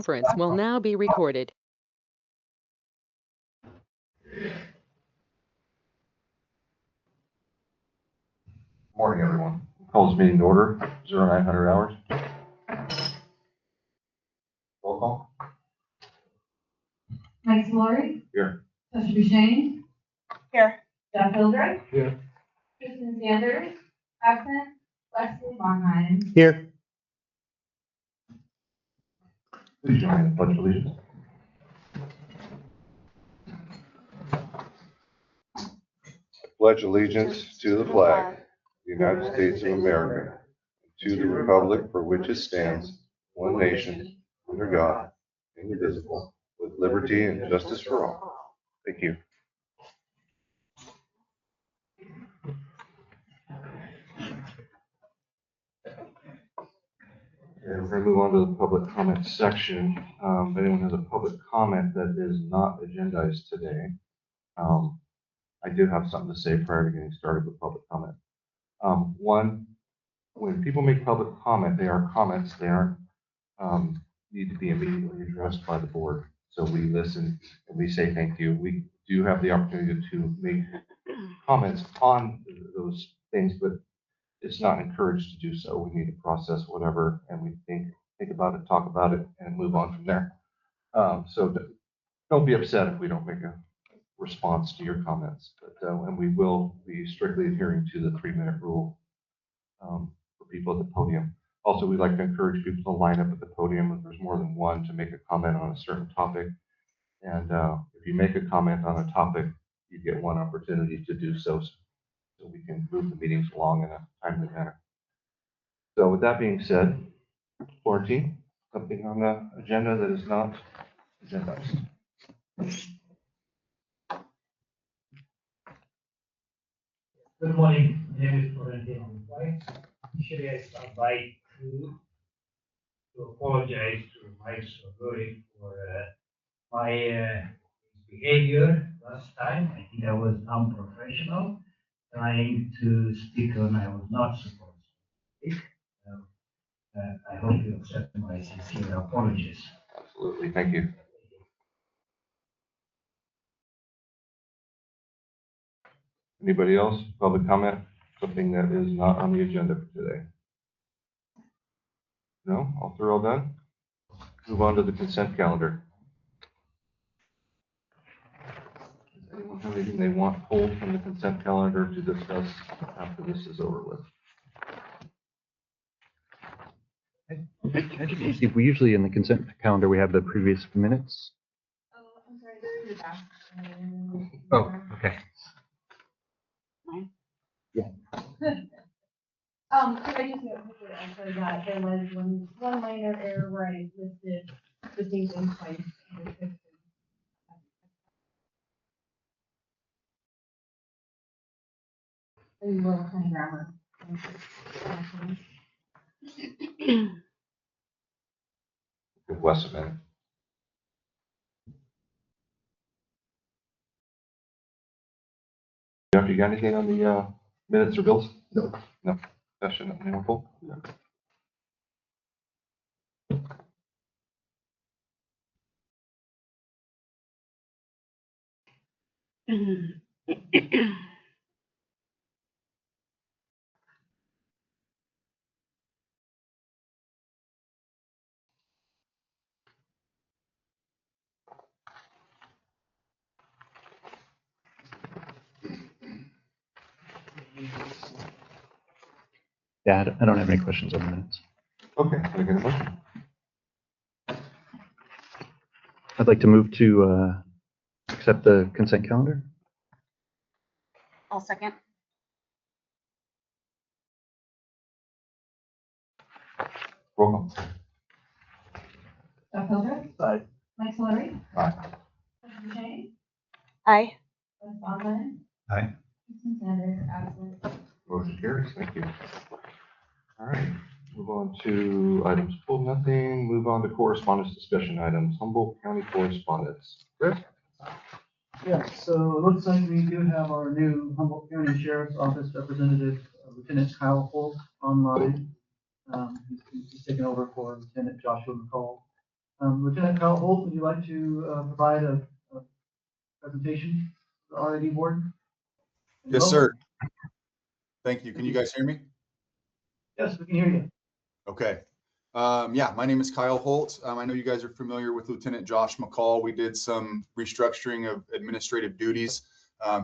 conference will now be recorded. Morning, everyone. Call this meeting to order. 0900 hours. Roll call. Mike Solari. Here. Sasha Duchesne. Here. Jeff Hildreth. Here. Kristen Sanders. Absent. Leslie Bonheim. Here. Please join me in the Pledge of Allegiance. I pledge allegiance to the flag, the United States of America, and to the republic for which it stands, one nation, under God, indivisible, with liberty and justice for all. Thank you. And we're going to move on to the public comment section. If anyone has a public comment that is not agendized today, I do have something to say prior to getting started with public comment. One, when people make public comment, they are comments. They aren't need to be immediately addressed by the board. So we listen and we say thank you. We do have the opportunity to make comments on those things, but it's not encouraged to do so. We need to process whatever, and we think about it, talk about it, and move on from there. So don't be upset if we don't make a response to your comments, but and we will be strictly adhering to the 3-minute rule for people at the podium. Also, we'd like to encourage people to line up at the podium if there's more than one to make a comment on a certain topic. And if you make a comment on a topic, you get one opportunity to do so, so we can move the meetings along in a timely manner. So with that being said, Florentine, something on the agenda that is not agendized. Good morning, my name is Florentine. Actually, I stopped by to apologize to Mike Solari for my behavior last time. I think I was unprofessional, trying to speak when I was not supposed to speak. I hope you accept my sincere apologies. Absolutely, thank you. Anybody else? Public comment? Something that is not on the agenda for today? No? All through, all done? Move on to the consent calendar. Does anyone have anything they want pulled from the consent calendar to discuss after this is over with? I just see if we usually in the consent calendar, we have the previous minutes. Oh, I'm sorry, there is a back. Oh, okay. Could I just note quickly also that there was one minor error where I listed the same thing twice. And a little kind of grammar. Give Wes a minute. Jeff, you got anything on the minutes or bills? No. No. Session, anyone pull? No. Yeah, I don't have any questions on the minutes. Okay, can I get a motion? I'd like to move to accept the consent calendar. I'll second. Roll call. Jeff Hildreth. Aye. Mike Solari. Aye. Sasha Duchesne. Aye. Leslie Bonheim. Aye. Kristen Sanders. Absent. Motion carries. Thank you. All right, move on to items pulled, nothing. Move on to correspondence discussion items. Humboldt County correspondence. Chris? Yeah, so it looks like we do have our new Humboldt County Sheriff's Office representative, Lieutenant Kyle Holt, online. He's taken over for Lieutenant Joshua McCall. Lieutenant Kyle Holt, would you like to provide a presentation to the RID board? Yes, sir. Thank you. Can you guys hear me? Yes, we can hear you. Okay. Yeah, my name is Kyle Holt. I know you guys are familiar with Lieutenant Josh McCall. We did some restructuring of administrative duties.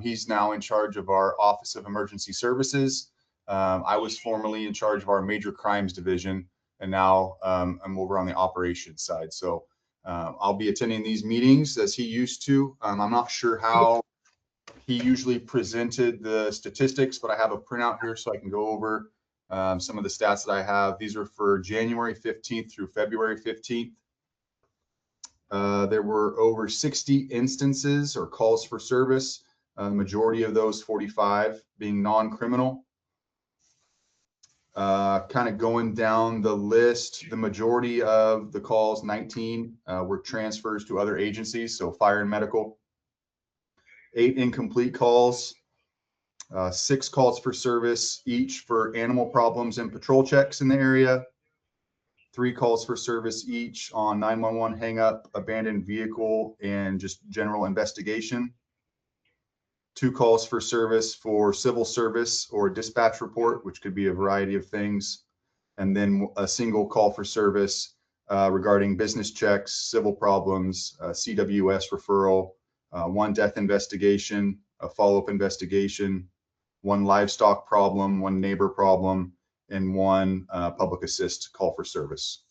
He's now in charge of our Office of Emergency Services. I was formerly in charge of our Major Crimes Division, and now I'm over on the operations side. So I'll be attending these meetings as he used to. I'm not sure how he usually presented the statistics, but I have a printout here so I can go over some of the stats that I have. These are for January 15th through February 15th. There were over 60 instances or calls for service, the majority of those, 45, being non-criminal. Kind of going down the list, the majority of the calls, 19, were transfers to other agencies, so fire and medical. 8 incomplete calls, 6 calls for service each for animal problems and patrol checks in the area, 3 calls for service each on 911 hang up, abandoned vehicle, and just general investigation, 2 calls for service for civil service or dispatch report, which could be a variety of things, and then a single call for service regarding business checks, civil problems, CWS referral, 1 death investigation, a follow-up investigation, 1 livestock problem, 1 neighbor problem, and 1 public assist call for service.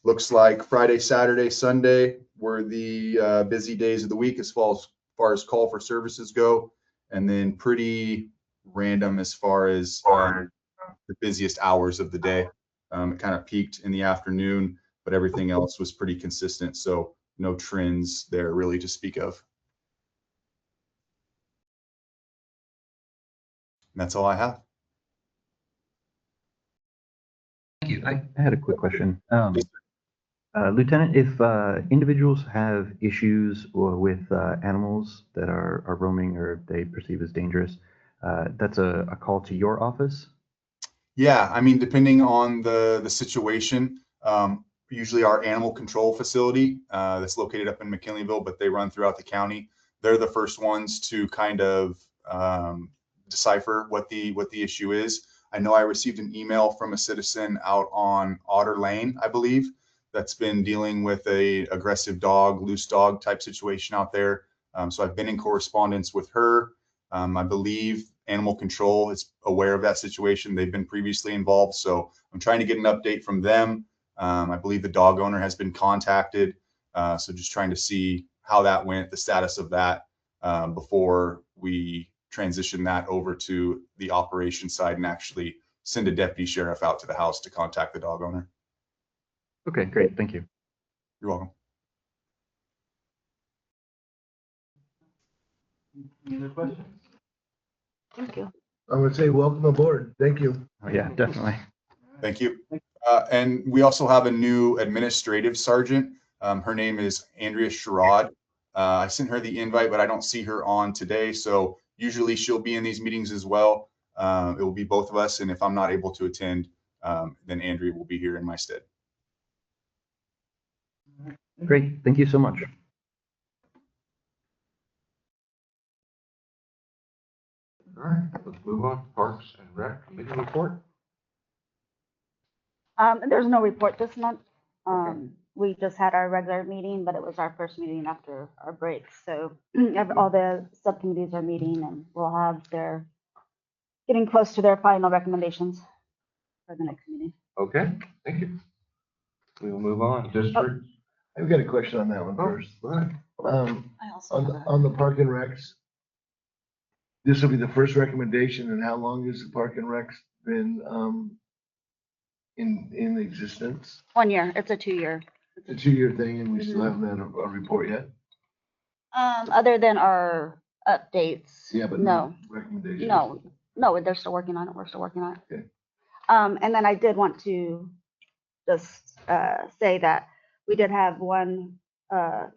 Looks like Friday, Saturday, Sunday were the busy days of the week as far as call for services go, and then pretty random as far as the busiest hours of the day. It kind of peaked in the afternoon, but everything else was pretty consistent. So no trends there really to speak of. And that's all I have. Thank you. I had a quick question. Lieutenant, if individuals have issues with animals that are roaming or they perceive as dangerous, that's a call to your office? Yeah, I mean, depending on the situation, usually our animal control facility that's located up in McKinleyville, but they run throughout the county. They're the first ones to kind of decipher what the issue is. I know I received an email from a citizen out on Otter Lane, I believe, that's been dealing with a aggressive dog, loose dog type situation out there. So I've been in correspondence with her. I believe animal control is aware of that situation. They've been previously involved. So I'm trying to get an update from them. I believe the dog owner has been contacted. So just trying to see how that went, the status of that, before we transition that over to the operations side and actually send a deputy sheriff out to the house to contact the dog owner. Okay, great. Thank you. You're welcome. Any other questions? Thank you. I would say welcome aboard. Thank you. Oh, yeah, definitely. Thank you. And we also have a new administrative sergeant. Her name is Andrea Sherrod. I sent her the invite, but I don't see her on today. So usually she'll be in these meetings as well. It will be both of us. And if I'm not able to attend, then Andrea will be here in my stead. Great. Thank you so much. All right, let's move on. Parks and Rec Committee report. There's no report this month. We just had our regular meeting, but it was our first meeting after our break. So all the subcommittees are meeting and we'll have getting close to their final recommendations for the next meeting. Okay, thank you. We will move on. District. I've got a question on that one first. Go ahead. I also have On the Park and Recs, this will be the first recommendation, and how long has the Park and Recs been in existence? 1 year. It's a 2-year. It's a 2-year thing, and we still haven't had a report yet? Other than our updates. Yeah, but No, recommendations? no, they're still working on it. We're still working on it. Okay. And then I did want to just say that we did have 1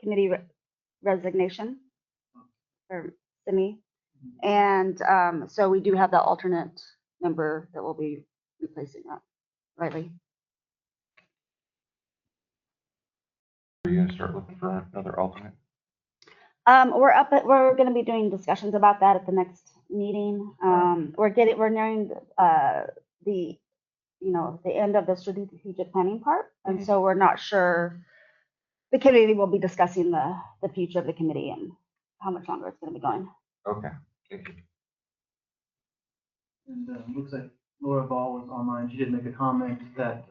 committee resignation for Simi. And so we do have that alternate member that will be replacing that, Riley. you gonna start looking for another alternate? We're gonna be doing discussions about that at the next meeting. We're nearing, the, the end of the strategic planning part. And so we're not sure, the committee will be discussing the future of the committee and how much longer it's gonna be going. Okay, thank you. And looks like Laura Ball was online. She did make a comment that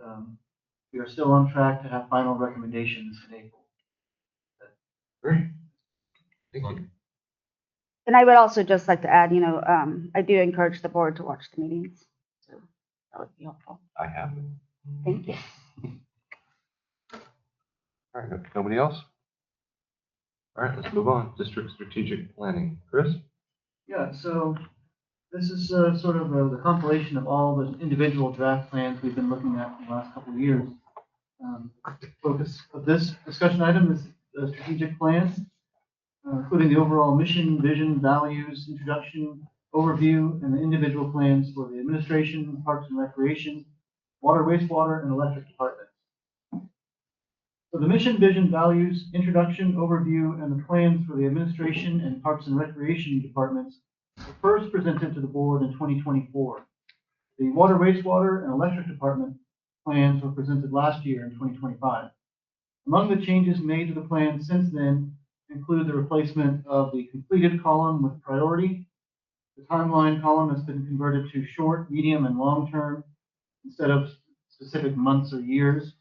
we are still on track to have final recommendations in April. Great. Thank you. And I would also just like to add, I do encourage the board to watch the meetings. So that would be helpful. I have it. Thank you. All right, nobody else? All right, let's move on. District strategic planning. Chris? Yeah, so this is sort of the compilation of all the individual draft plans we've been looking at in the last couple of years. Focus of this discussion item is the strategic plan, including the overall mission, vision, values, introduction, overview, and the individual plans for the administration, parks and recreation, water, wastewater, and electric departments. So the mission, vision, values, introduction, overview, and the plans for the administration and parks and recreation departments were first presented to the board in 2024. The water, wastewater, and electric department plans were presented last year in 2025. Among the changes made to the plan since then include the replacement of the completed column with priority. The timeline column has been converted to short, medium, and long-term instead of specific months or years.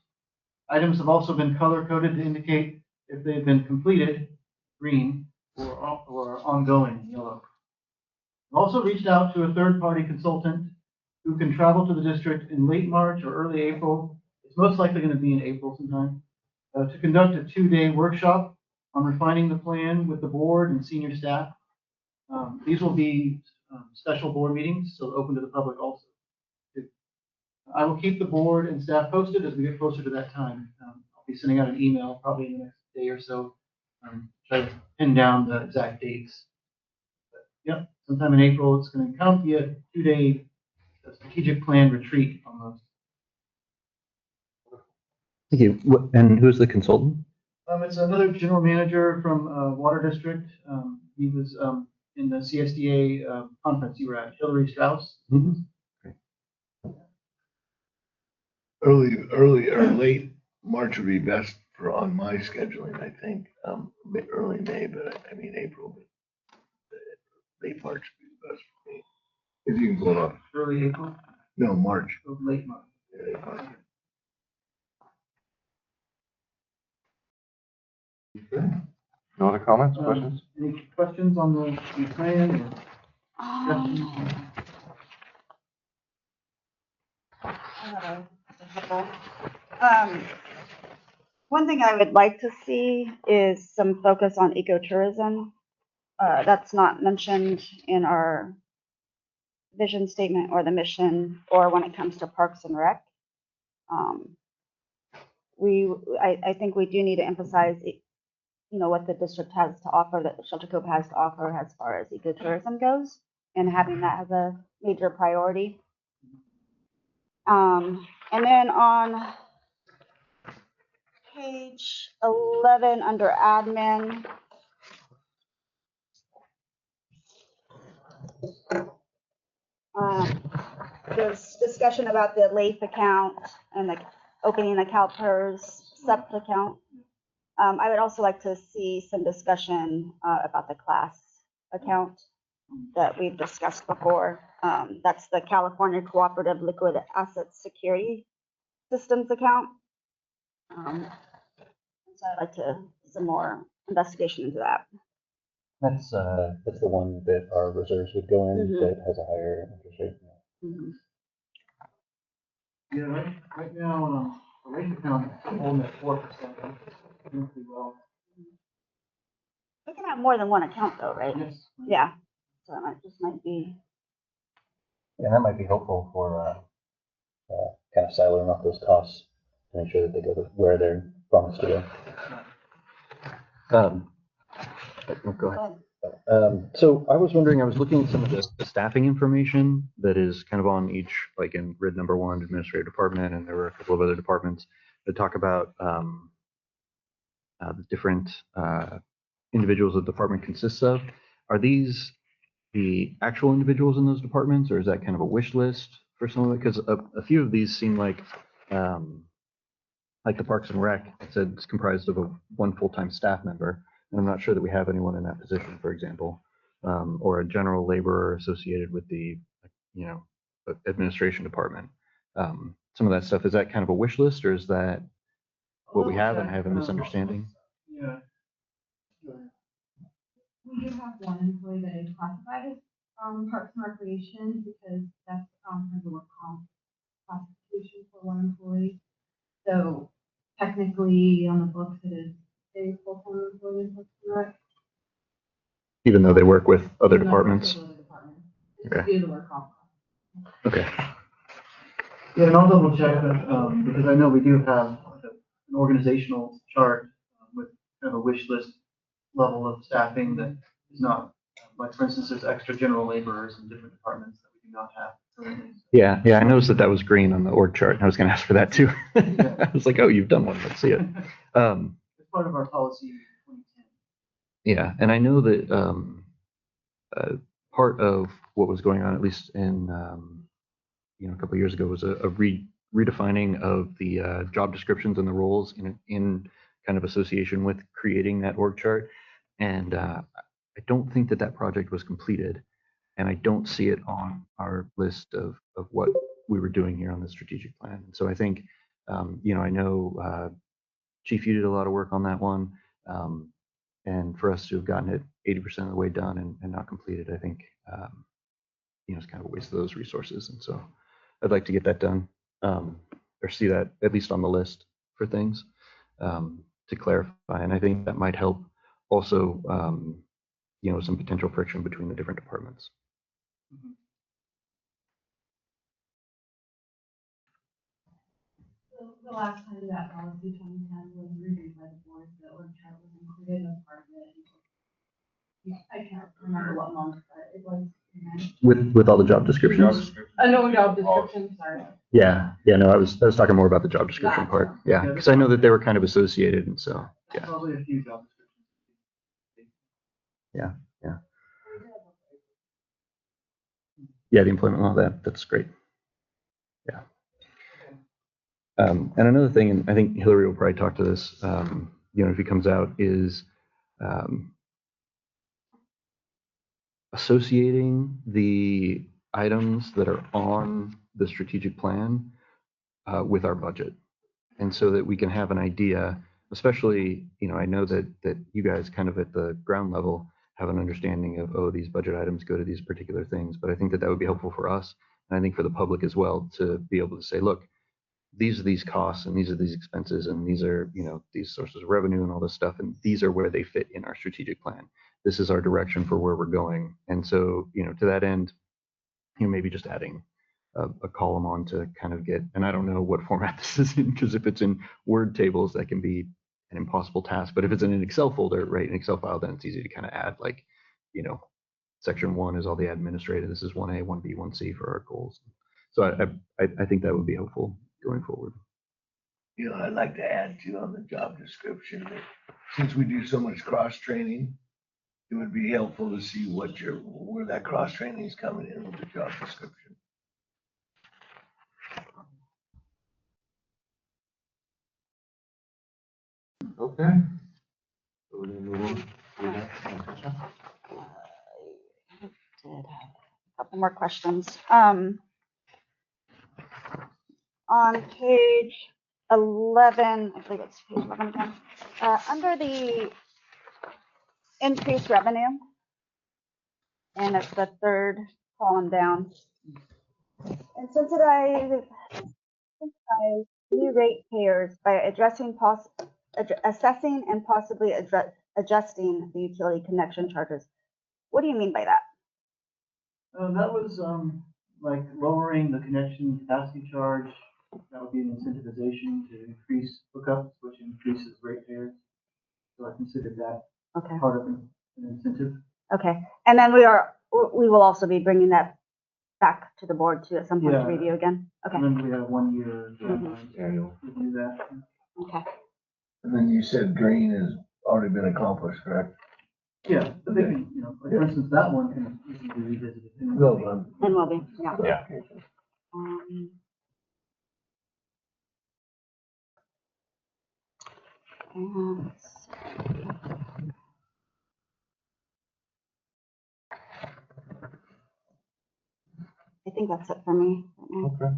Items have also been color-coded to indicate if they've been completed, green, or ongoing, yellow. I've also reached out to a third-party consultant who can travel to the district in late March or early April. It's most likely going to be in April sometime, to conduct a 2-day workshop on refining the plan with the board and senior staff. These will be special board meetings, so open to the public also. I will keep the board and staff posted as we get closer to that time. I'll be sending out an email probably in the next day or so, try to pin down the exact dates. But, yep, sometime in April, it's going to be a 2-day strategic plan retreat almost. Thank you. And who's the consultant? It's another general manager from Water District. He was in the CSDA conference you were at, Hillary Strauss. Mm-hmm. Early or late March would be best on my scheduling, I think. Early May, but I mean April, but late March would be the best for me. If you can pull it off. Early April? No, March. Or late March. Yeah, late March. Okay. No other comments, questions? Any questions on the plan or suggestions? One thing I would like to see is some focus on ecotourism. That's not mentioned in our vision statement or the mission, or when it comes to Parks and Rec. I think we do need to emphasize, what the district has to offer, that Shelter Cove has to offer as far as ecotourism goes, and having that as a major priority. And then on page 11 under admin, there's discussion about the LAIF account and the opening a CalPERS SEPT account. I would also like to see some discussion about the class account that we've discussed before. That's the California Cooperative Liquid Asset Security Systems account. So I'd like some more investigation into that. That's the one that our reserves would go in that has a higher interest rate. Mm-hmm. Yeah, right now, the rate account is holding at 4%. Doing pretty well. We can have more than one account though, right? Yes. Yeah. So it might be. And that might be helpful for kind of siloing off those costs to make sure that they go to where they're promised to go. Go ahead. So I was wondering, I was looking at some of the staffing information that is kind of on each, like in grid number 1, administrative department, and there were a couple of other departments that talk about the different individuals the department consists of. Are these the actual individuals in those departments, or is that kind of a wish list for some of it? Because a few of these seem like the Parks and Rec, it said it's comprised of one full-time staff member, and I'm not sure that we have anyone in that position, for example, or a general laborer associated with the, you know, administration department. Some of that stuff, is that kind of a wish list, or is that what we have and I have a misunderstanding? Yeah. We do have one employee that is classified as, Parks and Recreation because that's, for the work comp classification for one employee. So technically on the books, it is a full-time employee in Parks and Rec. Even though they work with other Even though it works departments? with other departments. Okay. Do the work comp. Okay. Yeah, and I'll double check that, because I know we do have an organizational chart with kind of a wish list level of staffing that is not, like, for instance, there's extra general laborers in different departments that we do not have currently. Yeah, I noticed that was green on the org chart, and I was going to ask for that too. I was like, oh, you've done one, let's see it. It's part of our policy 2010. Yeah, and I know that part of what was going on, at least in a couple of years ago, was a redefining of the job descriptions and the roles in kind of association with creating that org chart. And I don't think that project was completed, and I don't see it on our list of what we were doing here on the strategic plan. And so I think, I know Chief, you did a lot of work on that one. And for us to have gotten it 80% of the way done and not completed, I think, it's kind of a waste of those resources. And so I'd like to get that done, or see that at least on the list for things, to clarify. And I think that might help also, some potential friction between the different departments. The last time that policy 2010 was reviewed by the board, the org chart was included as part of it. I can't remember what month, but it was. With all the job descriptions? No job description, sorry. Yeah, no, I was talking more about the job description Gotcha. part. Yeah, because I know that they were kind of associated, and so, yeah. Probably a few job descriptions. Yeah. Yeah, the employment law, that's great. Yeah. And another thing, and I think Hillary will probably talk to this, if he comes out, is associating the items that are on the strategic plan with our budget. And so that we can have an idea, especially, I know that you guys kind of at the ground level have an understanding of, oh, these budget items go to these particular things. But I think that would be helpful for us, and I think for the public as well, to be able to say, look, these are these costs and these are these expenses and these are, these sources of revenue and all this stuff, and these are where they fit in our strategic plan. This is our direction for where we're going. And so, to that end, maybe just adding a column on to kind of get, and I don't know what format this is in, because if it's in Word tables, that can be an impossible task. But if it's in an Excel folder, right, an Excel file, then it's easy to kind of add, like, section 1 is all the administrative. This is 1A, 1B, 1C for our goals. So I think that would be helpful going forward. I'd like to add too on the job description that since we do so much cross training, it would be helpful to see where that cross training is coming in with the job description. Okay. So we're gonna move on to the next section. Did have a couple more questions. On page 11, I believe it's page 11 again, under the increased revenue, and it's the third column down. And since new rate payers by assessing and possibly adjusting the utility connection charges. What do you mean by that? That was like lowering the connection capacity charge. That would be an incentivization to increase hookups, which increases ratepayers. So I considered that part of an incentive. Okay. And then we will also be bringing that back to the board too at some point to review again. Okay. And then we have 1 year Annual. to do that. Okay. And And you said green has already been accomplished, correct? Yeah, but they can, like for instance, that one can easily be revisited. No, but And will be, yeah. clarification. Um, and I think that's it for me right now. Okay.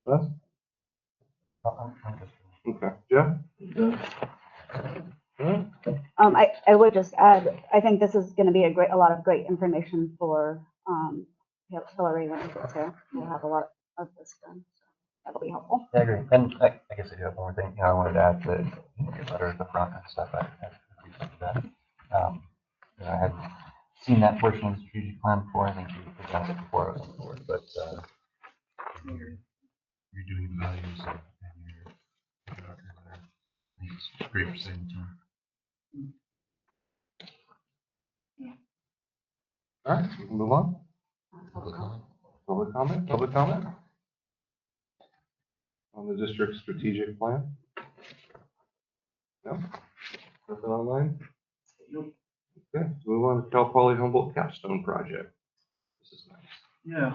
Wes? Okay, Jeff? All right. I would just add, I think this is gonna be a lot of great information for, Hillary when she gets here. We'll have a lot of this done, so that'll be helpful. I agree. And I guess I do have one more thing. I wanted to add the letter at the front and stuff. I appreciate that. I had seen that portion of the strategic plan before. I think you presented it before I was on board, but you're doing the values and you're picking out your letter. I think it's great for saving time. All right, we can move on. Public comment, public comment? On the district strategic plan? No? Nothing online? Nope. Okay, so move on to Cal Poly Humboldt capstone project. This is nice. Yeah,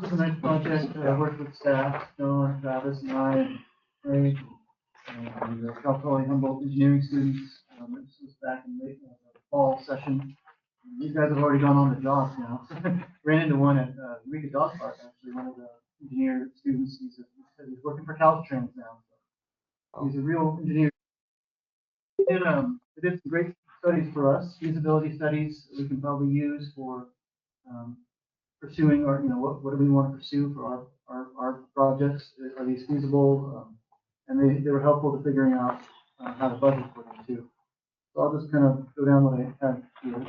this was a nice project. I worked with staff, John, Travis, and I, and Ray, and the Cal Poly Humboldt engineering students. This was back in the fall session. These guys have already gone on the jobs now. Ran into one at Eureka Dog Park, actually, one of the engineer students. He's working for Caltrans now. So he's a real engineer. They did some great studies for us, feasibility studies that we can probably use for pursuing, or what do we want to pursue for our projects? Are these feasible? And they were helpful to figuring out how to budget for them too. So I'll just kind of go down what I had here.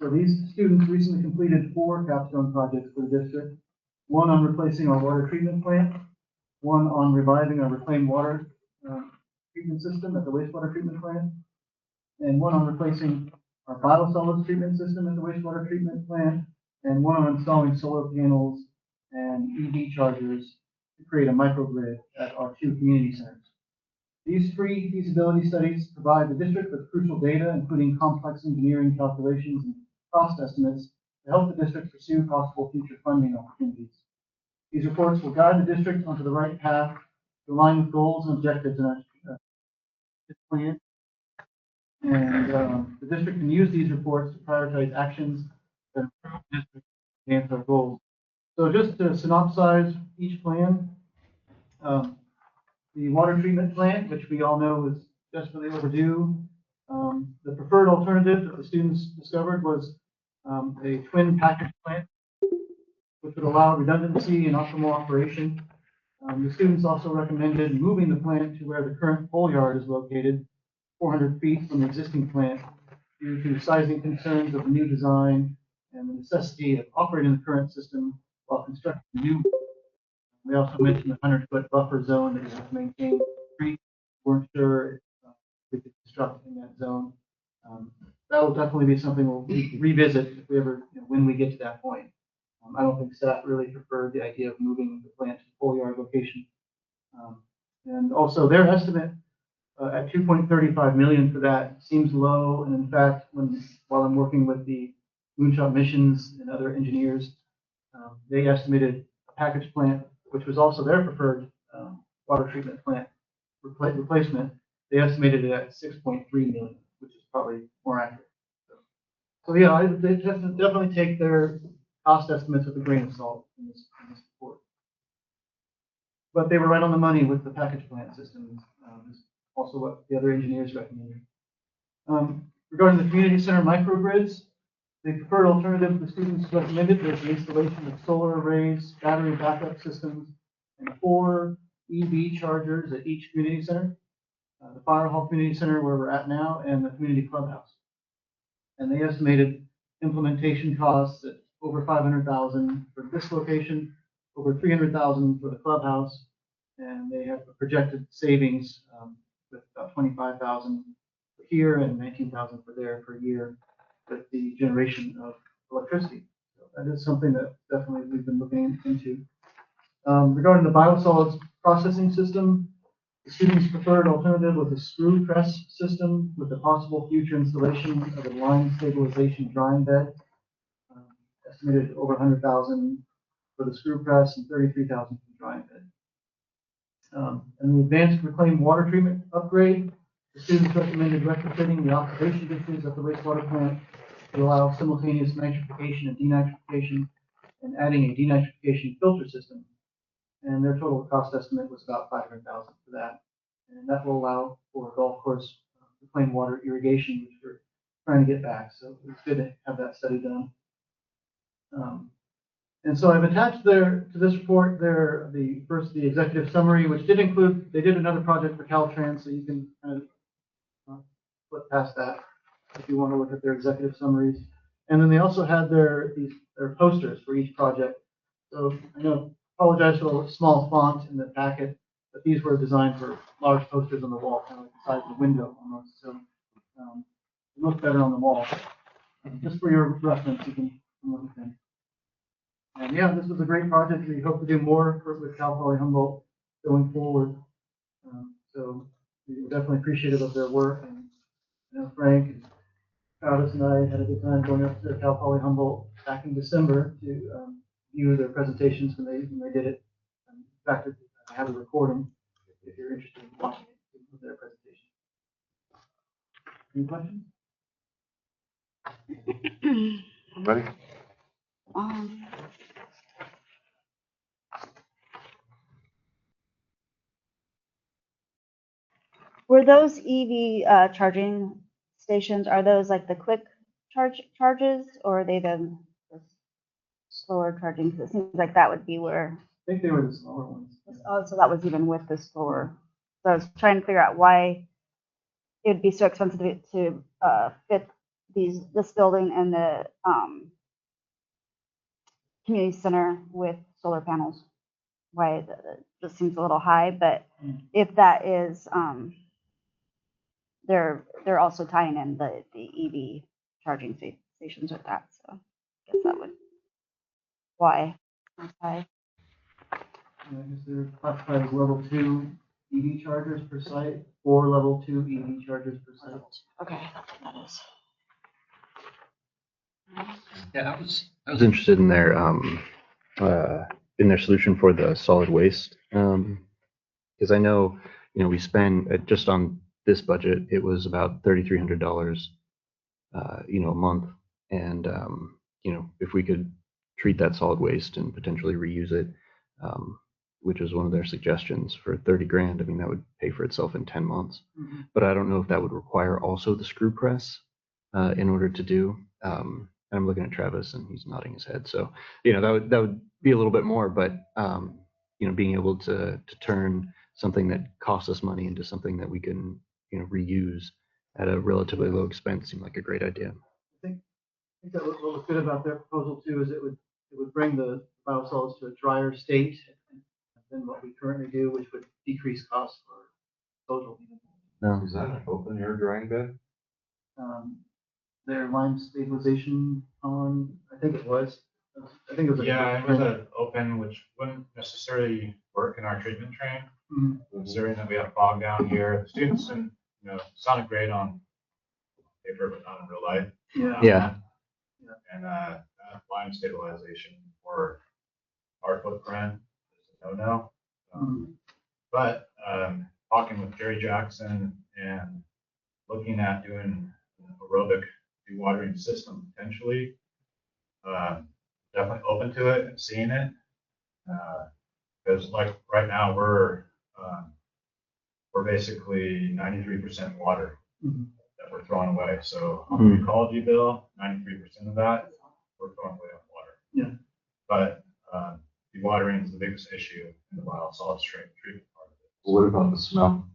So these students recently completed 4 capstone projects for the district. One on replacing our water treatment plant, one on reviving our reclaimed water treatment system at the wastewater treatment plant, and one on replacing our biosolids treatment system at the wastewater treatment plant, and one on installing solar panels and EV chargers to create a microgrid at our 2 community centers. These 3 feasibility studies provide the district with crucial data, including complex engineering calculations and cost estimates, to help the district pursue possible future funding opportunities. These reports will guide the district onto the right path to align with goals and objectives in our plan. And the district can use these reports to prioritize actions that improve the district and advance our goals. So just to synopsize each plan, the water treatment plant, which we all know is desperately overdue. The preferred alternative that the students discovered was a twin package plant, which would allow redundancy and optimal operation. The students also recommended moving the plant to where the current pole yard is located, 400 feet from the existing plant, due to sizing concerns of the new design and the necessity of operating the current system while constructing the new. We also mentioned the 100-foot buffer zone that you have to maintain. We weren't sure if we could construct in that zone. That will definitely be something we'll revisit if we ever, when we get to that point. I don't think staff really preferred the idea of moving the plant to the pole yard location. And also their estimate at 2.35 million for that seems low. And in fact, while I'm working with the Moonshot Missions and other engineers, they estimated a package plant, which was also their preferred water treatment plant replacement. They estimated it at 6.3 million, which is probably more accurate. So yeah, I would definitely take their cost estimates with a grain of salt in this report. But they were right on the money with the package plant system. Is also what the other engineers recommended. Regarding the community center microgrids, the preferred alternative the students recommended was the installation of solar arrays, battery backup systems, and 4 EV chargers at each community center. The Fire Hall Community Center, where we're at now, and the community clubhouse. And they estimated implementation costs at over $500,000 for this location, over $300,000 for the clubhouse, and they have a projected savings with about $25,000 here and $19,000 for there per year with the generation of electricity. So that is something that definitely we've been looking into. Regarding the biosolids processing system. The students' preferred alternative was a screw press system with the possible future installation of a line stabilization drying bed. Estimated over 100,000 for the screw press and 33,000 for the drying bed. And the advanced reclaimed water treatment upgrade, the students recommended retrofitting the observation dishes at the wastewater plant to allow simultaneous nitrification and denitrification, and adding a denitrification filter system. And their total cost estimate was about 500,000 for that. And that will allow for golf course reclaimed water irrigation, which we're trying to get back. So it's good to have that study done. And so I've attached there to this report there the executive summary, which did include, they did another project for Caltrans, so you can kind of flip past that if you want to look at their executive summaries. And then they also had their posters for each project. So I know, apologize for the small font in the packet, but these were designed for large posters on the wall, kind of like the size of the window almost. So they look better on the wall. Just for your reference, you can look at them. And yeah, this was a great project. We hope to do more with Cal Poly Humboldt going forward. So we definitely appreciative of their work. And Frank and Travis and I had a good time going up to Cal Poly Humboldt back in December to view their presentations when they did it. In fact, I have a recording if you're interested in watching it with their presentation. Any questions? Ready? Were those EV charging stations, are those like the quick charges, or are they the slower charging? Because it seems like that would be where. I think they were the smaller ones. Oh, so that was even with the slower. So I was trying to figure out why it would be so expensive to fit this building and the community center with solar panels. Why it just seems a little high, but if that is they're also tying in the EV charging stations with that, so I guess that would why. Okay. I guess they're classified as level 2 EV chargers per site, or level 2 EV chargers per site. Okay, that's what that is. Yeah, I was interested in their solution for the solid waste, because I know, we spend just on this budget, it was about $3,300, a month, and if we could treat that solid waste and potentially reuse it, which was one of their suggestions for 30 grand. I mean, that would pay for itself in 10 months. Mm-hmm. But I don't know if that would require also the screw press in order to do. And I'm looking at Travis and he's nodding his head. So, that would be a little bit more, but being able to turn something that costs us money into something that we can, reuse at a relatively low expense seemed like a great idea. I think that what was good about their proposal too is it would bring the biosolids to a drier state than what we currently do, which would decrease costs for disposal. No. Is that an open air drying bed? Their lime stabilization on, I think it was. It was. Yeah, it was an open, which wouldn't necessarily work in our treatment train, considering that we have fog down here. The students, and sounded great on paper, but not in real life. Yeah. And lime stabilization for our footprint is a no-no. But talking with Jerry Jackson and looking at doing an aerobic dewatering system potentially, definitely open to it and seeing it. Because like right now we're basically 93% water that we're throwing away. So on the ecology bill, 93% of that we're throwing away on water. Yeah. But dewatering is the biggest issue in the biosolids treatment part of it. What about the smell?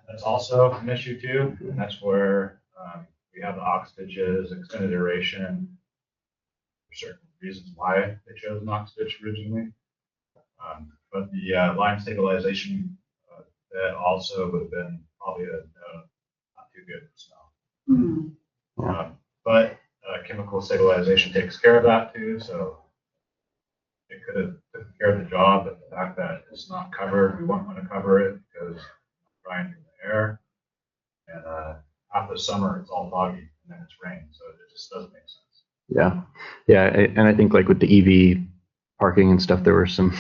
That's also an issue too, and that's where we have the oxygen extended aeration. For certain reasons why they chose an oxygen originally, but the lime stabilization that also would have been probably not too good for smell. But chemical stabilization takes care of that too, so they could have taken care of the job, but the fact that it's not covered, we won't want to cover it because it's drying through the air. And after summer, it's all foggy and then it's rain, so it just doesn't make sense. Yeah. Yeah. And I think like with the EV parking and stuff, there were some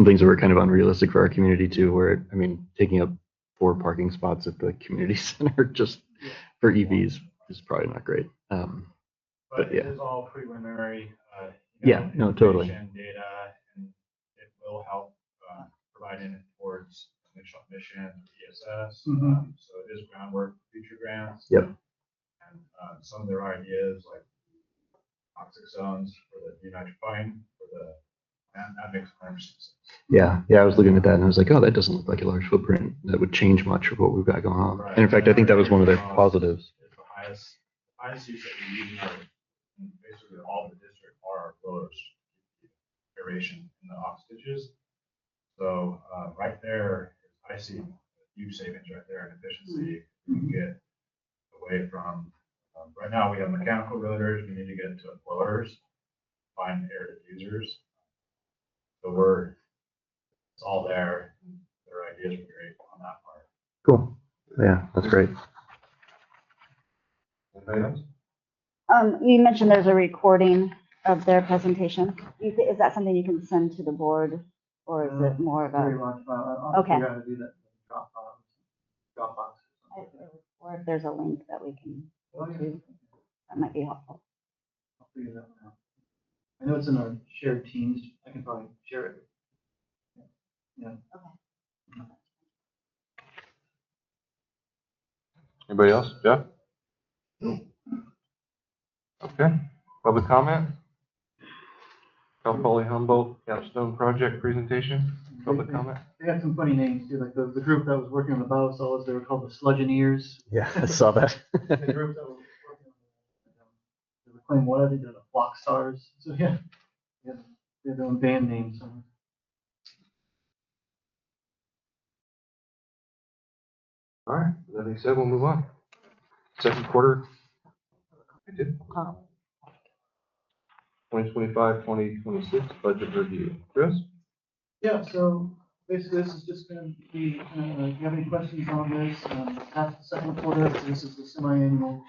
things that were kind of unrealistic for our community too, where, I mean, taking up 4 parking spots at the community center just for EVs is probably not great. But yeah. it is all preliminary. Yeah, no, totally. Information, data, and it will help providing it towards initial mission, ESS. So it is groundwork for future grants. Yep. And some of their ideas, like toxic zones for the denitrifying, that makes 100% sense. Yeah, I was looking at that and I was like, oh, that doesn't look like a large footprint that would change much of what we've got going on. Right. And in fact, I think that was one of their positives. It's the highest use that we're using are in basically all the district are our blowers, aeration in the ox ditches. So right there, I see huge savings right there in efficiency. We can get away from, right now we have mechanical rotors, we need to get to blowers, find air diffusers. So it's all there. Their ideas were great on that part. Cool. Yeah, that's great. Anybody else? You mentioned there's a recording of their presentation. Is that something you can send to the board, or is it more of Very a, large file. I'll Okay. figure out how to do that. Dropbox. or if there's a link that we can go to? That might be helpful. I'll figure that one out. I know it's in our shared teams. I can probably share it. Yeah. Anybody else? Jeff? Okay. Public comment? Cal Poly Humboldt capstone project presentation. Public comment? They had some funny names too, like the group that was working on the biosolids, they were called the Sludgeoneers. Yeah, I saw that. The group that was working on the reclaimed water, they're the Flock Stars. So yeah, they're their own band names. So. All right. That being said, we'll move on. Second quarter. I did. 2025, 2026 budget review. Chris? Yeah, so basically this is just going to be, if you have any questions on this, past the second quarter, so this is the semi-annual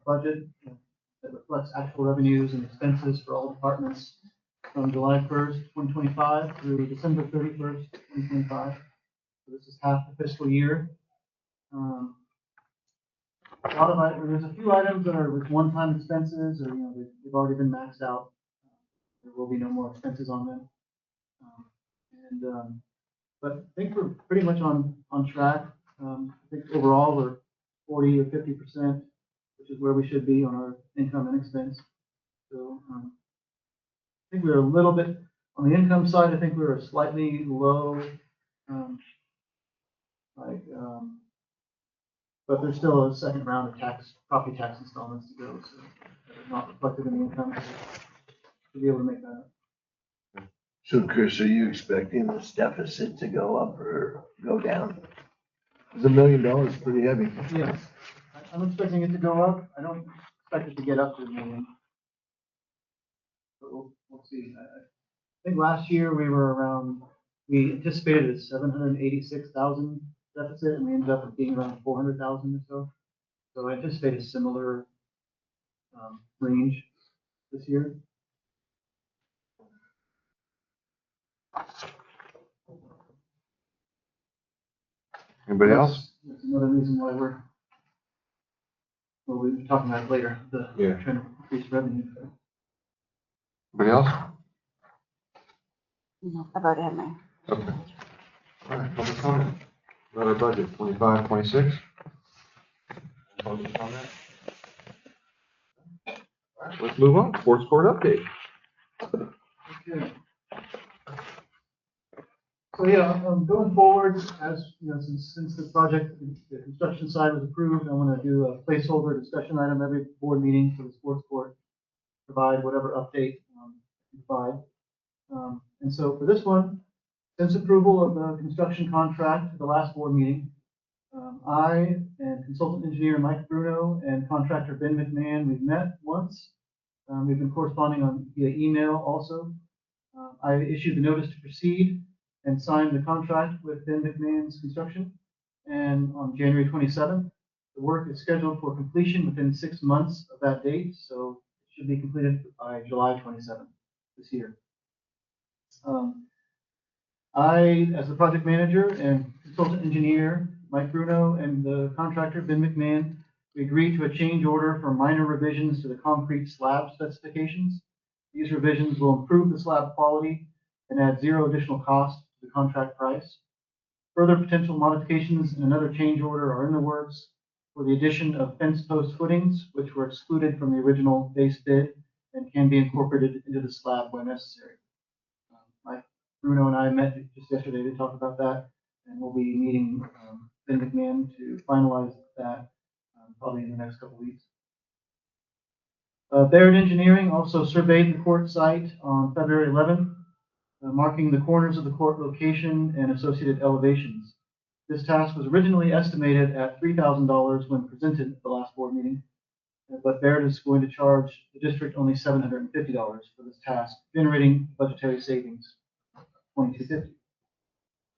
budget that reflects actual revenues and expenses for all departments from July 1st, 2025 through December 31st, 2025. So this is half the fiscal year. There's a few items that are with one-time expenses, or they've already been maxed out. There will be no more expenses on them. But I think we're pretty much on track. I think overall we're 40 or 50%, which is where we should be on our income and expense. So I think we're a little bit on the income side. I think we were slightly low, but there's still a second round of property tax installments to go, so they're not reflected in the income to be able to make that up. So Chris, are you expecting this deficit to go up or go down? It's $1 million, pretty heavy. Yes, I'm expecting it to go up. I don't expect it to get up to $1 million. But we'll see. I think last year we anticipated a 786,000 deficit, and we ended up being around 400,000 or so. So I anticipate a similar range this year. Anybody else? That's another reason why we'll be talking about it later, trying to increase revenue. Anybody else? No, I've already had mine. Okay. All right, public comment. About our budget, 25, 26. Public comment. All right, let's move on. Sports court update. Okay. So yeah, going forward, as you know, since the project, the construction side was approved, I want to do a placeholder discussion item every board meeting for the sports court, provide whatever update provide. And so for this one, since approval of the construction contract at the last board meeting, I and consultant engineer Mike Bruno and contractor Ben McMahon, we've met once. We've been corresponding via email also. I issued the notice to proceed and signed the contract with Ben McMahon's Construction. And on January 27th, the work is scheduled for completion within 6 months of that date, so it should be completed by July 27th this year. I, as the project manager and consultant engineer, Mike Bruno, and the contractor, Ben McMahon, we agreed to a change order for minor revisions to the concrete slab specifications. These revisions will improve the slab quality and add zero additional cost to the contract price. Further potential modifications and another change order are in the works for the addition of fence post footings, which were excluded from the original base bid and can be incorporated into the slab when necessary. Mike Bruno and I met just yesterday to talk about that, and we'll be meeting Ben McMahon to finalize that probably in the next couple weeks. Baird Engineering also surveyed the court site on February 11th, marking the corners of the court location and associated elevations. This task was originally estimated at $3,000 when presented at the last board meeting, but Baird is going to charge the district only $750 for this task, generating budgetary savings of $2,250.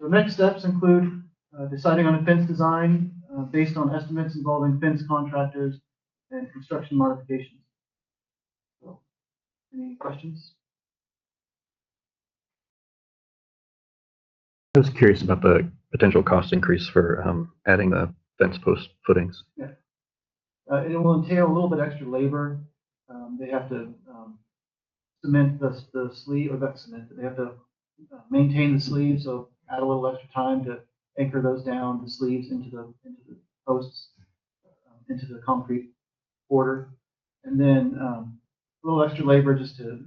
The next steps include deciding on a fence design based on estimates involving fence contractors and construction modifications. So, any questions? I was curious about the potential cost increase for adding the fence post footings. Yeah. It will entail a little bit extra labor. They have to cement the sleeve, or not cement, but they have to maintain the sleeves, so add a little extra time to anchor those down, the sleeves into the posts, into the concrete border, and then a little extra labor just to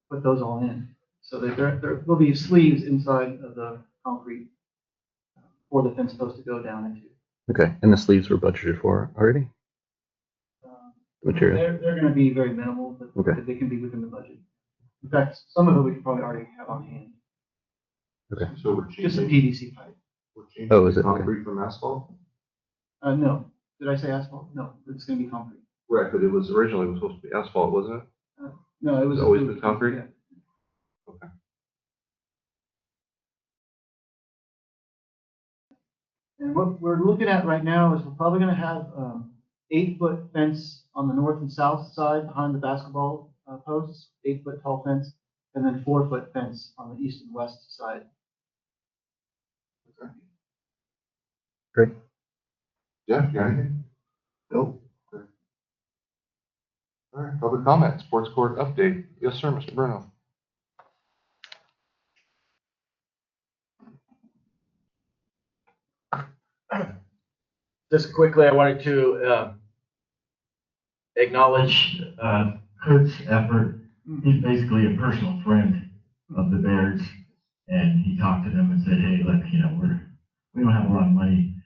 put those all in. So there will be sleeves inside of the concrete for the fence post to go down into. Okay, and the sleeves were budgeted for already? Material. They're going to be very minimal, but Okay. they can be within the budget. In fact, some of it we could probably already have on hand. Okay. So we're Just a changing, PVC pipe. we're changing Oh, is it? concrete from asphalt? No. Did I say asphalt? No, it's going to be concrete. Right, but it was originally supposed to be asphalt, wasn't it? No, it was It's always been concrete? Yeah. Okay. And what we're looking at right now is we're probably going to have 8-foot fence on the north and south side behind the basketball posts, 8-foot tall fence, and then 4-foot fence on the east and west side. Okay. Great. Jeff, you got anything? Nope. Okay. All right, public comment, sports court update. Yes, sir, Mr. Bruno. Just quickly, I wanted to acknowledge Kurt's effort. He's basically a personal friend of the Bears, and he talked to them and said, "Hey, look, we don't have a lot of money.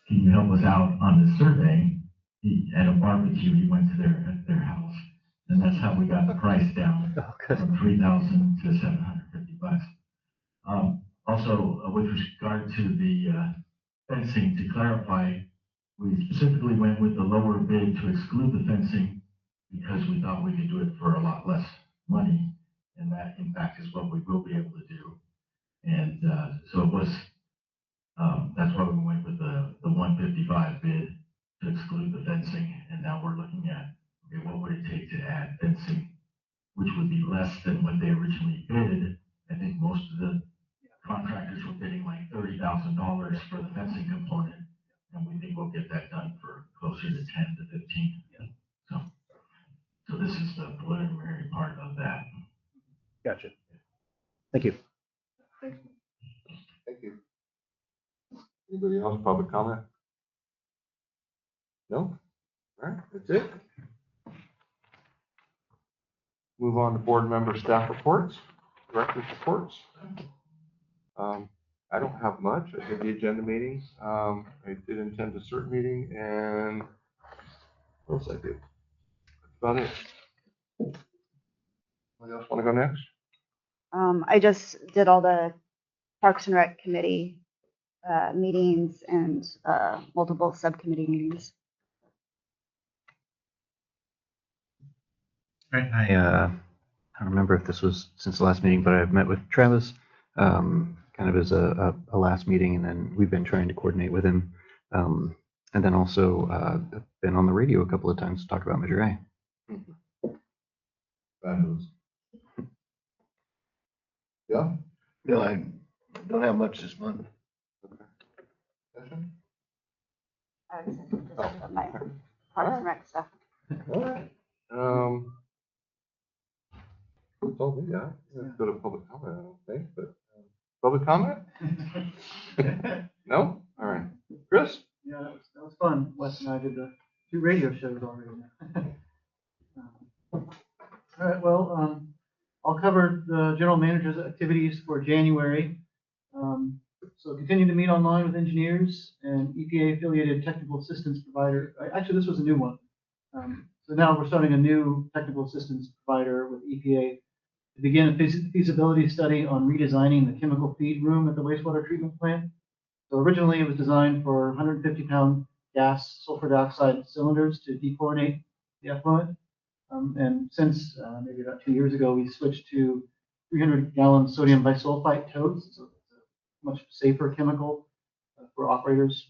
Can you help us out on this survey?" He had a barbecue. He went to their house, and that's how we got the price down from $3,000 to $750. Also, with regard to the fencing, to clarify, we specifically went with the lower bid to exclude the fencing because we thought we could do it for a lot less money, and that in fact is what we will be able to do. And so it was, that's why we went with the 155 bid to exclude the fencing, and now we're looking at, okay, what would it take to add fencing, which would be less than what they originally bid. I think most of the contractors were bidding like $30,000 for the fencing component, and we think we'll get that done for closer to 10 to 15. So this is the preliminary part of that. Gotcha. Thank you. Thank you. Anybody else, public comment? No? All right, that's it. Move on to board member staff reports, director's reports. I don't have much. I did the agenda meetings. I did attend a CERT meeting, and what else I did? That's about it. Anybody else want to go next? I just did all the Parks and Rec committee meetings and multiple subcommittee meetings. Right. don't remember if this was since the last meeting, but I've met with Travis, kind of as a last meeting, and then we've been trying to coordinate with him. And then also been on the radio a couple of times to talk about Measure A. Fabulous. Yeah. No, I don't have much this month. Session? I was just my Parks and Rec stuff. All right. That's all we got. Let's go to public comment, I don't think, but public comment? No? All right. Chris? Yeah, that was fun. Wes and I did the 2 radio shows already. All right, well, I'll cover the general manager's activities for January. So continue to meet online with engineers and EPA affiliated technical assistance provider. Actually, this was a new one. So now we're starting a new technical assistance provider with EPA to begin a feasibility study on redesigning the chemical feed room at the wastewater treatment plant. So originally it was designed for 150-pound gas sulfur dioxide cylinders to dechlorinate the effluent. And since maybe about 2 years ago, we switched to 300-gallon sodium bisulfite totes. So it's a much safer chemical for operators.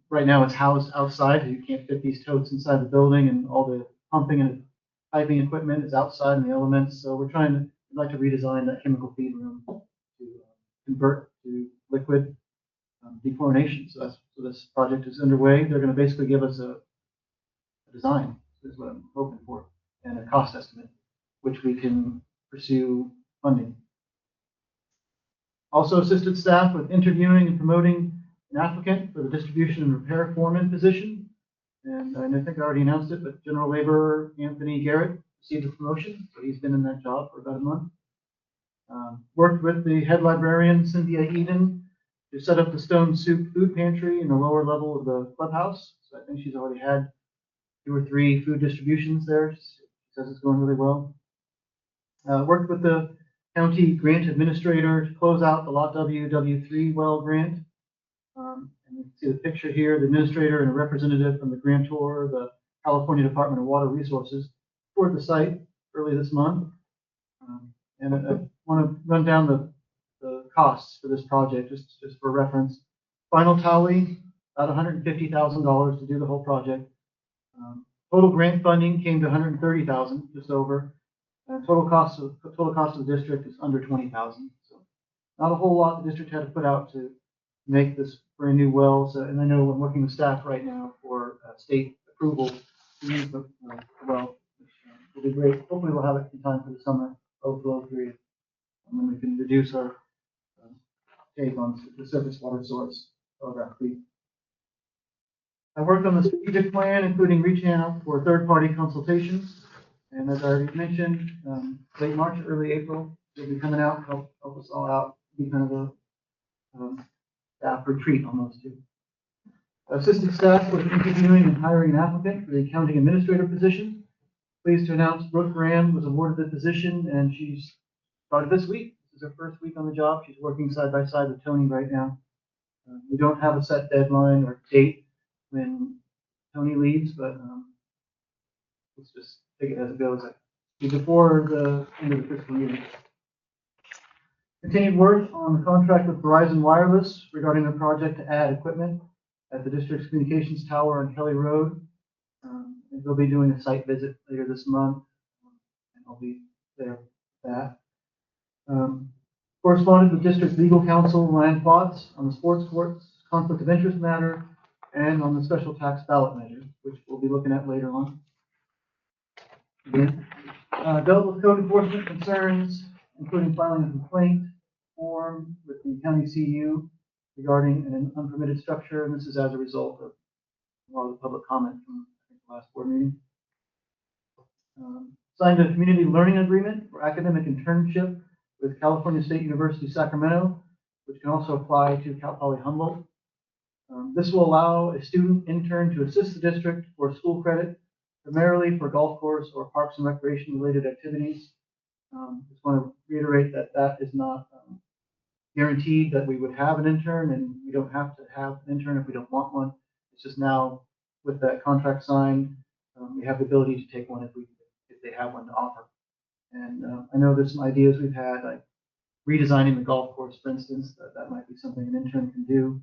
Right now it's housed outside. You can't fit these totes inside the building, and all the pumping and piping equipment is outside in the elements. So we'd like to redesign that chemical feed room to convert to liquid dechlorination. So this project is underway. They're going to basically give us a design, is what I'm hoping for, and a cost estimate, which we can pursue funding. Also assisted staff with interviewing and promoting an applicant for the distribution and repair foreman position. And I think I already announced it, but general laborer Anthony Garrett received a promotion, so he's been in that job for about a month. Worked with the head librarian, Cynthia Eden, to set up the stone soup food pantry in the lower level of the clubhouse. So I think she's already had 2 or 3 food distributions there. She says it's going really well. Worked with the county grant administrator to close out the Lot W3 well grant. And you can see the picture here, the administrator and a representative from the grantor, the California Department of Water Resources, toured the site early this month. And I want to run down the costs for this project, just for reference. Final tally, about $150,000 to do the whole project. Total grant funding came to $130,000, just over. Total cost of the district is under $20,000. So not a whole lot the district had to put out to make this brand new wells. And I know I'm working with staff right now for state approval to use the well, which will be great. Hopefully we'll have it in time for the summer overflow period, and then we can reduce our take on the surface water source of our creek. I worked on the strategic plan, including reaching out for third-party consultations. And as I already mentioned, late March, early April, they'll be coming out, help us all out, be kind of a staff retreat almost too. Assistant staff was interviewing and hiring an applicant for the accounting administrator position. Pleased to announce Brooke Graham was awarded the position, and she's started this week. This is her first week on the job. She's working side by side with Tony right now. We don't have a set deadline or date when Tony leaves, but let's just take it as it goes. Before the end of the fiscal year. Continued work on the contract with Verizon Wireless regarding the project to add equipment at the district's communications tower on Kelly Road. They'll be doing a site visit later this month, and I'll be there for that. Corresponded with district legal counsel Ryan Potts on the sports courts conflict of interest matter and on the special tax ballot measure, which we'll be looking at later on. Again, dealt with code enforcement concerns, including filing a complaint form with the county CU regarding an unpermitted structure, and this is as a result of a lot of the public comment from the last board meeting. Signed a community learning agreement for academic internship with California State University, Sacramento, which can also apply to Cal Poly Humboldt. This will allow a student intern to assist the district for school credit, primarily for golf course or parks and recreation related activities. Just want to reiterate that that is not guaranteed that we would have an intern, and we don't have to have an intern if we don't want one. It's just now with that contract signed, we have the ability to take one if we they have one to offer. And I know there's some ideas we've had, like redesigning the golf course, for instance, that might be something an intern can do.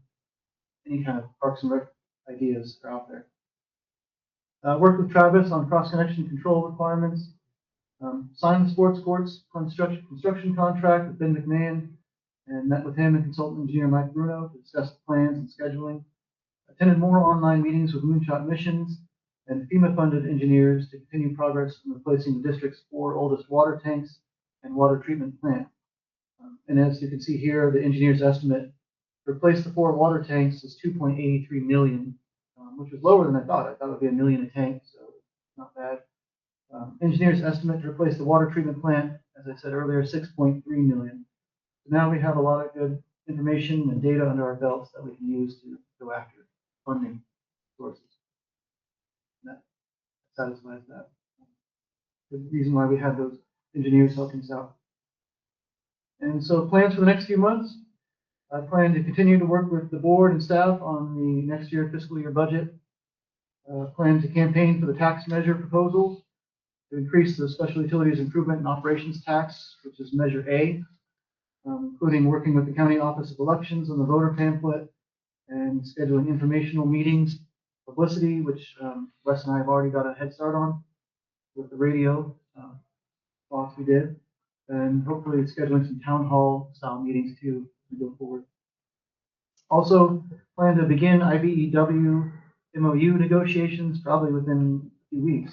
Any kind of Parks and Rec ideas are out there. Work with Travis on cross-connection control requirements. Signed the sports courts construction contract with Ben McMahon, and met with him and consultant engineer Mike Bruno to discuss the plans and scheduling. Attended more online meetings with Moonshot Missions and FEMA-funded engineers to continue progress in replacing the district's 4 oldest water tanks and water treatment plant. And as you can see here, the engineer's estimate to replace the 4 water tanks is $2.83 million, which was lower than I thought. I thought it would be $1 million a tank, so not bad. Engineer's estimate to replace the water treatment plant, as I said earlier, $6.3 million. So now we have a lot of good information and data under our belts that we can use to go after funding sources. And that satisfies that. The reason why we have those engineers helping us out. And so plans for the next few months. I plan to continue to work with the board and staff on the next year fiscal year budget. Plan to campaign for the tax measure proposals to increase the special utilities improvement and operations tax, which is measure A, including working with the county office of elections on the voter pamphlet and scheduling informational meetings, publicity, which Wes and I have already got a head start on with the radio talks we did, and hopefully scheduling some town hall style meetings too as we go forward. Also plan to begin IBEW MOU negotiations probably within a few weeks.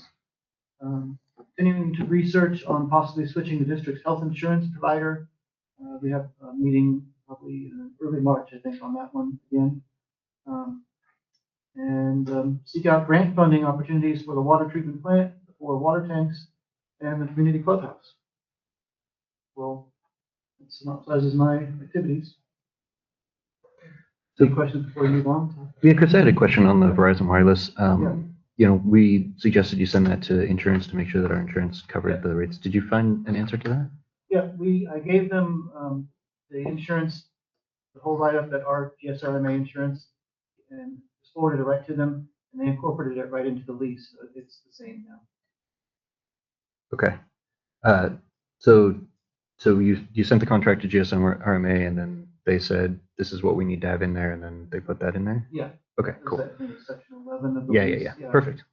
Continuing to research on possibly switching the district's health insurance provider. We have a meeting probably in early March, I think, on that one again. Seek out grant funding opportunities for the water treatment plant, the 4 water tanks, and the community clubhouse. Well, that synopsizes my activities. Any questions before we move on? Yeah, Chris, I had a question on the Verizon Wireless. Yeah. You know, we suggested you send that to insurance to make sure that our insurance covered the rates. Did you find an answer to that? Yeah, I gave them the insurance, the whole write-up that our GSRMA insurance, and forwarded it right to them, and they incorporated it right into the lease. So it's the same now. Okay. So you sent the contract to GSRMA, and then they said this is what we need to have in there, and then they put that in there. Yeah. Okay. Cool. I think it's section 11 of the Yeah. lease. Yeah. Perfect.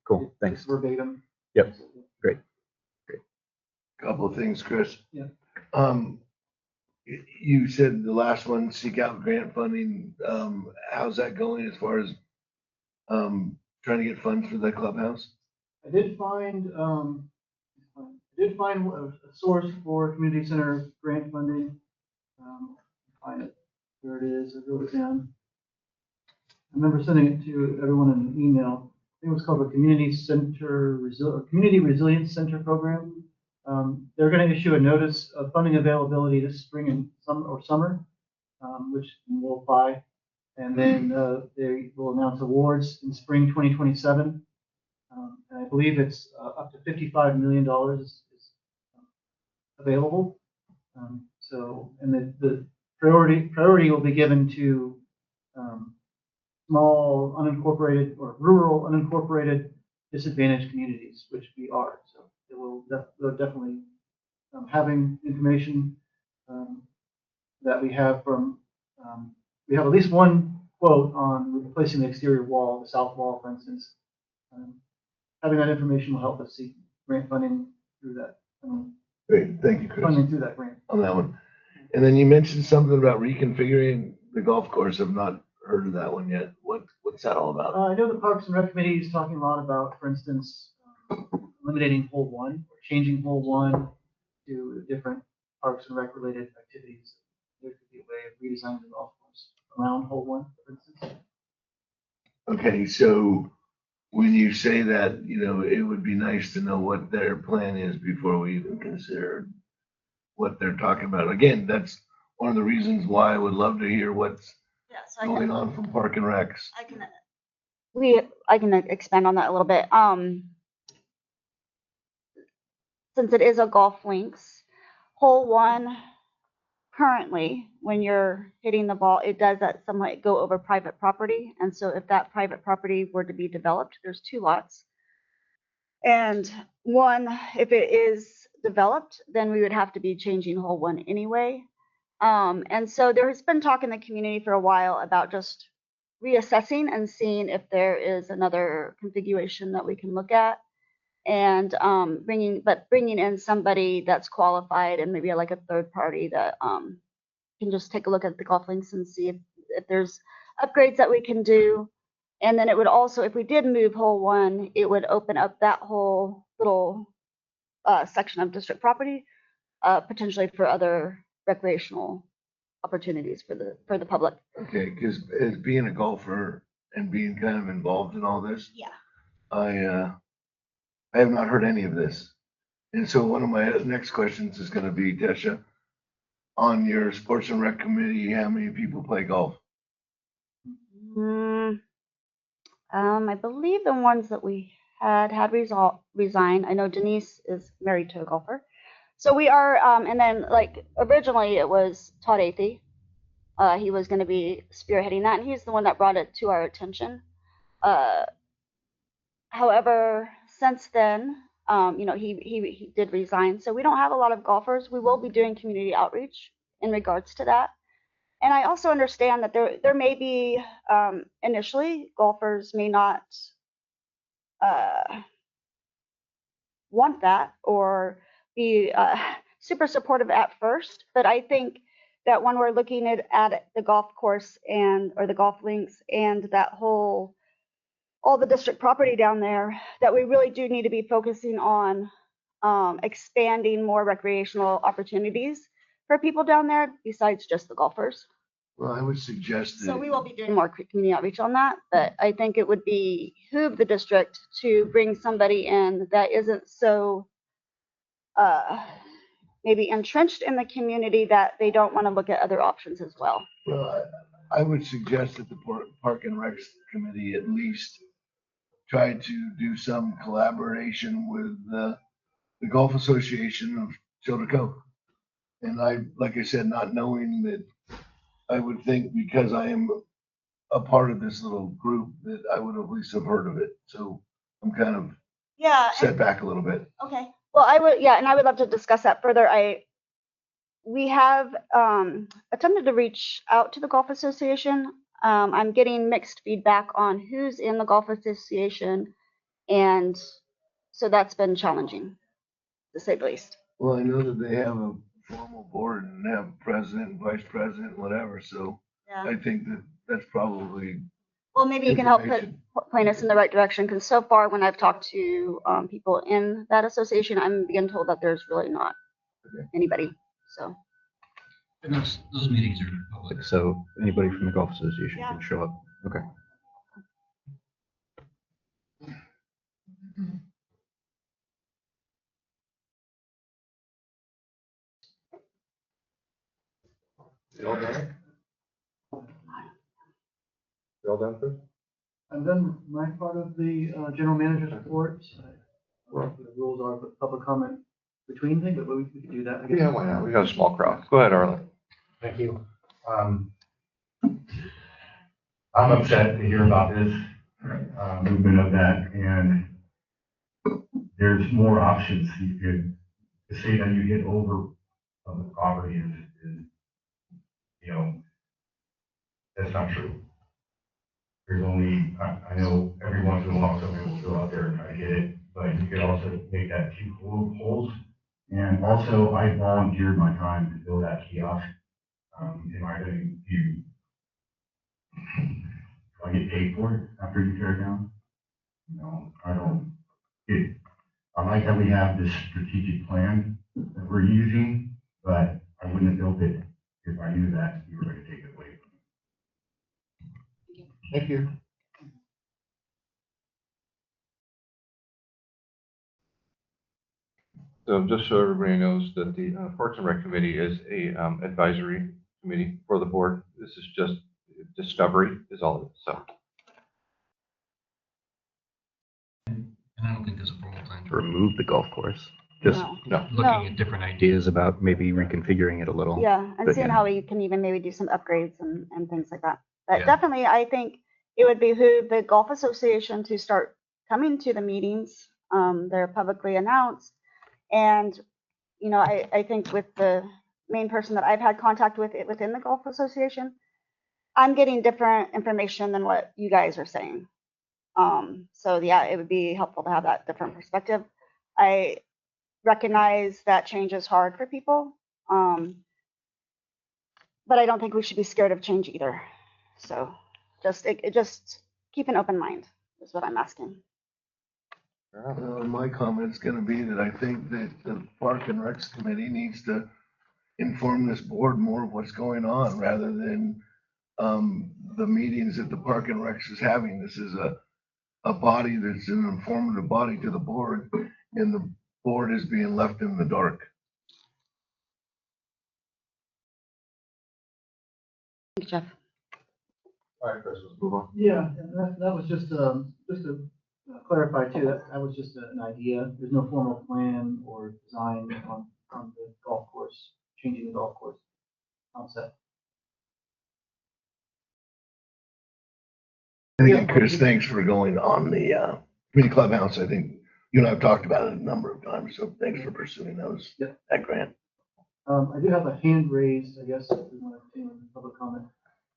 Cool. It's Thanks. verbatim. Yep. Great. Couple of things, Chris. Yeah. You said the last one, seek out grant funding. How's that going as far as trying to get funds for the clubhouse? I did find a source for community center grant funding. Find it where it is. I wrote it down. I remember sending it to everyone in an email. I think it was called the Community Resilience Center program. They're going to issue a notice of funding availability this spring and summer, which we'll apply, and then they will announce awards in spring 2027. And I believe it's up to $55 million is available. And the priority will be given to small unincorporated or rural unincorporated disadvantaged communities, which we are. So it will definitely having information that we have from we have at least one quote on replacing the exterior wall, the south wall, for instance. Having that information will help us seek grant funding through that. Great, thank you, Chris, Funding through that grant. on that one. And then you mentioned something about reconfiguring the golf course. I've not heard of that one yet. What's that all about? I know the Parks and Rec Committee is talking a lot about, for instance, eliminating hole 1 or changing hole 1 to different Parks and Rec related activities. There could be a way of redesigning the golf course around hole 1, for instance. Okay, so when you say that, it would be nice to know what their plan is before we even consider what they're talking about. Again, that's one of the reasons why I would love to hear what's going on from Park and Recs. I can expand on that a little bit. Since it is a golf links, hole 1 currently, when you're hitting the ball, it does that somewhat go over private property. And so if that private property were to be developed, there's 2 lots. And one, if it is developed, then we would have to be changing hole one anyway. And so there has been talk in the community for a while about just reassessing and seeing if there is another configuration that we can look at, and bringing in somebody that's qualified and maybe like a third party that can just take a look at the golf links and see if there's upgrades that we can do. And then it would also, if we did move hole one, it would open up that whole little section of district property potentially for other recreational opportunities for the public. Okay, because as being a golfer and being kind of involved in all this, Yeah. I have not heard any of this. And so one of my next questions is gonna be, Desha, on your sports and rec committee, how many people play golf? I believe the ones that we had resigned. I know Denise is married to a golfer. So we are, and then like originally it was Todd Athey. He was going to be spearheading that, and he's the one that brought it to our attention. However, since then, he did resign, so we don't have a lot of golfers. We will be doing community outreach in regards to that. And I also understand that there may be initially golfers may not want that or be super supportive at first, but I think that when we're looking at the golf course or the golf links and that all the district property down there, that we really do need to be focusing on expanding more recreational opportunities for people down there besides just the golfers. Well, I would suggest So that, we will be doing more community outreach on that, but I think it would behoove the district to bring somebody in that isn't so maybe entrenched in the community that they don't want to look at other options as well. well, I would suggest that the Park and Rec Committee at least try to do some collaboration with the Golf Association of Shelter Cove. And like I said, not knowing that, I would think because I am a part of this little group that I would at least have heard of it. So I'm kind of set back a little bit. Okay. Well, and I would love to discuss that further. We have attempted to reach out to the Golf Association. I'm getting mixed feedback on who's in the Golf Association, and so that's been challenging, to say the least. Well, I know that they have a formal board and they have president, vice president, whatever. So Yeah. I think that that's probably, Well, maybe you can help information. point us in the right direction, because so far when I've talked to people in that association, I'm being told that there's really not anybody. So And those meetings are public, so anybody from the golf association can show up. Okay. You all done? You all done, Chris? And then my part of the general manager's report, well, the rules are for public comment between things, but we could do that. I guess. Yeah, why not? We got a small crowd. Go ahead, Arlen. Thank you. I'm upset to hear about this movement of that, and there's more options. You could to say that you get over public property is that's not true. There's only, I know every once in a while someone will go out there and try to get it, but you could also make that 2 holes. And also, I volunteered my time to build that kiosk. Am I going to, do I get paid for it after you tear it down? No, I don't. I like that we have this strategic plan that we're using, but I wouldn't have built it if I knew that you were going to take it away from me. Thank you. So just so everybody knows that the Parks and Rec Committee is a advisory committee for the board. This is just discovery is all it is. So. And I don't think there's a formal plan to remove the golf course. Just No. looking at different ideas about maybe reconfiguring it a little. Yeah, and But seeing yeah. how we can even maybe do some upgrades and things like that. But Yeah. definitely, I think it would behoove the Golf Association to start coming to the meetings They're publicly announced. And, you know, I think with the main person that I've had contact with within the Golf Association, I'm getting different information than what you guys are saying. So yeah, it would be helpful to have that different perspective. I recognize that change is hard for people, but I don't think we should be scared of change either. So just keep an open mind is what I'm asking. My comment's gonna be that I think that the Park and Recs Committee needs to inform this board more of what's going on rather than the meetings that the Park and Recs is having. This is a body that's an informative body to the board, and the board is being left in the dark. Thank you, Jeff. All right, Chris, let's move on. Yeah, that was just to clarify too, that was just an idea. There's no formal plan or design on the golf course, changing the golf course concept. And Chris, thanks for going on the community clubhouse. I think you and I have talked about it a number of times, so thanks for pursuing that grant. I do have a hand raised, I guess, if we want to continue with public comment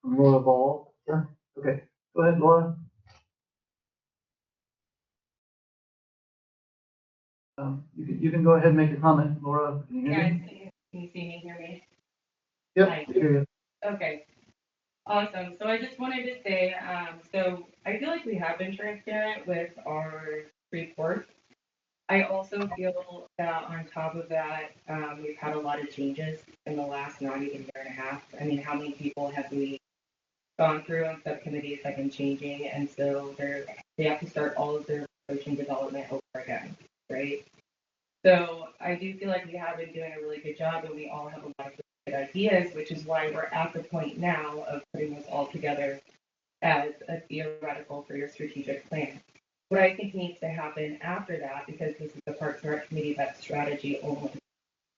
from Laura Ball. Sure. Okay, go ahead, Laura. You can go ahead and make your comment, Laura. Can you hear me? Can you see me, hear me? Yep, Hi. hear you. Okay, awesome. So I just wanted to say, so I feel like we have been transparent with our report. I also feel that on top of that, we've had a lot of changes in the last not even year and a half. I mean, how many people have we gone through and subcommittees have been changing, and so they have to start all of their research and development over again, right? So I do feel like we have been doing a really good job, and we all have a lot of good ideas, which is why we're at the point now of putting this all together as a theoretical for your strategic plan. What I think needs to happen after that, because this is the Parks and Rec Committee, that's strategy only,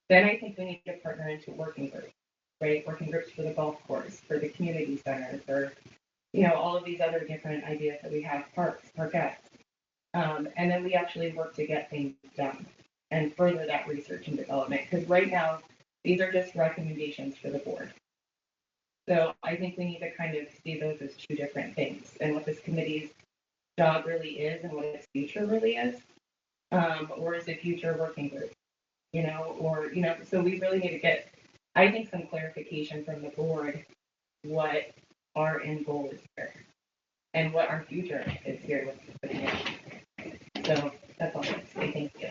then I think we need to partner into working groups, right? Working groups for the golf course, for the community center, for, all of these other different ideas that we have, parkettes. And then we actually work to get things done and further that research and development. Because right now, these are just recommendations for the board. So I think we need to kind of see those as two different things, and what this committee's job really is and what its future really is. Or is it future working group? So we really need to get, I think, some clarification from the board what our end goal is here and what our future is here with the committee. So that's all I have to say. Thank you.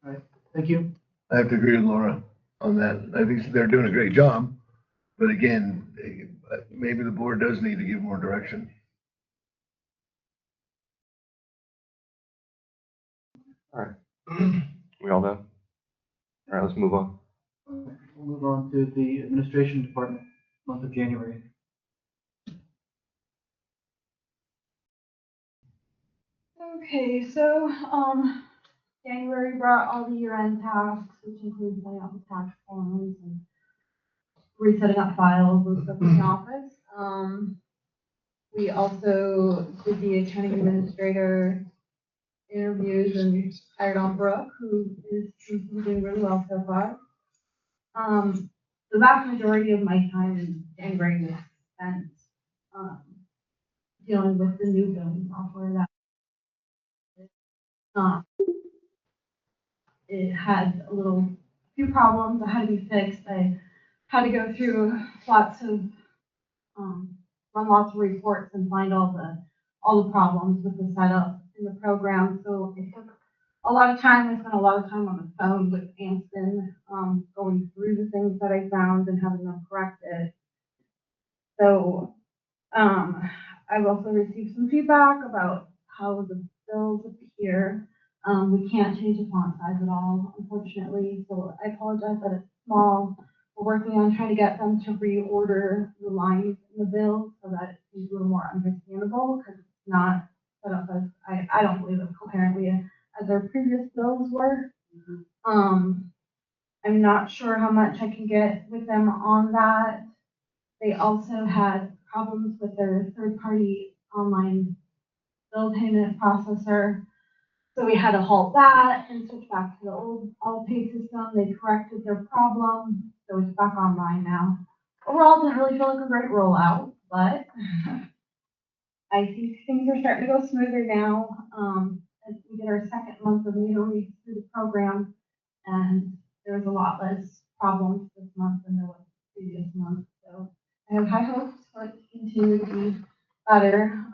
All right, thank you. I have to agree with Laura on that. I think they're doing a great job, but again, maybe the board does need to give more direction. All right. We all done? All right, let's move on. We'll move on to the administration department, month of January. Okay, so, January brought all the year-end tasks, which includes laying out the tax forms and resetting up files and stuff in the office. We also did the accounting administrator interviews and hired on Brooke, who seems to be doing really well so far. The vast majority of my time in January was spent, dealing with the new billing software that it had a few problems that had to be fixed. I had to go through run lots of reports and find all the problems with the setup in the program. So it took a lot of time. I spent a lot of time on the phone with Anston, going through the things that I found and having them corrected. So I've also received some feedback about how the bills appear. We can't change the font size at all, unfortunately, so I apologize that it's small. We're working on trying to get them to reorder the lines in the bill so that it seems a little more understandable, because it's not set up as, I don't believe as coherently as our previous bills were. I'm not sure how much I can get with them on that. They also had problems with their third-party online bill payment processor. So we had to halt that and switch back to the old all-pay system. They corrected their problem, so it's back online now. Overall, it didn't really feel like a great rollout, but I think things are starting to go smoother now. As we did our second month of meter reads through the program, and there was a lot less problems this month than there was the previous month. So I have high hopes for it to continue to be better.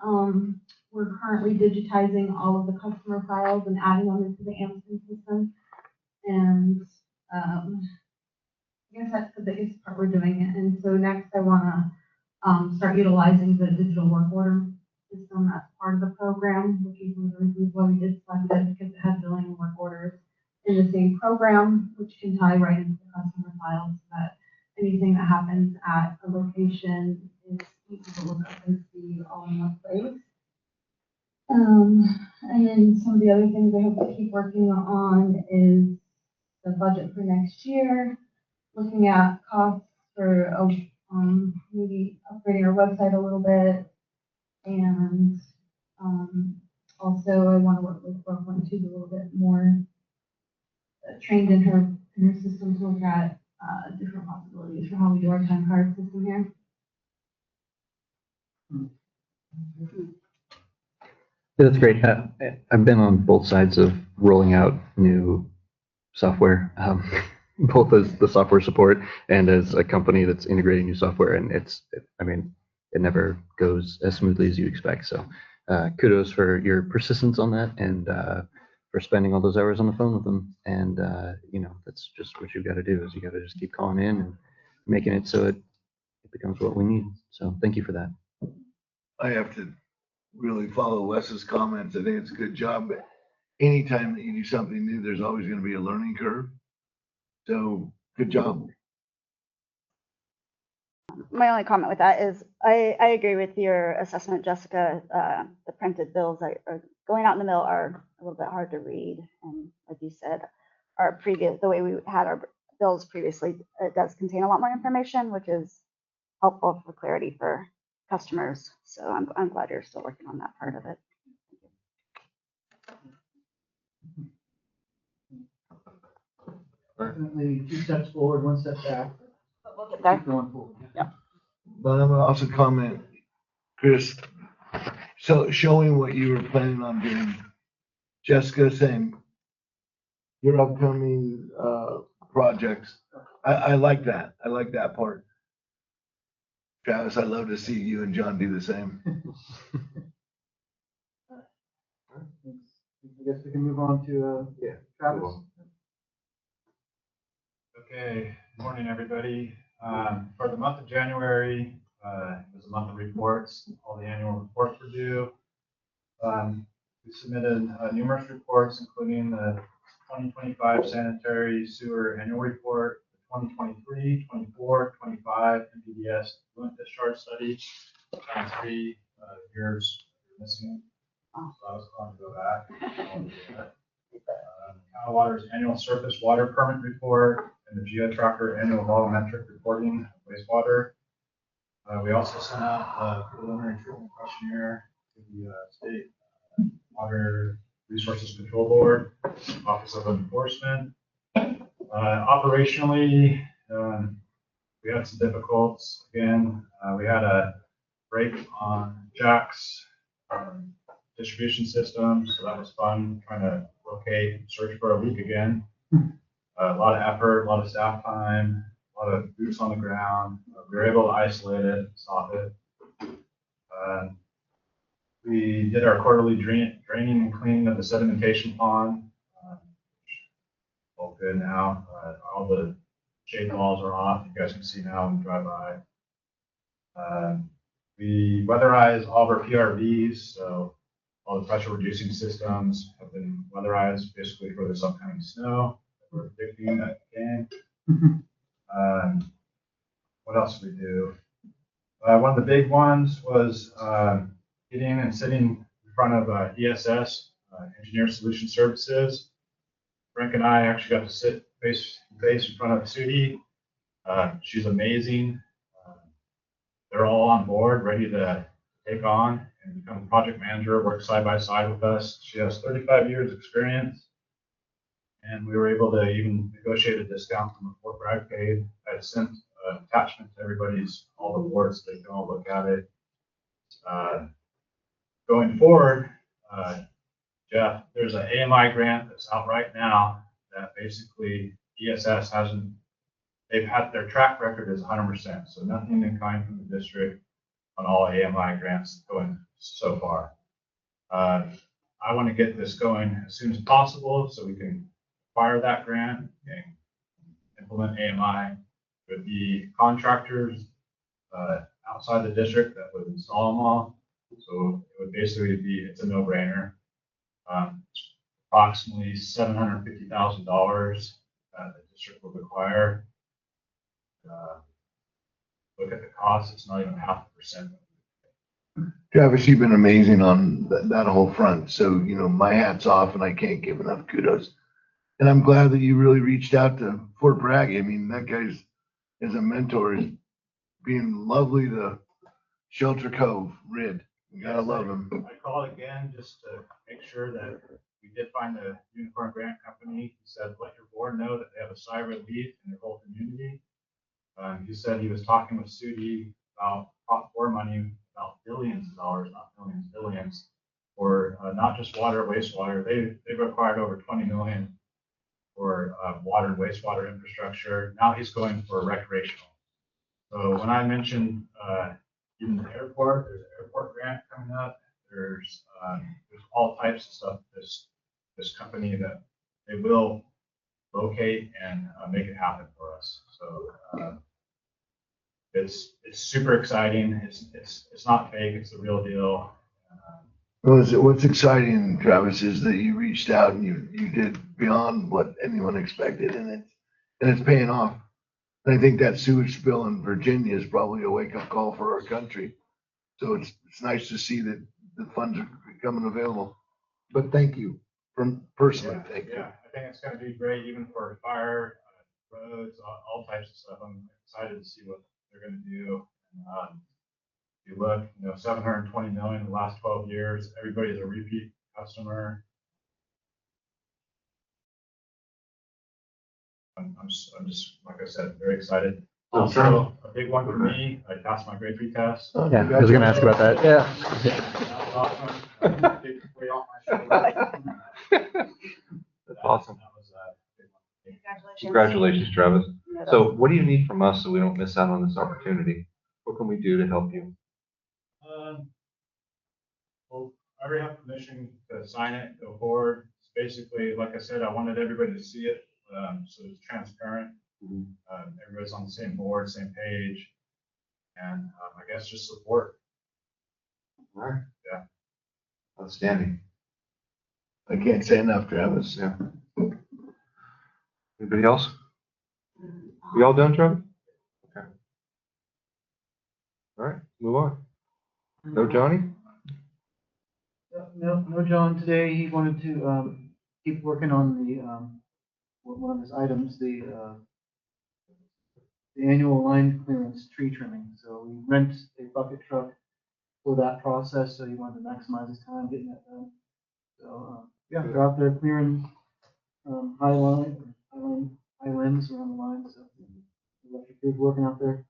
We're currently digitizing all of the customer files and adding them into the Amazon system. And I guess that's the biggest part we're doing it. And so next I want to start utilizing the digital work order system as part of the program, which is one of the reasons why we did select it, because it has billing and work orders in the same program, which can tie right into the customer files, so that anything that happens at a location is easy to look up and see all in one place. And then some of the other things I hope to keep working on is the budget for next year, looking at costs for maybe upgrading our website a little bit, and also I want to work with Brooklyn to be a little bit more trained in her system to look at different possibilities for how we do our time card system here. Yeah, that's great. I've been on both sides of rolling out new software, both as the software support and as a company that's integrating new software. And I mean, it never goes as smoothly as you expect. So kudos for your persistence on that, and for spending all those hours on the phone with them. And, that's just what you've got to do, is you got to just keep calling in and making it so it becomes what we need. So thank you for that. I have to really follow Wes's comments. I think it's a good job, but anytime that you do something new, there's always going to be a learning curve. So good job. My only comment with that is I agree with your assessment, Jessica. The printed bills are going out in the mail are a little bit hard to read. And like you said, the way we had our bills previously, it does contain a lot more information, which is helpful for clarity for customers. So I'm glad you're still working on that part of it. Definitely 2 steps forward, 1 step back. But we'll get there. Keep going forward. Yeah. But I'm gonna also comment, Chris, so showing what you were planning on doing. Jessica, same. Your upcoming projects. I like that. I like that part. Travis, I'd love to see you and John do the same. I guess we can move on to Travis. Okay, good morning, everybody. For the month of January, it was a month of reports. All the annual reports were due. We submitted numerous reports, including the 2025 sanitary sewer annual report, the 2023, 24, 25 MPDS fluent discharge study. 3 years missing. So I was going to go back. Cal Water's annual surface water permit report and the GeoTracker annual volumetric reporting of wastewater. We also sent out a preliminary treatment questionnaire to the state Water Resources Control Board, Office of Enforcement. Operationally, we had some difficulties. Again, we had a break on Jack's distribution system, so that was fun, trying to locate and search for a leak again. A lot of effort, a lot of staff time, a lot of boots on the ground. We were able to isolate it, stop it. We did our quarterly draining and cleaning of the sedimentation pond. All good now. All the shade walls are off. You guys can see now when you drive by. We weatherized all of our PRVs, so all the pressure reducing systems have been weatherized basically for this upcoming snow that we're predicting that came. What else did we do? One of the big ones was getting and sitting in front of ESS, Engineer Solution Services. Frank and I actually got to sit face to face in front of Sudi. She's amazing. They're all on board, ready to take on and become a project manager, work side by side with us. She has 35 years experience. And we were able to even negotiate a discount from the Fort Bragg paid. I sent an attachment to everybody's, all the boards, so they can all look at it. Going forward, Jeff, there's an AMI grant that's out right now that basically ESS hasn't, they've had, their track record is 100%. So nothing in kind from the district on all AMI grants going so far. I want to get this going as soon as possible so we can acquire that grant and implement AMI. With the contractors outside the district that would install them all. So it would basically be, it's a no-brainer. Approximately $750,000 the district will require. Look at the cost, it's not even 0.5%. Travis, you've been amazing on that whole front. So, you know, my hat's off and I can't give enough kudos. And I'm glad that you really reached out to Fort Bragg. I mean, that guy's, as a mentor, is being lovely to Shelter Cove, Rid. You gotta love him. I called again just to make sure that we did find a unicorn grant company. He said, let your board know that they have a sigh of relief in their whole community. He said he was talking with Sudi about Prop 4 money, about billions of dollars, not millions, billions, for not just water, wastewater. They've acquired over 20 million for water and wastewater infrastructure. Now he's going for recreational. So when I mentioned even the airport, there's an airport grant coming up. There's all types of stuff. This company that they will locate and make it happen for us. So it's super exciting. It's not fake. It's the real deal. Well, what's exciting, Travis, is that you reached out and you did beyond what anyone expected, and it's paying off. And I think that sewage spill in Virginia is probably a wake-up call for our country. So it's nice to see that the funds are becoming available. But thank you, from personally, thank you. Yeah, I think it's going to be great, even for fire, roads, all types of stuff. I'm excited to see what they're going to do. If you look, 720 million in the last 12 years. Everybody's a repeat customer. I'm just, like I said, very excited. Also, a big one for me, I passed my grade 3 test. Yeah, I was gonna ask about that. Yeah. That was awesome. Big weight off my shoulders. That's awesome. That was a big one. Congratulations. Congratulations, Travis. So what do you need from us so we don't miss out on this opportunity? What can we do to help you? Well, I already have permission to sign it, go forward. It's basically, like I said, I wanted everybody to see it, so it's transparent. Everybody's on the same board, same page, and I guess just support. All right. Yeah. Outstanding. I can't say enough, Travis. Yeah. Anybody else? We all done, Travis? Okay. All right, move on. No Johnny? No, John, today he wanted to keep working on the one of his items, the annual line clearance tree trimming. So we rent a bucket truck for that process, so he wanted to maximize his time getting that done. So yeah, they're out there clearing high limbs around the line. So the electric crew's working out there.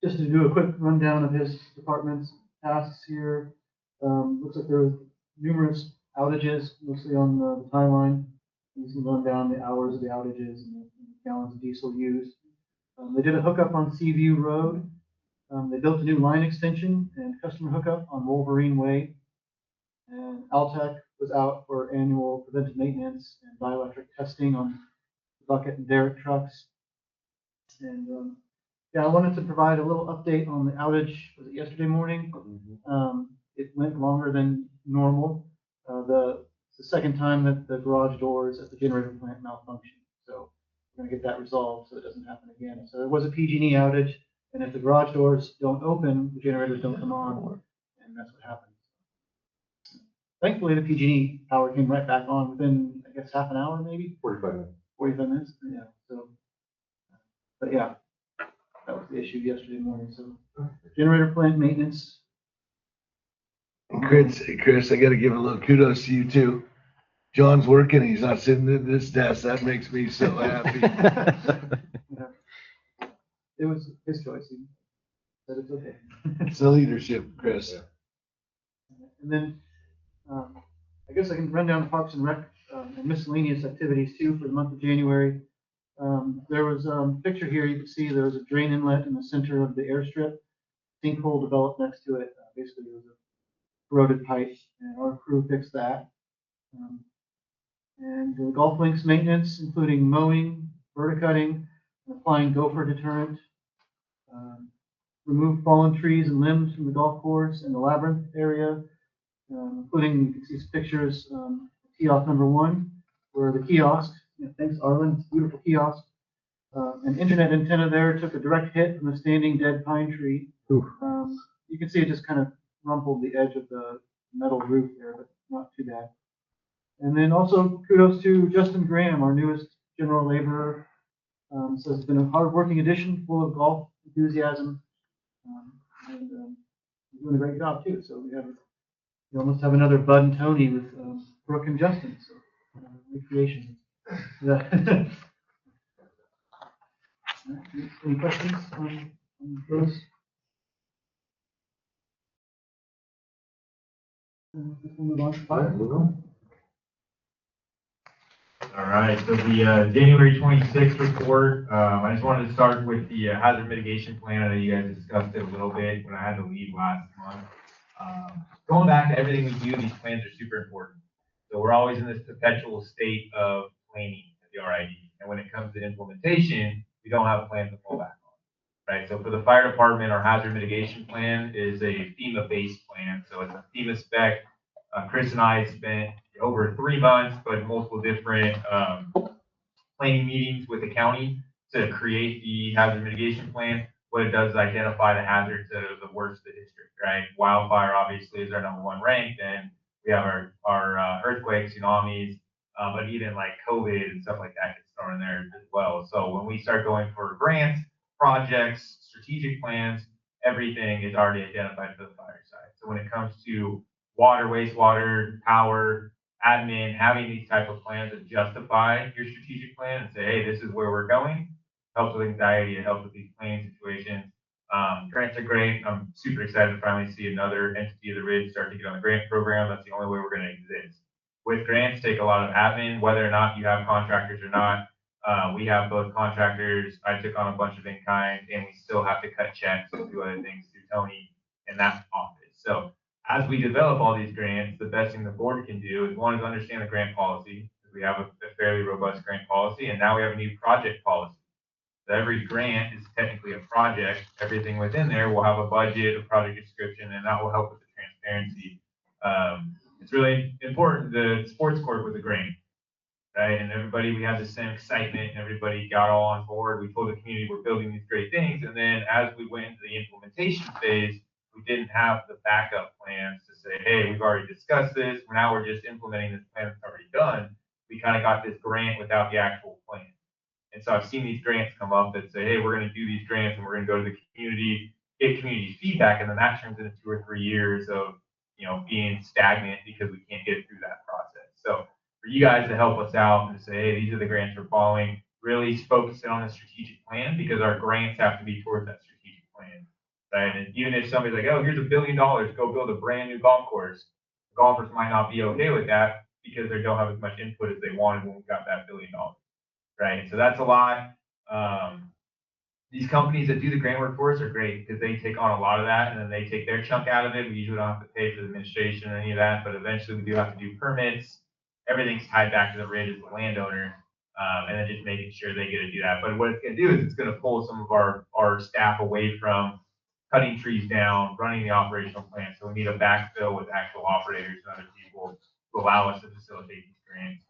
Just to do a quick rundown of his department's tasks here. Looks like there were numerous outages, mostly on the tie line. You can run down the hours of the outages and the gallons of diesel used. They did a hookup on Seaview Road. They built a new line extension and customer hookup on Wolverine Way. And Altec was out for annual preventive maintenance and dielectric testing on the bucket and derrick trucks. And yeah, I wanted to provide a little update on the outage. Was it yesterday morning? It went longer than normal. It's the second time that the garage doors at the generator plant malfunctioned. So we're gonna get that resolved so it doesn't happen again. So there was a PG&E outage, and if the garage doors don't open, the generators don't come on, and that's what happened. Thankfully, the PG&E power came right back on within, I guess, half an hour, maybe 45 minutes. 45 minutes. Yeah. So, but yeah. that was the issue yesterday morning, so generator plant maintenance. And Chris, I gotta give a little kudos to you too. John's working, he's not sitting at this desk. That makes me so happy. Yeah. It was his choice, he said it's okay. It's the leadership, Chris. And then, I guess I can run down the Parks and Rec and miscellaneous activities too for the month of January. There was a picture here, you can see there was a drain inlet in the center of the airstrip. Sinkhole developed next to it. Basically, there was a corroded pipe, and our crew fixed that. And the golf links maintenance, including mowing, verticutting, applying gopher deterrent, remove fallen trees and limbs from the golf course and the labyrinth area, including, you can see some pictures, tee off number 1, where the kiosk, thanks Arlen, it's a beautiful kiosk. An internet antenna there took a direct hit from a standing dead pine tree. You can see it just kind of rumpled the edge of the metal roof there, but not too bad. And then also kudos to Justin Graham, our newest general laborer. So it's been a hard-working addition, full of golf enthusiasm, and doing a great job too. So we almost have another Bud and Tony with Brooke and Justin. So recreation. Yeah. Any questions on those? We'll move on to fire. All right, so the January 26th report, I just wanted to start with the hazard mitigation plan. I know you guys discussed it a little bit when I had to leave last month. Going back to everything we do, these plans are super important. So we're always in this perpetual state of planning at the RID. And when it comes to implementation, we don't have a plan to fall back on, right? So for the fire department, our hazard mitigation plan is a FEMA-based plan. So it's a FEMA spec. Chris and I spent over 3 months, but multiple different planning meetings with the county to create the hazard mitigation plan. What it does is identify the hazards that are the worst of the district, right? Wildfire obviously is our #1 rank, then we have our earthquakes, tsunamis, but even like COVID and stuff like that gets thrown in there as well. So when we start going for grants, projects, strategic plans, everything is already identified for the fire side. So when it comes to water, wastewater, power, admin, having these type of plans that justify your strategic plan and say, hey, this is where we're going, helps with anxiety, it helps with these planning situations. Grants are great. I'm super excited to finally see another entity of the Ridge start to get on the grant program. That's the only way we're going to exist. With grants, take a lot of admin, whether or not you have contractors or not. We have both contractors. I took on a bunch of in-kind, and we still have to cut checks and do other things through Tony and that office. So as we develop all these grants, the best thing the board can do is one is understand the grant policy. We have a fairly robust grant policy, and now we have a new project policy. So every grant is technically a project. Everything within there will have a budget, a project description, and that will help with the transparency. It's really important. The sports court was a grant, right? And everybody, we had the same excitement, and everybody got all on board. We told the community we're building these great things, and then as we went into the implementation phase, we didn't have the backup plans to say, hey, we've already discussed this. Now we're just implementing this plan that's already done. We kind of got this grant without the actual plan. And so I've seen these grants come up that say, hey, we're going to do these grants and we're going to go to the community, get community feedback. And then that turns into 2 or 3 years of, being stagnant because we can't get through that process. So for you guys to help us out and say, hey, these are the grants we're following, really focus on a strategic plan because our grants have to be towards that strategic plan. Right? And even if somebody's like, oh, here's $1 billion, go build a brand new golf course, golfers might not be okay with that because they don't have as much input as they wanted when we got that $1 billion. Right? So that's a lot. These companies that do the grant work for us are great because they take on a lot of that and then they take their chunk out of it. We usually don't have to pay for the administration or any of that, but eventually we do have to do permits. Everything's tied back to the Ridge as the landowner, and then just making sure they get to do that. But what it's going to do is it's going to pull some of our staff away from cutting trees down, running the operational plan. So we need a backfill with actual operators and other people to allow us to facilitate these grants.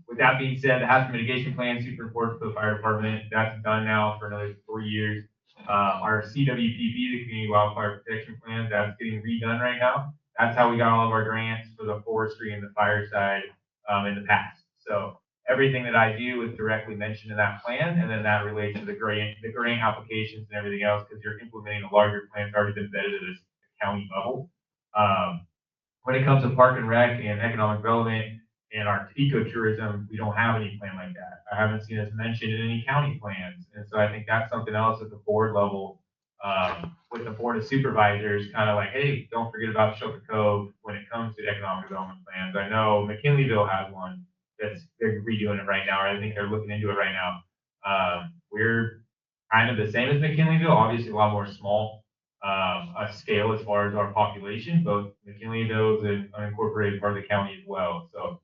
With that being said, the hazard mitigation plan is super important for the fire department. That's done now for another 4 years. Our CWPP, the Community Wildfire Protection Plan, that's getting redone right now. That's how we got all of our grants for the forestry and the fire side in the past. So everything that I do is directly mentioned in that plan, and then that relates to the grant applications and everything else, because you're implementing a larger plan that's already been vetted at a county level. When it comes to park and rec and economic development and our ecotourism, we don't have any plan like that. I haven't seen us mentioned in any county plans. And so I think that's something else at the board level, with the board of supervisors, kind of like, hey, don't forget about Shelter Cove when it comes to economic development plans. I know McKinleyville has one they're redoing it right now, or I think they're looking into it right now. We're kind of the same as McKinleyville, obviously a lot more small a scale as far as our population, but McKinleyville is an unincorporated part of the county as well. So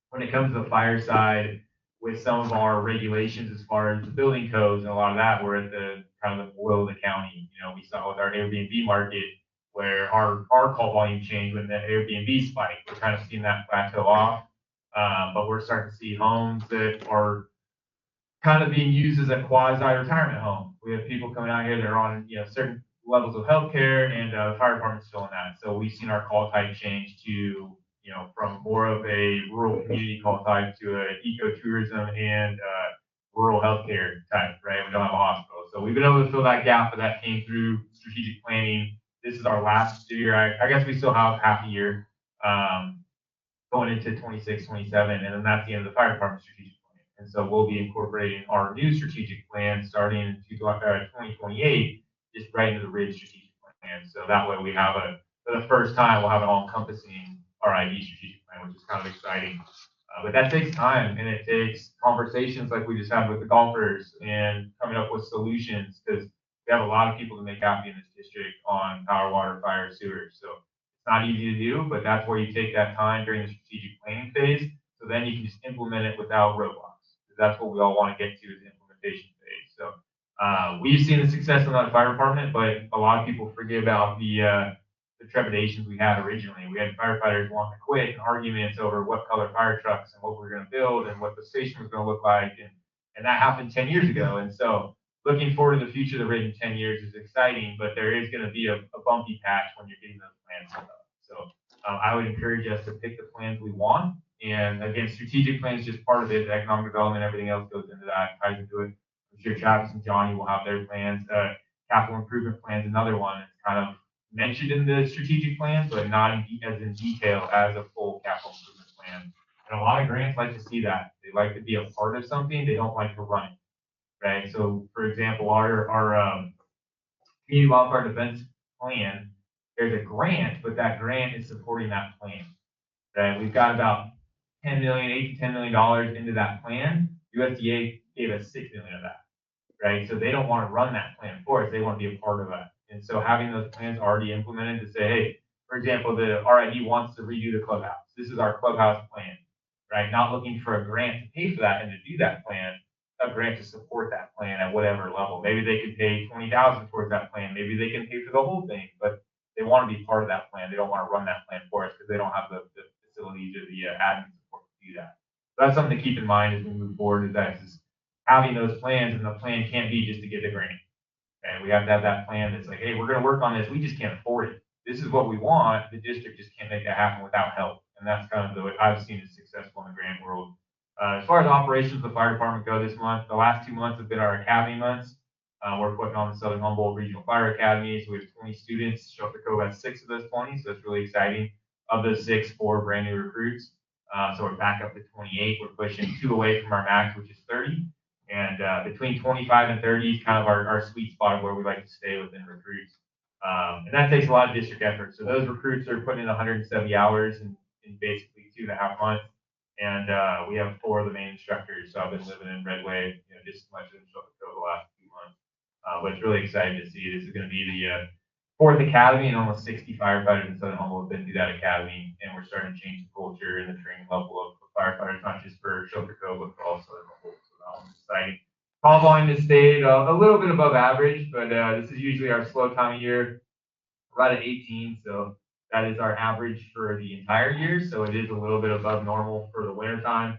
when it comes to the fire side, with some of our regulations as far as the building codes and a lot of that, we're at the kind of the will of the county. You know, we saw with our Airbnb market where our call volume changed when the Airbnb spiked. We're kind of seeing that plateau off, but we're starting to see homes that are kind of being used as a quasi-retirement home. We have people coming out here that are on, you know, certain levels of healthcare, and the fire department's still in that. So we've seen our call type change to, you know, from more of a rural community call type to an ecotourism and rural healthcare type, right? We don't have a hospital. So we've been able to fill that gap, but that came through strategic planning. This is our last year. I guess we still have half a year going into 26, 27, and then that's the end of the fire department strategic plan. And so we'll be incorporating our new strategic plan starting in 2028, just right into the Ridge strategic plan. So that way we have for the first time, we'll have an all-encompassing RID strategic plan, which is kind of exciting. But that takes time, and it takes conversations like we just had with the golfers and coming up with solutions, because we have a lot of people to make happy in this district on power, water, fire, sewer. So it's not easy to do, but that's where you take that time during the strategic planning phase. So then you can just implement it without roadblocks. That's what we all want to get to, is the implementation phase. So we've seen the success in that fire department, but a lot of people forget about the trepidations we had originally. We had firefighters wanting to quit and arguments over what color fire trucks and what we were going to build and what the station was going to look like. And that happened 10 years ago. And so looking forward to the future of the Ridge in 10 years is exciting, but there is going to be a bumpy patch when you're getting those plans set up. So I would encourage us to pick the plans we want. And again, strategic plan is just part of it. The economic development, everything else goes into that, ties into it. I'm sure Travis and Johnny will have their plans. Capital improvement plan is another one. It's kind of mentioned in the strategic plan, but not as in detail as a full capital improvement plan. And a lot of grants like to see that. They like to be a part of something. They don't like to run it, right? So, for example, our community wildfire defense plan, there's a grant, but that grant is supporting that plan, right? We've got about $8 to $10 million into that plan. USDA gave us $6 million of that, right? So they don't want to run that plan for us. They want to be a part of that. And so having those plans already implemented to say, hey, for example, the RID wants to redo the clubhouse. This is our clubhouse plan, right? Not looking for a grant to pay for that and to do that plan, a grant to support that plan at whatever level. Maybe they could pay $20,000 towards that plan. Maybe they can pay for the whole thing, but they want to be part of that plan. They don't want to run that plan for us because they don't have the facilities or the admin support to do that. So that's something to keep in mind as we move forward, is that is having those plans, and the plan can't be just to get the grant. And we have to have that plan that's like, hey, we're going to work on this. We just can't afford it. This is what we want. The district just can't make that happen without help. And that's kind of the way I've seen it successful in the grant world. As far as operations of the fire department go this month, the last 2 months have been our academy months. We're putting on the Southern Humboldt Regional Fire Academy. So we have 20 students. Shelter Cove has 6 of those 20. So that's really exciting. Of those 6, 4 brand new recruits. So we're back up to 28. We're pushing 2 away from our max, which is 30. And between 25 and 30 is kind of our sweet spot of where we like to stay within recruits. And that takes a lot of district effort. So those recruits are putting in 170 hours in basically 2.5 months. And we have 4 of the main instructors. So I've been living in Redway, just as much as Shelter Cove the last few months. But it's really exciting to see. This is going to be the 4th academy, and almost 60 firefighters in Southern Humboldt have been through that academy. And we're starting to change the culture and the training level of firefighters, not just for Shelter Cove, but for all Southern Humboldt. Exciting. Call volume has stayed a little bit above average, but this is usually our slow time of year, right at 18. So that is our average for the entire year. So it is a little bit above normal for the winter time.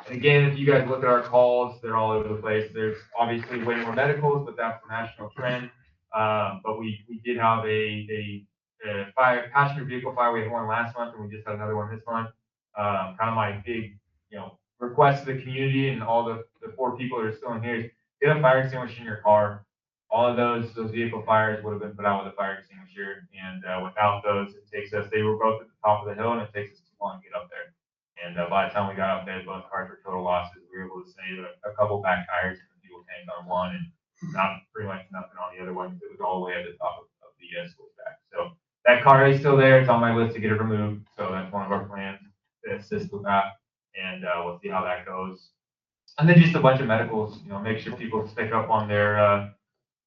And again, if you guys look at our calls, they're all over the place. There's obviously way more medicals, but that's the national trend. But we did have a passenger vehicle fire. We had one last month, and we just had another one this month. Kind of my big, request to the community and all the 4 people that are still in here is get a fire extinguisher in your car. All of those vehicle fires would have been put out with a fire extinguisher, and without those, it takes us. They were both at the top of the hill, and it takes us too long to get up there. And by the time we got up there, both cars were total losses. We were able to save a couple back tires and the fuel tank on one, and not pretty much nothing on the other one. It was all the way at the top of the school stack. So that car is still there. It's on my list to get it removed. So that's one of our plans to assist with that, and we'll see how that goes. And then just a bunch of medicals. Make sure people stick up on their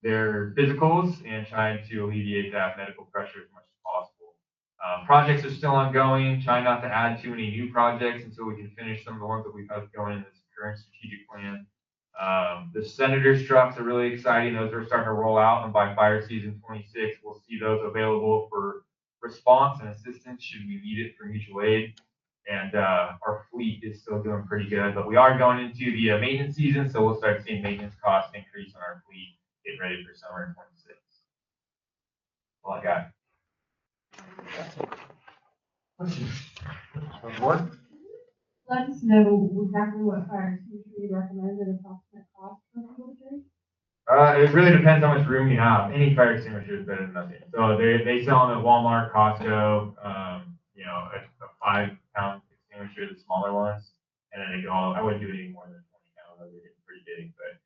physicals and trying to alleviate that medical pressure as much as possible. Projects are still ongoing. Trying not to add too many new projects until we can finish some of the ones that we've got going in this current strategic plan. The senator's trucks are really exciting. Those are starting to roll out, and by fire season 26, we'll see those available for response and assistance should we need it for mutual aid. And our fleet is still doing pretty good, but we are going into the maintenance season, so we'll start seeing maintenance costs increase on our fleet, getting ready for summer in 26. All I got. Let us know exactly what fire extinguisher you recommend and approximate cost for the military. It really depends how much room you have. Any fire extinguisher is better than nothing. So they sell them at Walmart, Costco, a 5-pound extinguisher, the smaller ones, and then they go. I wouldn't do any more than 20 pounds. Those are getting pretty big. But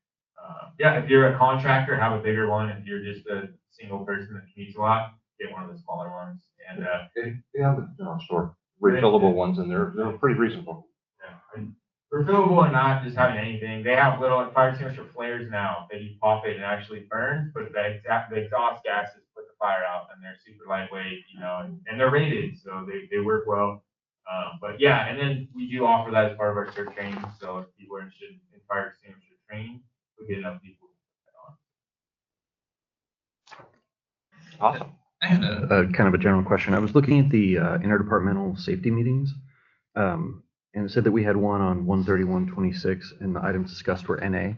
yeah, if you're a contractor, have a bigger one. If you're just a single person that commutes a lot, get one of the smaller ones. And they have the general store refillable ones, and they're pretty reasonable. Yeah. Refillable and not just having anything. They have little fire extinguisher flares now that you pop it and it actually burns, but the exhaust gases put the fire out, and they're super lightweight, and they're rated, so they work well. But yeah, and then we do offer that as part of our CERT training. So if people are interested in fire extinguisher training, we get enough people to put that on. Awesome. I had a kind of a general question. I was looking at the interdepartmental safety meetings, and it said that we had one on 1/31/26, and the items discussed were NA.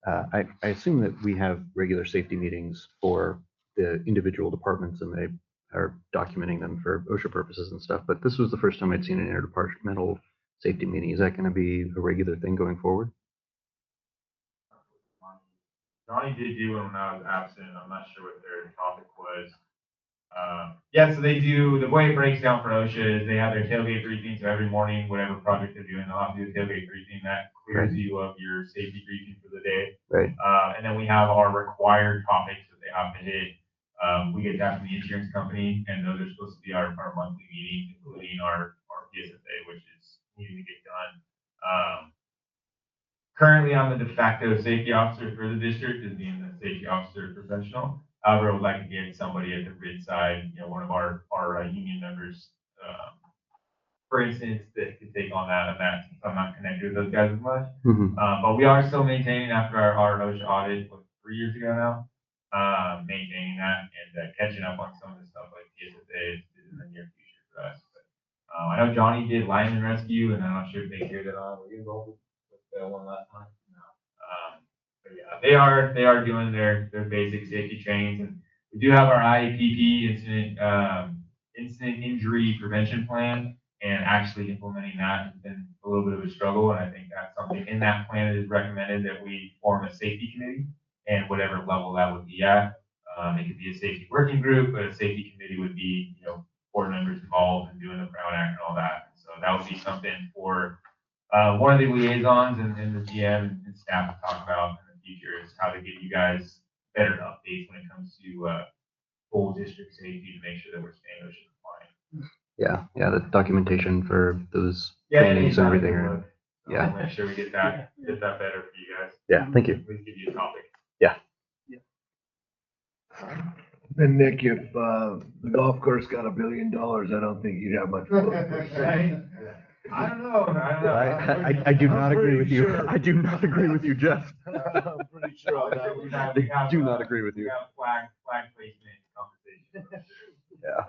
I assume that we have regular safety meetings for the individual departments, and they are documenting them for OSHA purposes and stuff. But this was the first time I'd seen an interdepartmental safety meeting. Is that going to be a regular thing going forward? Johnny did do one when I was absent. I'm not sure what their topic was. Yeah, so they do, the way it breaks down for OSHA is they have their tailgate briefing. So every morning, whatever project they're doing, they'll have to do a tailgate briefing that clears you of your safety briefing for the day. Right. And then we have our required topics that they have to hit. We get that from the insurance company, and those are supposed to be our monthly meetings, including our PSFA, which is needing to get done. Currently, I'm the de facto safety officer for the district, as being the safety officer professional. However, I would like to get somebody at the bridge side, one of our union members, for instance, that could take on that, since I'm not connected with those guys as much. Mm-hmm. But we are still maintaining after our OSHA audit, 3 years ago now, maintaining that and catching up on some of the stuff like PSFA is in the near future for us. But I know Johnny did lineman rescue, and I'm not sure if they carried that on. Were you involved with one last time? No. But yeah, they are doing their basic safety trainings, and we do have our IAPP incident injury prevention plan, and actually implementing that has been a little bit of a struggle. And I think that's something in that plan. It is recommended that we form a safety committee, and whatever level that would be at. It could be a safety working group, but a safety committee would be, board members involved in doing the Brown Act and all that. So that would be something for one of the liaisons and the GM and staff to talk about in the future, is how to get you guys better updates when it comes to full district safety to make sure that we're staying OSHA compliant. Yeah, the documentation for those Yeah, trainings and everything. Yeah, make sure we get that better for you guys. Yeah, thank you. Please give you a topic. Yeah. Then Nick, if the golf course got $1 billion, I don't think you'd have much fun. Right? I don't know. I do not agree with you. I do not agree with you, Jeff. I'm pretty sure on that one. I do not agree with you. We have flag placement conversation. Yeah.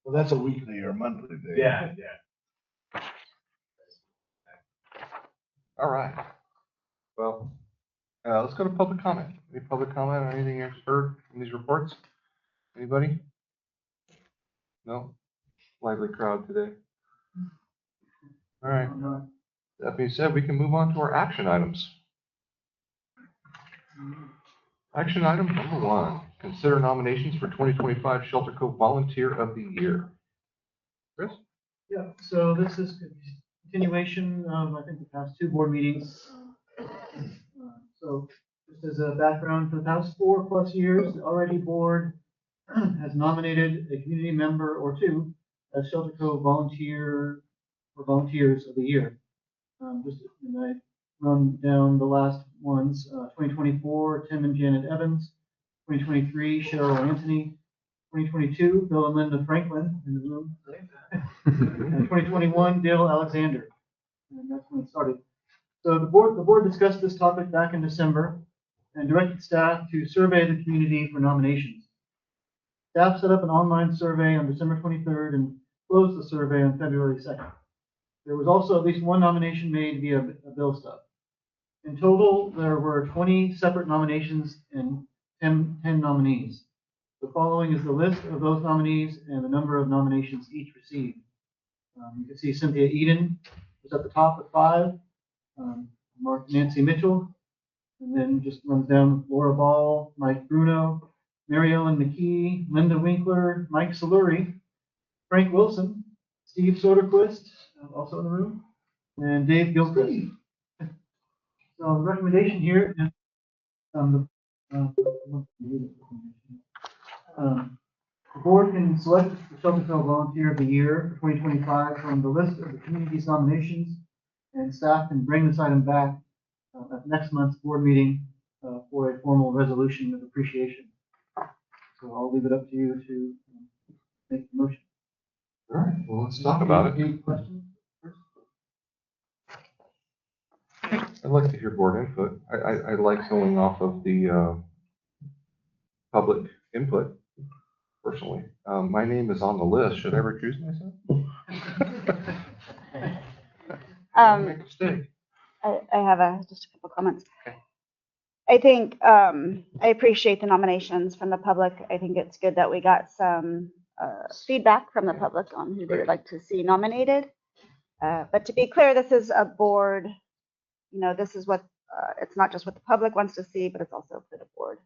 Well, that's a weekly or monthly thing. Yeah. All right. Well, let's go to public comment. Any public comment on anything you've heard from these reports? Anybody? No? Lively crowd today. All right. That being said, we can move on to our action items. Action item number 1, consider nominations for 2025 Shelter Cove Volunteer of the Year. Chris? Yeah, so this is continuation of, I think, the past 2 board meetings. So just as a background, for the past 4+ years, the already board has nominated a community member or 2 as Shelter Cove Volunteer or Volunteers of the Year. And I run down the last ones, 2024, Tim and Janet Evans, 2023, Cheryl Anthony, 2022, Bill and Linda Franklin in the room, and 2021, Dale Alexander. And that's when it started. So the board discussed this topic back in December and directed staff to survey the community for nominations. Staff set up an online survey on December 23rd and closed the survey on February 2nd. There was also at least 1 nomination made via a bill stub. In total, there were 20 separate nominations and 10 nominees. The following is the list of those nominees and the number of nominations each received. You can see Cynthia Eden was at the top with 5, Nancy Mitchell, and then just runs down Laura Ball, Mike Bruno, Mary Ellen McKee, Linda Winkler, Mike Saluri, Frank Wilson, Steve Soderquist, also in the room, and Dave Gilchrist. So the recommendation here is the board can select the Shelter Cove Volunteer of the Year for 2025 from the list of the community's nominations, and staff can bring this item back at next month's board meeting for a formal resolution of appreciation. So I'll leave it up to you to make the motion. All right, well, let's talk about it. Any questions? I'd like to hear board input. I like going off of the public input personally. My name is on the list. Should I recuse myself? Make a mistake. I have just a couple comments. Okay. I think I appreciate the nominations from the public. I think it's good that we got some feedback from the public on who they would like to see nominated. But to be clear, this is a board. You know, this is what it's not just what the public wants to see, but it's also for the board.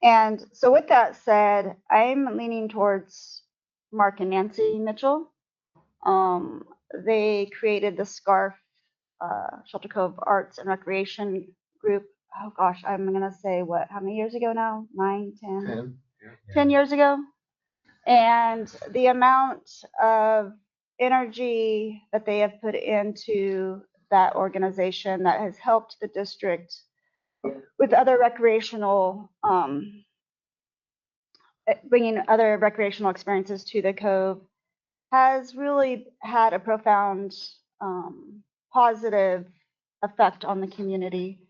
And so with that said, I'm leaning towards Mark and Nancy Mitchell. They created the SCARF, Shelter Cove Arts and Recreation Group. Oh gosh, I'm gonna say how many years ago now? 9, 10? 10 years ago. And the amount of energy that they have put into that organization that has helped the district with other recreational, bringing other recreational experiences to the Cove has really had a profound positive effect on the community.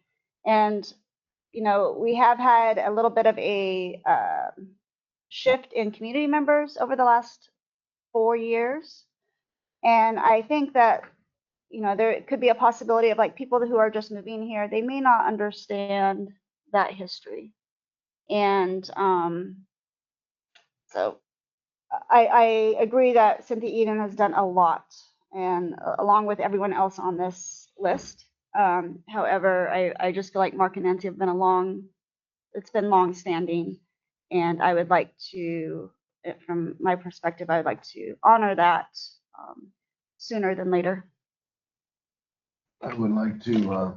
And, you know, we have had a little bit of a shift in community members over the last 4 years. And I think that, you know, there could be a possibility of like people who are just moving here, they may not understand that history. And so I agree that Cynthia Eden has done a lot, and along with everyone else on this list. However, I just feel like Mark and Nancy have been it's been long standing, and I would like to, from my perspective, I would like to honor that sooner than later. I would like to,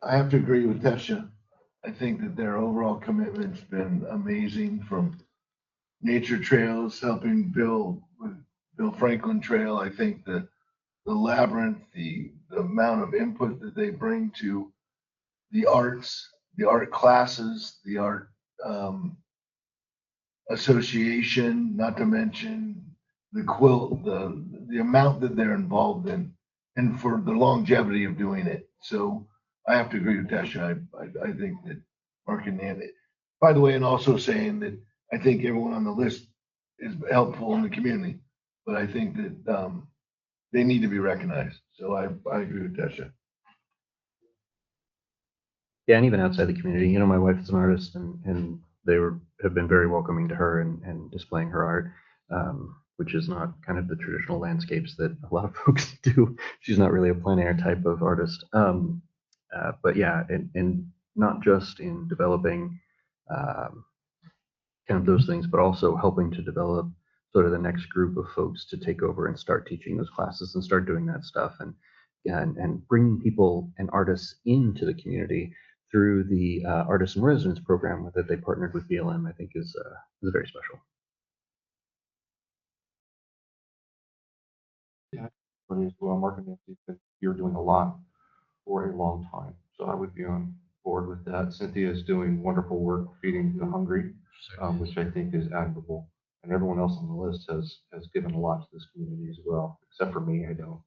I have to agree with Tesha. I think that their overall commitment's been amazing, from nature trails, helping Bill Franklin Trail. I think that the labyrinth, the amount of input that they bring to the arts, the art classes, the art association, not to mention the quilt, the amount that they're involved in, and for the longevity of doing it. So I have to agree with Tasha. I think that Mark and Nancy, by the way, and also saying that I think everyone on the list is helpful in the community, but I think that they need to be recognized. So I agree with Tasha. Yeah, and even outside the community, you know, my wife is an artist, and they have been very welcoming to her and displaying her art. which is not kind of the traditional landscapes that a lot of folks do. She's not really a plein air type of artist. But yeah, and not just in developing kind of those things, but also helping to develop sort of the next group of folks to take over and start teaching those classes and start doing that stuff and bringing people and artists into the community through the Artists in Residence program that they partnered with BLM, I think is very special. Yeah, but as well, Mark and Nancy, that you're doing a lot for a long time. So I would be on board with that. Cynthia is doing wonderful work feeding the hungry, which I think is admirable. And everyone else on the list has given a lot to this community as well, except for me, I don't.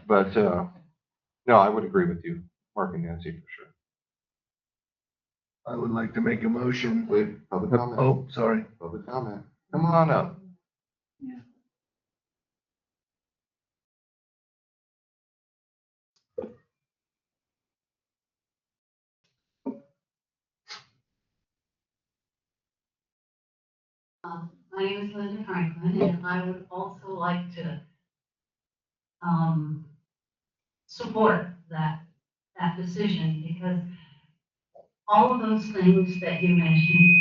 But no, I would agree with you, Mark and Nancy, for sure. I would like to make a motion. Wait, public comment. Oh, sorry. Public comment. Come on up. My name is Linda Franklin, and I would also like to support that decision, because all of those things that you mentioned.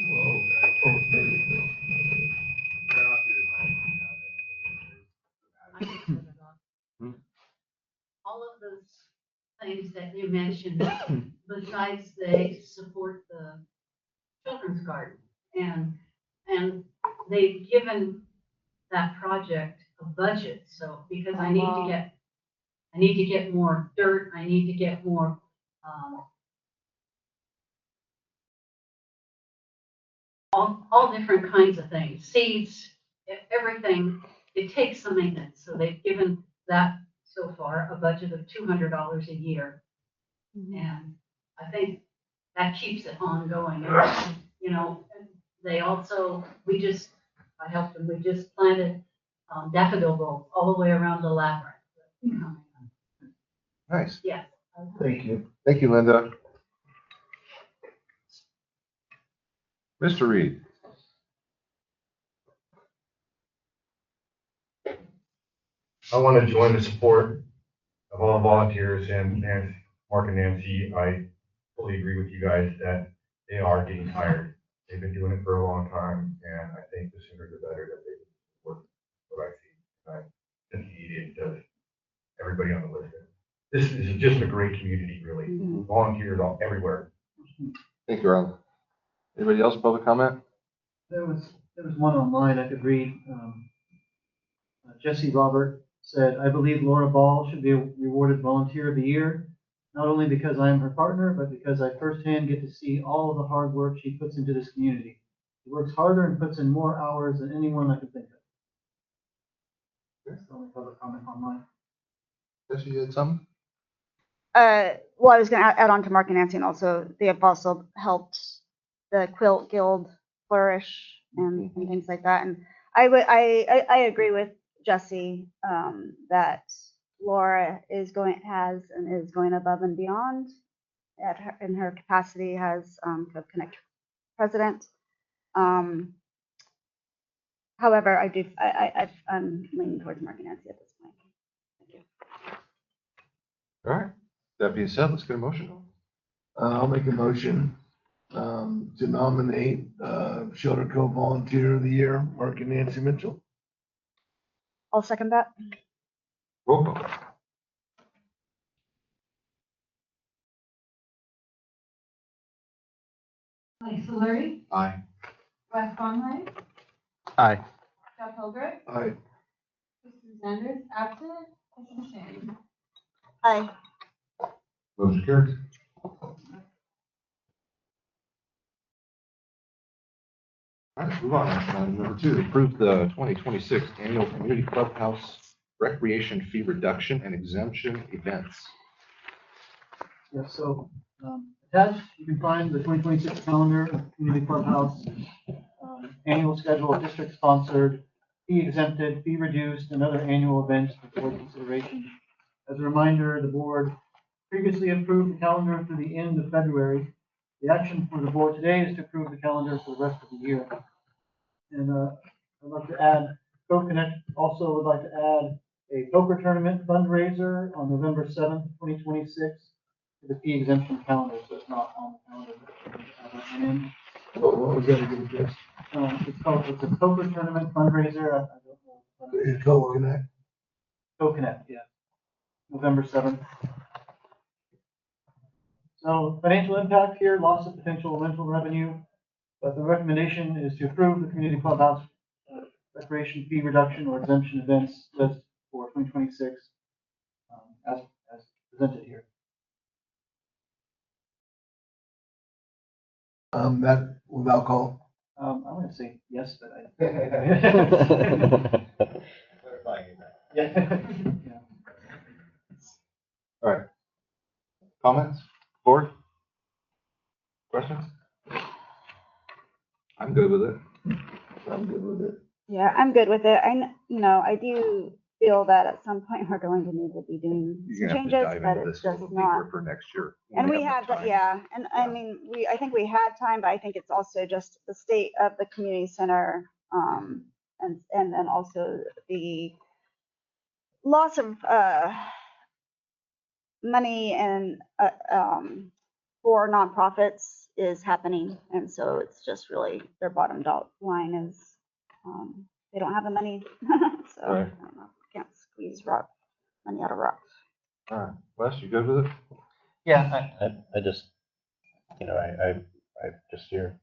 Whoa. Oh, there you go. All of those things that you mentioned, besides they support the children's garden, and they've given that project a budget, so because I need to get more dirt, I need to get more all different kinds of things, seeds, everything. It takes some maintenance, so they've given that so far a budget of $200 a year, and I think that keeps it ongoing. And, you know, they also I helped them. We just planted daffodil bulbs all the way around the labyrinth. Nice. Yeah. Thank you. Thank you, Linda. Mr. Reed. I want to join the support of all the volunteers and Mark and Nancy. I fully agree with you guys that they are getting tired. They've been doing it for a long time, and I think the sooner the better that they work what I see. And he does everybody on the list. This is just a great community, really. Volunteers all everywhere. Thank you, Ron. Anybody else public comment? There was one online I could read. Jesse Robert said, I believe Laura Ball should be rewarded Volunteer of the Year, not only because I am her partner, but because I firsthand get to see all of the hard work she puts into this community. She works harder and puts in more hours than anyone I could think of. That's the only public comment online. Jesse, you had something? Well, I was going to add on to Mark and Nancy, and also they have also helped the Quilt Guild flourish and things like that. And I agree with Jesse that Laura is going above and beyond in her capacity as Connect president. However, I'm leaning towards Mark and Nancy at this point. Thank you. All right. That being said, let's get a motion. I'll make a motion to nominate Shelter Cove Volunteer of the Year, Mark and Nancy Mitchell. I'll second that. Roll call. Mike Solari, Aye. Wes Conway, Aye. Jeff Hilgert, Aye. Kristen Sanders, absent, Kristen Shane. Aye. Motion carries. All right, move on. Number 2, approve the 2026 annual community clubhouse recreation fee reduction and exemption events. Yeah, so attached, you can find the 2026 calendar of Community Clubhouse, annual schedule of district sponsored, fee exempted, fee reduced, and other annual events for board consideration. As a reminder, the board previously approved the calendar through the end of February. The action for the board today is to approve the calendar for the rest of the year. And I'd like to add, Code Connect also would like to add a poker tournament fundraiser on November 7th, 2026, to the fee exemption calendar, so it's not on the calendar. And then, What was that again, Chris? it's a poker tournament fundraiser. I don't know. It's Code Connect. Code Connect, yeah. November 7th. So financial impact here, loss of potential rental revenue, but the recommendation is to approve the community clubhouse recreation fee reduction or exemption events list for 2026 as presented here. That with alcohol. I'm going to say yes, but I. Yeah. All right. Comments? Board? Questions? I'm good with it. I'm good with it. Yeah, I'm good with it. I do feel that at some point we're going to need to be doing You're some gonna have to changes, dive but into it's this a just little not. deeper for next year. And we have had, the time. yeah, and I mean, I think we had time, but I think it's also just the state of the community center, and then also the loss of, money and, for nonprofits is happening, and so it's just really their bottom line is, they don't have the money, so I Right. don't know, can't squeeze money out of rocks. All right. Wes, you good with it? Yeah, I just, I just hear,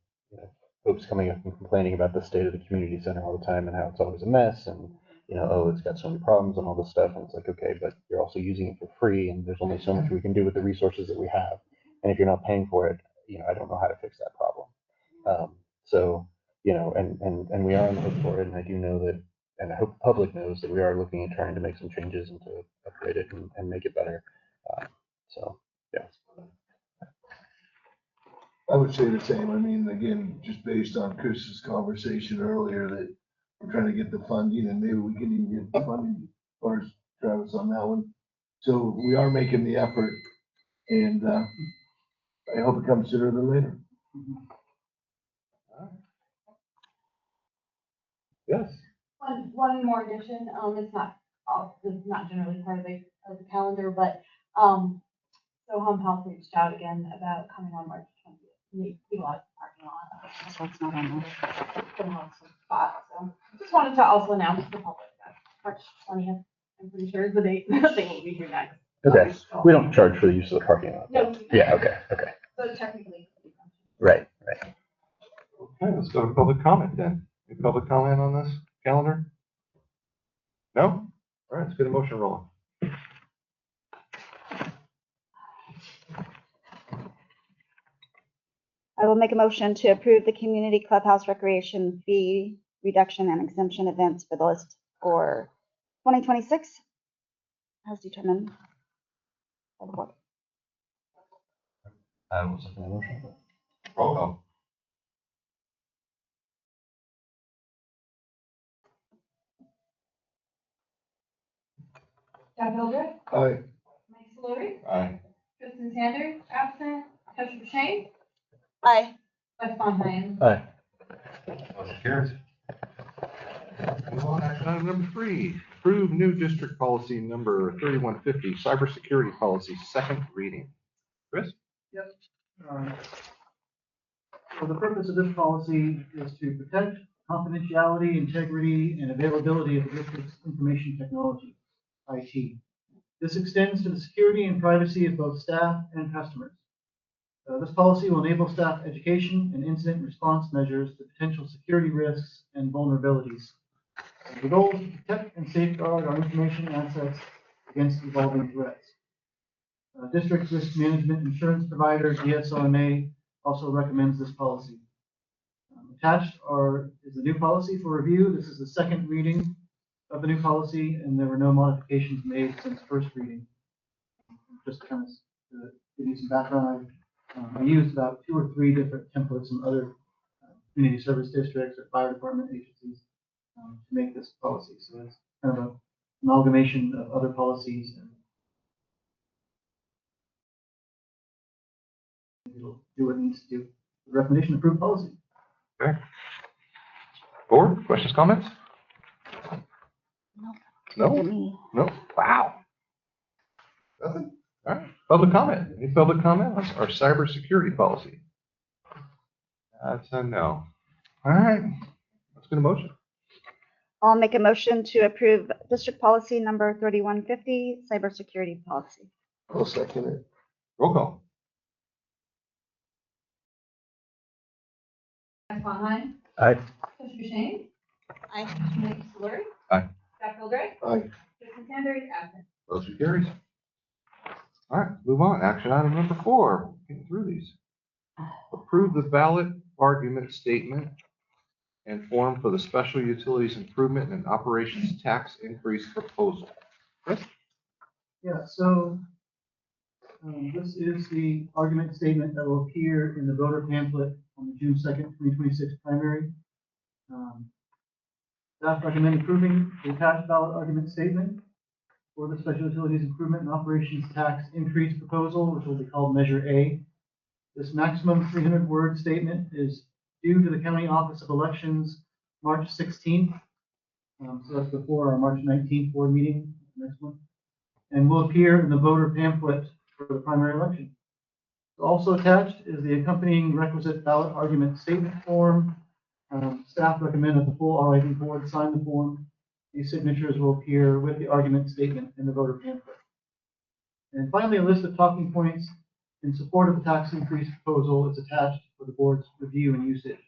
folks coming up and complaining about the state of the community center all the time and how it's always a mess and, oh, it's got so many problems and all this stuff. And it's like, okay, but you're also using it for free and there's only so much we can do with the resources that we have. And if you're not paying for it, I don't know how to fix that problem. So, and we are on the hook for it. And I do know that, and I hope the public knows that we are looking at trying to make some changes and to upgrade it and make it better. So, yeah. I would say the same. I mean, again, just based on Chris's conversation earlier, that we're trying to get the funding and maybe we can even get the funding, or Travis on that one. So we are making the effort and, I hope it comes sooner than later. Yes. One more addition, it's not generally part of the calendar, but, so Humboldt reached out again about coming on March 20th. We utilize the parking lot. So it's not on there. Gonna have some spots, so just wanted to also announce to the public that March 20th, I'm pretty sure is the date that they will be here next. Okay. We don't charge for the use of the parking lot. No. Yeah, okay. So technically. Right. Okay, let's go to public comment then. Any public comment on this calendar? No? All right, let's get a motion rolling. I will make a motion to approve the community clubhouse recreation fee reduction and exemption events for the list for 2026 as determined by the board. I will second the motion. Roll call. Doug Hildreth, Aye. Mike Solori, Aye. Kristen Sanders, absent, Kesha Shane, Aye. Wes Fontaine. Aye. Motion carries. Move on, action item number 3, approve new district policy number 3150, cybersecurity policy, second reading. Chris? Yep. So the purpose of this policy is to protect confidentiality, integrity, and availability of the district's information technology, IT. This extends to the security and privacy of both staff and customers. This policy will enable staff education and incident response measures to potential security risks and vulnerabilities. The goal is to protect and safeguard our information assets against evolving threats. District Risk Management Insurance Provider, DSOMA, also recommends this policy. Attached is the new policy for review. This is the second reading of the new policy, and there were no modifications made since first reading. Just kind of to give you some background, I used about 2 or 3 different templates from other community service districts or fire department agencies to make this policy. So it's kind of an amalgamation of other policies and it'll do what it needs to do. The recommendation approved policy. Okay. Board, questions, comments? No? Me. No? Wow. Nothing? All right. Public comment. Any public comment on our cybersecurity policy? That's a no. All right. Let's get a motion. I'll make a motion to approve district policy number 3150, cybersecurity policy. I'll second it. Roll call. Jeff Longhine, Aye. Commissioner Shane, Aye. Commissioner Spillier. Aye. Scott Fildray, Aye. Kristen Sanders, absent. Motion carries. All right, move on. Action item number 4. Getting through these. Approve the ballot argument statement and form for the special utilities improvement and operations tax increase proposal. Chris? Yeah, so this is the argument statement that will appear in the voter pamphlet on the June 2nd, 2026 primary. Staff recommend approving the attached ballot argument statement for the special utilities improvement and operations tax increase proposal, which will be called Measure A. This maximum 300-word statement is due to the County Office of Elections March 16th. So that's before our March 19th board meeting, next one, and will appear in the voter pamphlet for the primary election. Also attached is the accompanying requisite ballot argument statement form. Staff recommend that the full RID board sign the form. These signatures will appear with the argument statement in the voter pamphlet. And finally, a list of talking points in support of the tax increase proposal is attached for the board's review and usage.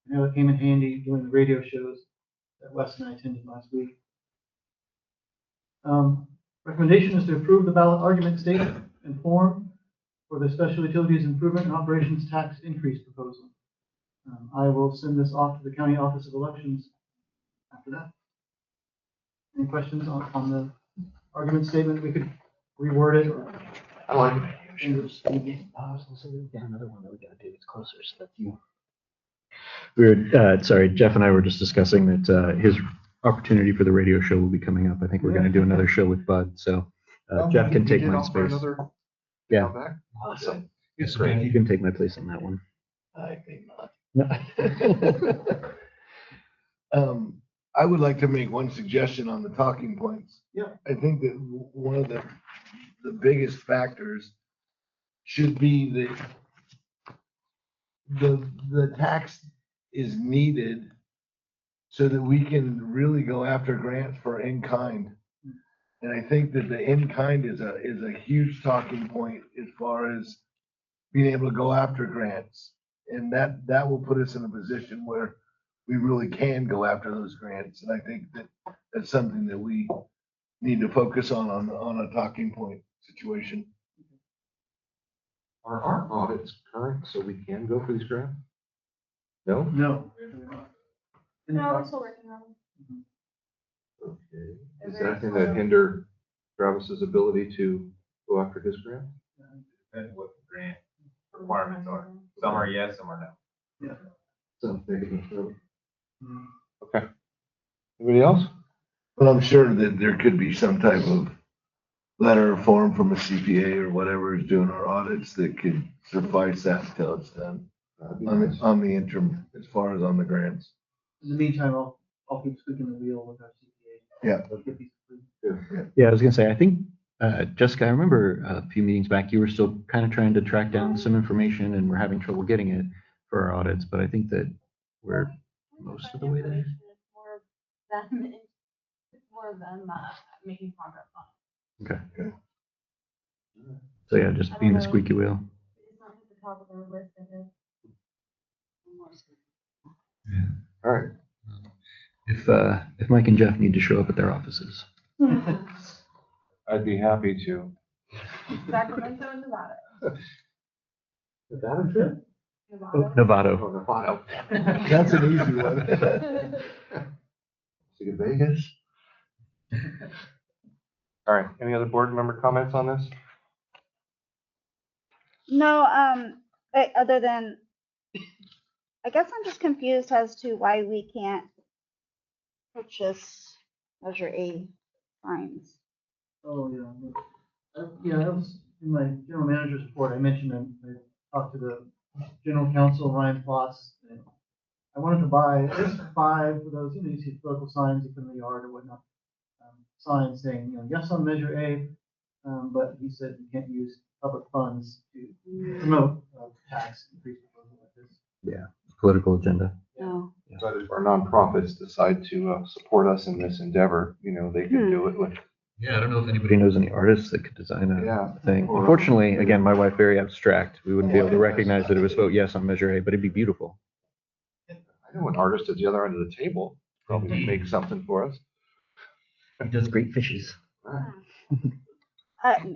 I know it came in handy during the radio shows that Wes and I attended last week. Recommendation is to approve the ballot argument statement and form for the special utilities improvement and operations tax increase proposal. I will send this off to the County Office of Elections after that. Any questions on the argument statement? We could reword it or. I like it. We've got another one that we gotta do. It's closer, so that's you. We were, sorry, Jeff and I were just discussing that his opportunity for the radio show will be coming up. I think we're gonna do another show with Bud, so Jeff can take my space. Yeah. Awesome. It's great. You can take my place on that one. I think not. I would like to make one suggestion on the talking points. Yeah. I think that one of the biggest factors should be the tax is needed so that we can really go after grants for in-kind. And I think that the in-kind is a huge talking point as far as being able to go after grants. And that will put us in a position where we really can go after those grants. And I think that that's something that we need to focus on a talking point situation. Are our audits current so we can go for these grants? No? No. No, we're still working on them. Okay. Is that going to hinder Travis's ability to go after his grant? Depends what the grant requirements are. Some are yes, some are no. Yeah. Something. Okay. Anybody else? But I'm sure that there could be some type of letter or form from a CPA or whatever is doing our audits that could suffice that until it's done on the interim, as far as on the grants. In the meantime, I'll keep squeaking the wheel with our CPA. Yeah. Yeah, I was gonna say, I think, Jessica, I remember a few meetings back, you were still kind of trying to track down some information and we're having trouble getting it for our audits, but I think that we're most of the way there. It's more of them making progress on it. Okay. So yeah, just being the squeaky wheel. It's not at the top of their list, it is. Yeah. All right. If Mike and Jeff need to show up at their offices. I'd be happy to. Sacramento and Nevada. Is that a trip? Novato. Oh, Nevada. That's an easy one. See you Vegas. All right. Any other board member comments on this? No, other than, I guess I'm just confused as to why we can't purchase Measure A fines. Oh, yeah. Yeah, that was in my general manager's report. I mentioned I talked to the general counsel, Ryan Foss, and I wanted to buy at least 5 of those, you see political signs you put in the yard or whatnot. Signs saying, yes on Measure A, but he said you can't use public funds to promote tax increase proposal like this. Yeah, political agenda. No. But if our nonprofits decide to support us in this endeavor, they can do it with. Yeah, I don't know if anybody knows any artists that could design a thing. Or- Unfortunately, again, my wife, very abstract. We wouldn't be able to recognize that it was vote yes on Measure A, but it'd be beautiful. I know an artist at the other end of the table probably make something for us. He does great fishes.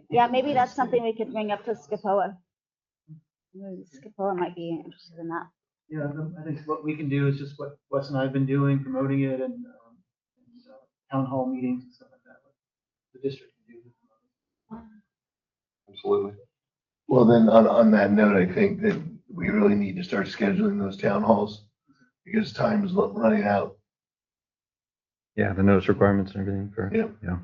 Yeah, maybe that's something we could bring up to SCPOA. Maybe SCPOA might be interested in that. Yeah, I think what we can do is just what Wes and I have been doing, promoting it and town hall meetings and stuff like that. What the district can do. Absolutely. Well, then on that note, I think that we really need to start scheduling those town halls because time is running out. Yeah, the notice requirements and everything for, Yeah. Yeah.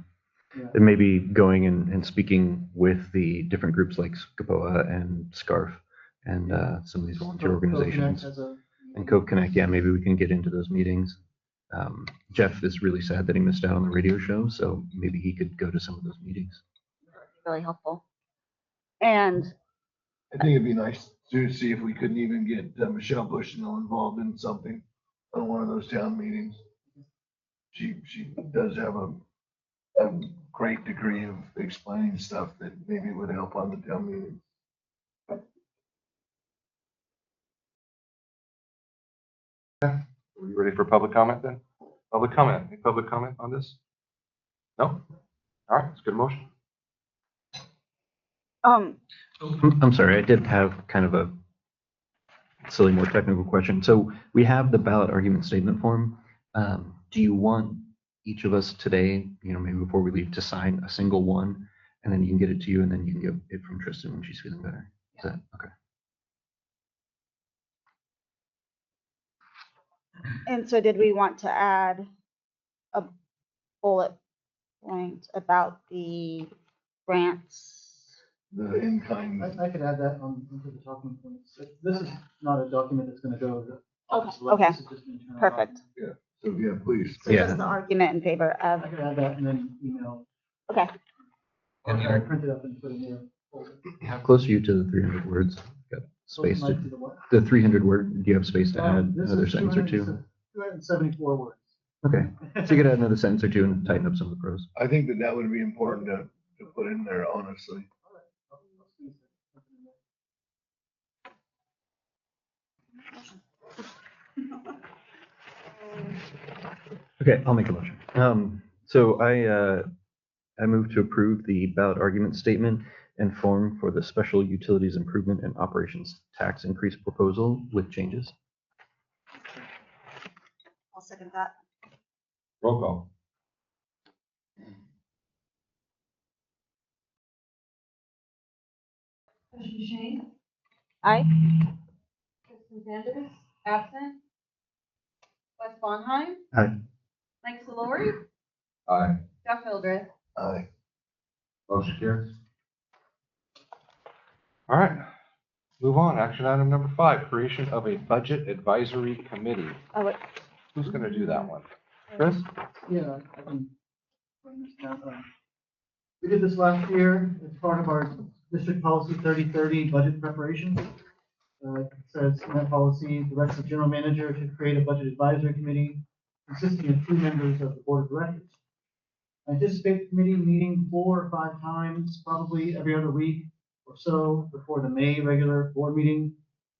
And maybe going and speaking with the different groups like SCPOA and SCARF and some of these volunteer organizations. And Cove Connect, yeah, maybe we can get into those meetings. Jeff is really sad that he missed out on the radio show, so maybe he could go to some of those meetings. Really helpful. And I think it'd be nice to see if we couldn't even get Michelle Bushnell involved in something on one of those town meetings. She does have a great degree of explaining stuff that maybe would help on the town meeting. Are we ready for public comment then? Public comment, any public comment on this? No? All right, it's a good motion. I'm sorry, I did have kind of a silly, more technical question. So we have the ballot argument statement form. Do you want each of us today, maybe before we leave, to sign a single one, and then you can get it to you, and then you can get it from Tristan when she's feeling better? Is that okay? And so did we want to add a bullet point about the grants? The in-kind. I could add that into the talking points. This is not a document that's going to go to the Okay, office. okay. This is just an internal Perfect. document. So yeah, please. So just the argument in favor of, I could add that and then email. okay. Or I print it up and put it in your folder. How close are you to the 300 words? Got space Might to be the what? the 300 word? Do you have space to add This another is sentence or two? 274 words. Okay, so you could add another sentence or two and tighten up some of the prose. I think that would be important to put in there, honestly. Okay, I'll make a motion. So I move to approve the ballot argument statement and form for the special utilities improvement and operations tax increase proposal with changes. I'll second that. Roll call. Commissioner Shane? Aye. Kristen Sanders, absent. Wes Bonheim? Aye. Mike Solori? Aye. Jeff Hildreth? Aye. Motion carries. All right, move on. Action item number 5, creation of a budget advisory committee. Oh, wait. Who's going to do that one? Chris? Yeah, I can bring this down. We did this last year as part of our district policy 3030 budget preparation. It says in that policy, directs the general manager to create a budget advisory committee consisting of 2 members of the board of directors. I anticipate the committee meeting 4 or 5 times, probably every other week or so before the May regular board meeting,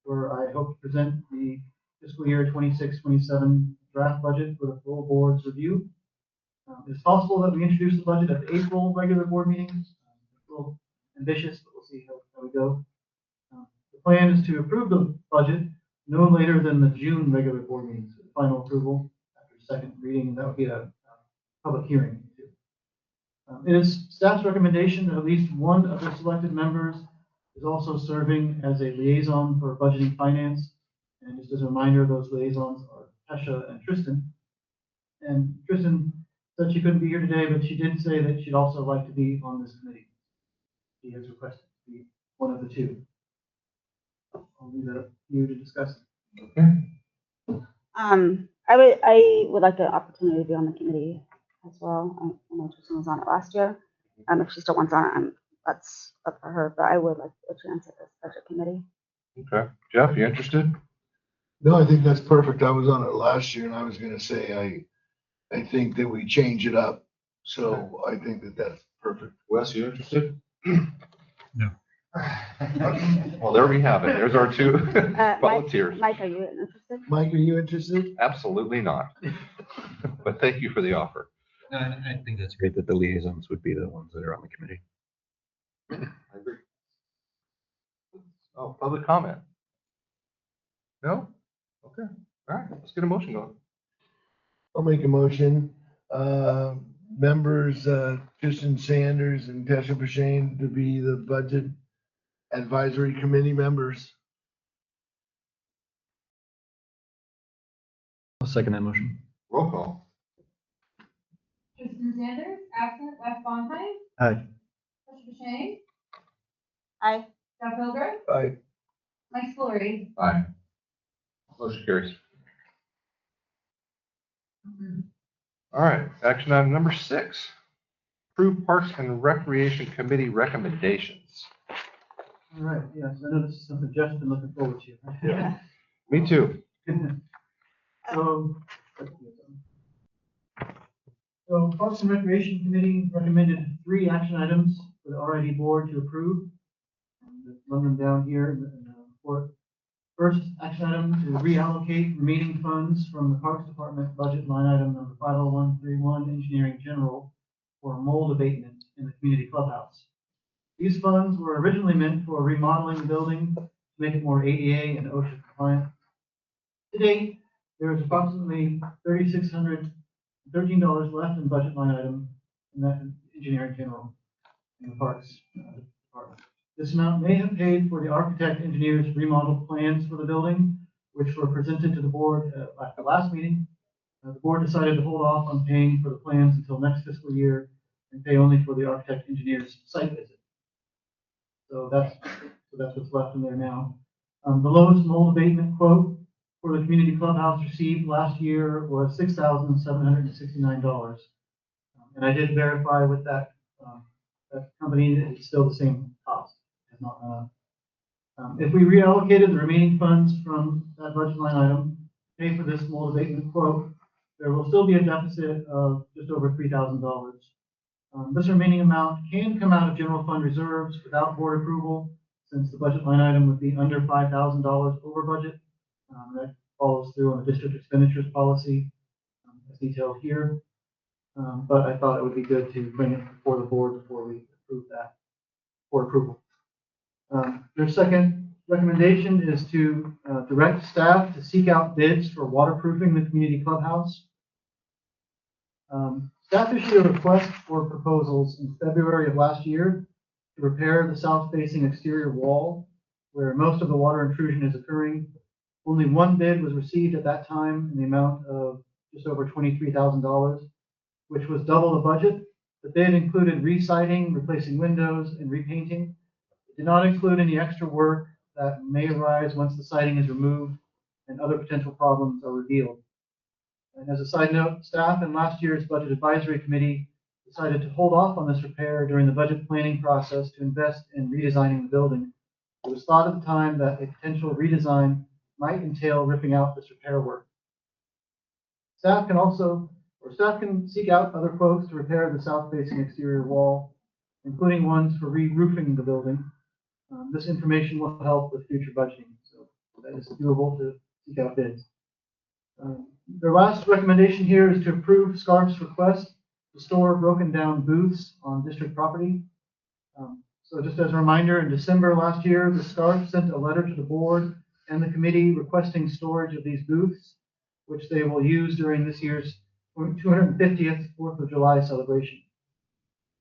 where I hope to present the fiscal year 26-27 draft budget for the full board's review. It's possible that we introduce the budget at the April regular board meetings. It's a little ambitious, but we'll see how we go. The plan is to approve the budget no later than the June regular board meetings, with final approval after second reading, and that would be a public hearing. It is staff's recommendation that at least one of the selected members is also serving as a liaison for budgeting finance. And just as a reminder, those liaisons are Tesha and Tristan. And Tristan said she couldn't be here today, but she did say that she'd also like to be on this committee. She has requested to be one of the 2. I'll leave that up to you to discuss. Okay. I would like the opportunity to be on the committee as well. I know Tristan was on it last year. If she still wants on it, that's up for her, but I would like a chance at this budget committee. Okay. Jeff, you interested? No, I think that's perfect. I was on it last year and I was gonna say, I think that we change it up. So I think that that's perfect. Wes, you interested? No. Well, there we have it. There's our two volunteers. Mike, are you interested? Mike, are you interested? Absolutely not. But thank you for the offer. I think that's great that the liaisons would be the ones that are on the committee. I agree. Oh, public comment? No? Okay. All right, let's get a motion going. I'll make a motion. Members, Tristan Sanders and Tesha Bashane to be the budget advisory committee members. I'll second that motion. Roll call. Tristan Sanders, absent. Wes Bonheim, Aye. Tricia Shane, Aye. Jeff Hilger, Aye. Mike Spillier. Aye. Motion carries. All right, action item number 6. Approve Parks and Recreation Committee recommendations. All right, yes, I know this is something Jeff's been looking forward to. Yeah. Me too. So, Parks and Recreation Committee recommended 3 action items for the RID board to approve. Run them down here in the report. First action item to reallocate remaining funds from the Parks Department budget line item number 50131 Engineering General for mold abatement in the community clubhouse. These funds were originally meant for remodeling the building to make it more ADA and OSHA compliant. To date, there is approximately $3,613 left in budget line item in that engineering general in the Parks Department. This amount may have paid for the architect engineer's remodel plans for the building, which were presented to the board at the last meeting. The board decided to hold off on paying for the plans until next fiscal year and pay only for the architect engineer's site visit. So that's what's left in there now. The lowest mold abatement quote for the community clubhouse received last year was $6,769. And I did verify with that company that it's still the same cost. Has not gone up. If we reallocated the remaining funds from that budget line item, pay for this mold abatement quote, there will still be a deficit of just over $3,000. This remaining amount can come out of general fund reserves without board approval, since the budget line item would be under $5,000 over budget. That follows through on the district expenditures policy, as detailed here. But I thought it would be good to bring it before the board before we approve that for approval. Their second recommendation is to direct staff to seek out bids for waterproofing the community clubhouse. Staff issued a request for proposals in February of last year to repair the south-facing exterior wall where most of the water intrusion is occurring. Only one bid was received at that time in the amount of just over $23,000, which was double the budget. The bid included re-siding, replacing windows, and repainting. It did not include any extra work that may arise once the siding is removed and other potential problems are revealed. And as a side note, staff and last year's budget advisory committee decided to hold off on this repair during the budget planning process to invest in redesigning the building. It was thought at the time that a potential redesign might entail ripping out this repair work. Staff can seek out other quotes to repair the south-facing exterior wall, including ones for re-roofing the building. This information will help with future budgeting, so that is doable to seek out bids. Their last recommendation here is to approve SCARF's request to store broken down booths on district property. So just as a reminder, in December last year, the SCARF sent a letter to the board and the committee requesting storage of these booths, which they will use during this year's 250th 4th of July celebration.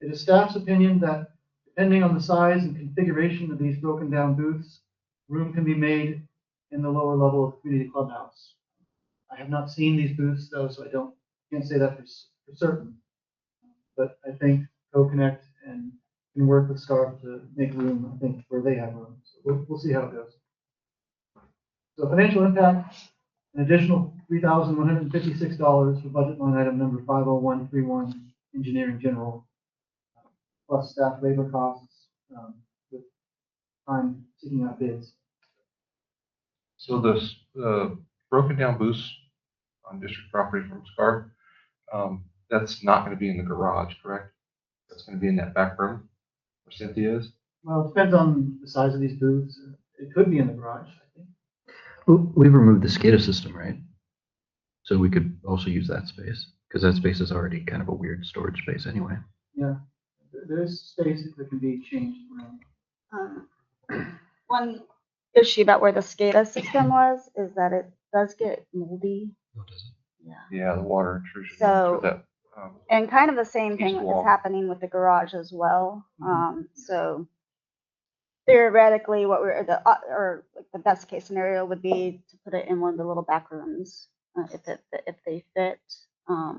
It is staff's opinion that depending on the size and configuration of these broken down booths, room can be made in the lower level of the community clubhouse. I have not seen these booths though, so I can't say that for certain. But I think Co-Connect and can work with SCARF to make room, I think, where they have room. So we'll see how it goes. So financial impact, an additional $3,156 for budget line item number 50131, engineering general, plus staff labor costs, with time seeking out bids. So this, broken down booths on district property from SCAR, that's not gonna be in the garage, correct? That's gonna be in that back room where Cynthia is? Well, it depends on the size of these booths. It could be in the garage, I think. We've removed the SCADA system, right? So we could also use that space, because that space is already kind of a weird storage space anyway. Yeah, there is space that can be changed around. One issue about where the SCADA system was is that it does get moldy. Oh, does it? Yeah. Yeah, the water intrusion. So- for that, And kind of the same thing East is wall. happening with the garage as well. So theoretically, what we're or like the best case scenario would be to put it in one of the little back rooms if they fit. Yeah,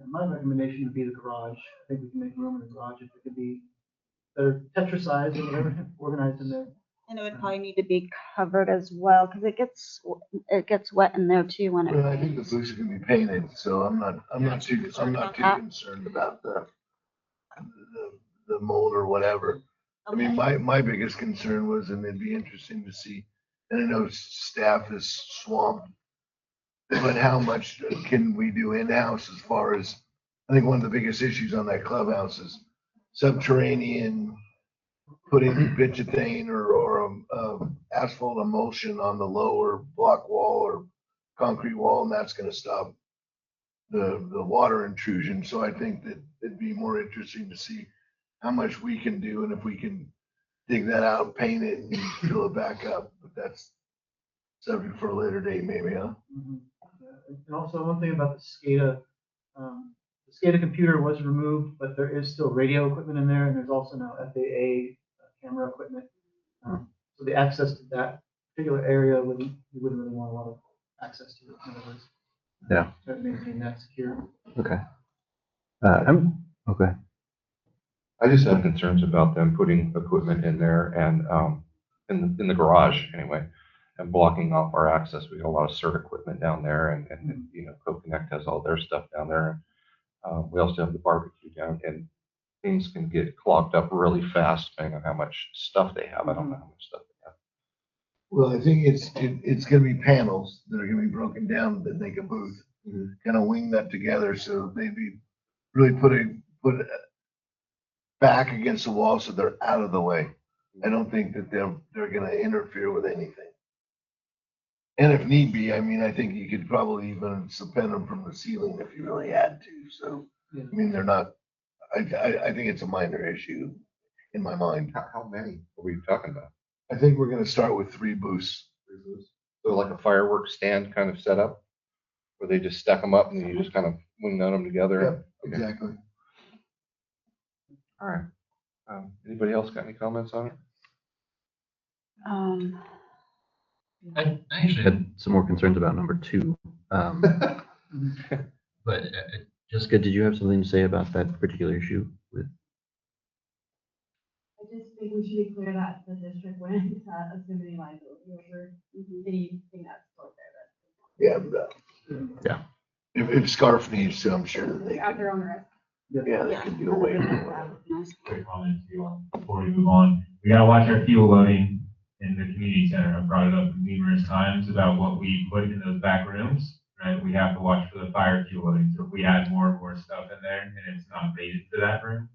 my recommendation would be the garage. I think we can make room in the garage if it could be better tetrasized or whatever, organized in there. And it would probably need to be covered as well because it gets wet in there too when it Well, I think the rains. booths are gonna be painted, so I'm not too concerned about the mold or whatever. I mean, my biggest concern was, and it'd be interesting to see, and I know staff is swamped, but how much can we do in-house as far as, I think one of the biggest issues on that clubhouse is subterranean, putting bitchethane or asphalt emulsion on the lower block wall or concrete wall, and that's gonna stop the water intrusion. So I think that it'd be more interesting to see how much we can do and if we can dig that out, paint it and fill it back up. But that's subject for a later date maybe, huh? Mhm. And also one thing about the SCADA, the SCADA computer was removed, but there is still radio equipment in there, and there's also now FAA camera equipment. So the access to that particular area you wouldn't really want a lot of access to it. In other words, Yeah. try to maintain that secure. Okay. Okay. I just have concerns about them putting equipment in there and, in the garage anyway, and blocking off our access. We got a lot of CERT equipment down there and, you know, Co-Connect has all their stuff down there. We also have the barbecue down and things can get clogged up really fast depending on how much stuff they have. I don't know how much stuff they have. Well, I think it's gonna be panels that are gonna be broken down that make a booth. Kind of wing that together so they'd be really put it back against the wall so they're out of the way. I don't think that they're gonna interfere with anything. And if need be, I mean, I think you could probably even suspend them from the ceiling if you really had to. So, Yeah. I mean, they're not, I think it's a minor issue in my mind. How many are we talking about? I think we're gonna start with 3 booths. So like a fireworks stand kind of setup where they just stack them up and you just kind of wing nut them together. Yep, Okay. exactly. All right. Anybody else got any comments on it? I actually had some more concerns about number 2. But Jessica, did you have something to say about that particular issue with? I just think we should be clear that the district wouldn't assume any liability over anything that's still there. Yeah. If Scarf needs to, I'm sure that they At can, their own risk. yeah, they can do away with it. Quick comment too, before we move on. We gotta watch our fuel loading in the community center. I've brought it up numerous times about what we put in those back rooms, right? We have to watch for the fire fuel loading. So if we add more and more stuff in there and it's not rated for that room,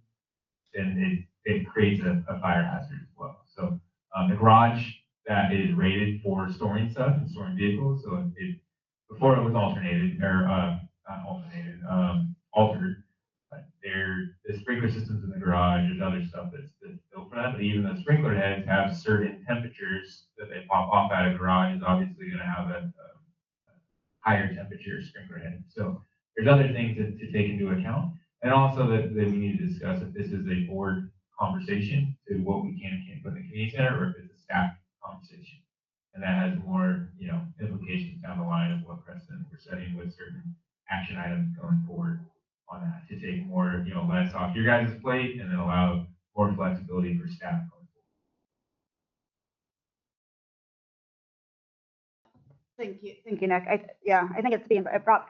then it creates a fire hazard as well. So the garage that is rated for storing stuff and storing vehicles, so before it was alternated or not alternated, altered. But the sprinkler systems in the garage, there's other stuff that's built for that, but even the sprinkler heads have certain temperatures that they pop off out of garage is obviously gonna have a higher temperature sprinkler head. So there's other things to take into account. And also that we need to discuss if this is a board conversation to what we can and can't put in the community center, or if it's a staff conversation. And that has more, implications down the line of what precedent we're setting with certain action items going forward on that, to take more, less off your guys' plate and then allow more flexibility for staff going Thank you, Nick. Yeah, I think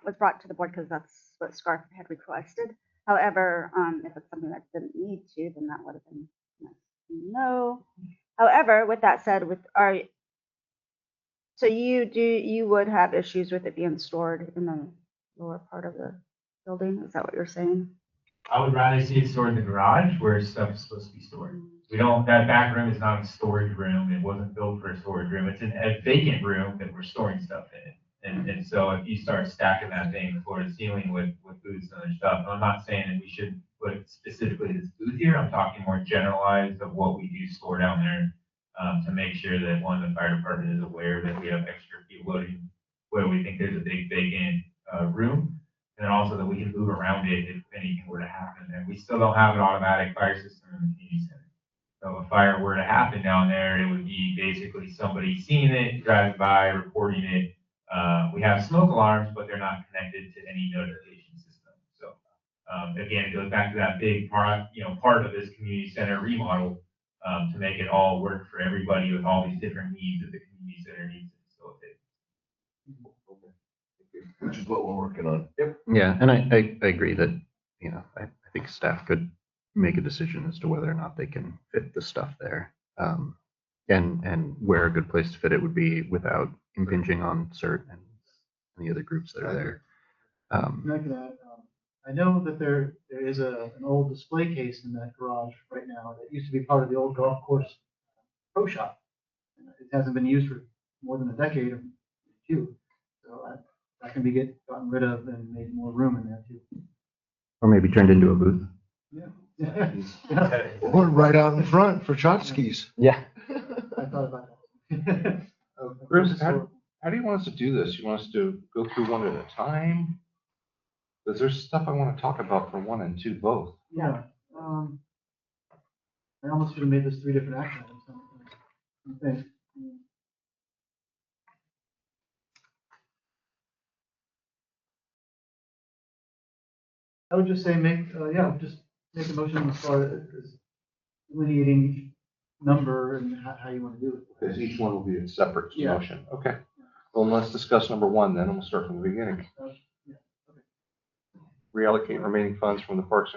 was brought to the board because that's what Scarf had requested. However, if it's something that didn't need to, then that would have been nice to no. However, with that said, so you would have issues with it being stored in the lower part of the building? Is that what you're saying? I would rather see it stored in the garage where stuff's supposed to be stored. That back room is not a storage room. It wasn't built for a storage room. It's a vacant room that we're storing stuff in. And so if you start stacking that thing floor to ceiling with booths and other stuff, I'm not saying that we should put specifically this booth here. I'm talking more generalized of what we do store down there, to make sure that the fire department is aware that we have extra fuel loading where we think there's a big vacant room. And then also that we can move around it if anything were to happen. And we still don't have an automatic fire system in the community center. So if a fire were to happen down there, it would be basically somebody seeing it, driving by, reporting it. We have smoke alarms, but they're not connected to any notification system. So again, it goes back to that big part of this community center remodel, to make it all work for everybody with all these different needs that the community center needs to facilitate. Which is what we're working on. Yeah, and I agree that, I think staff could make a decision as to whether or not they can fit the stuff there. And where a good place to fit it would be without impinging on CERT and the other groups that are there. And I can add, I know that there is an old display case in that garage right now that used to be part of the old golf course pro shop. And it hasn't been used for more than a decade or two. So that can be gotten rid of and made more room in there too. Or maybe turned into a booth. Yeah. Or right out in front for tchotchkes. Yeah. I thought about that. Bruce, how do you want us to do this? You want us to go through one at a time? Because there's stuff I want to talk about for 1 and 2 both. Yeah. I almost should have made this 3 different action items. Okay. I would just say just make a motion as far as delineating each number and how you want to do it. Because each one will be a separate Yeah. motion. Okay. Well, let's discuss number 1 then, and we'll start from the beginning. Yeah. Okay. Reallocate remaining funds from the Parks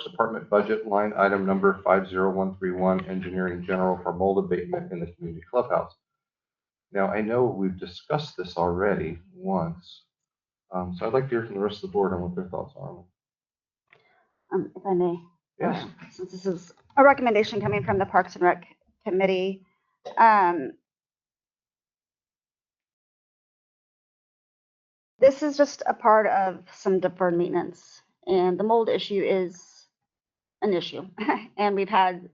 Department budget, line item number 50131, engineering general for mold abatement in the community clubhouse. Now, I know we've discussed this already once, so I'd like to hear from the rest of the board on what their thoughts are. If I may. Yes. Since this is a recommendation coming from the Parks and Rec Committee, this is just a part of some deferred maintenance, and the mold issue is an issue. And we've had,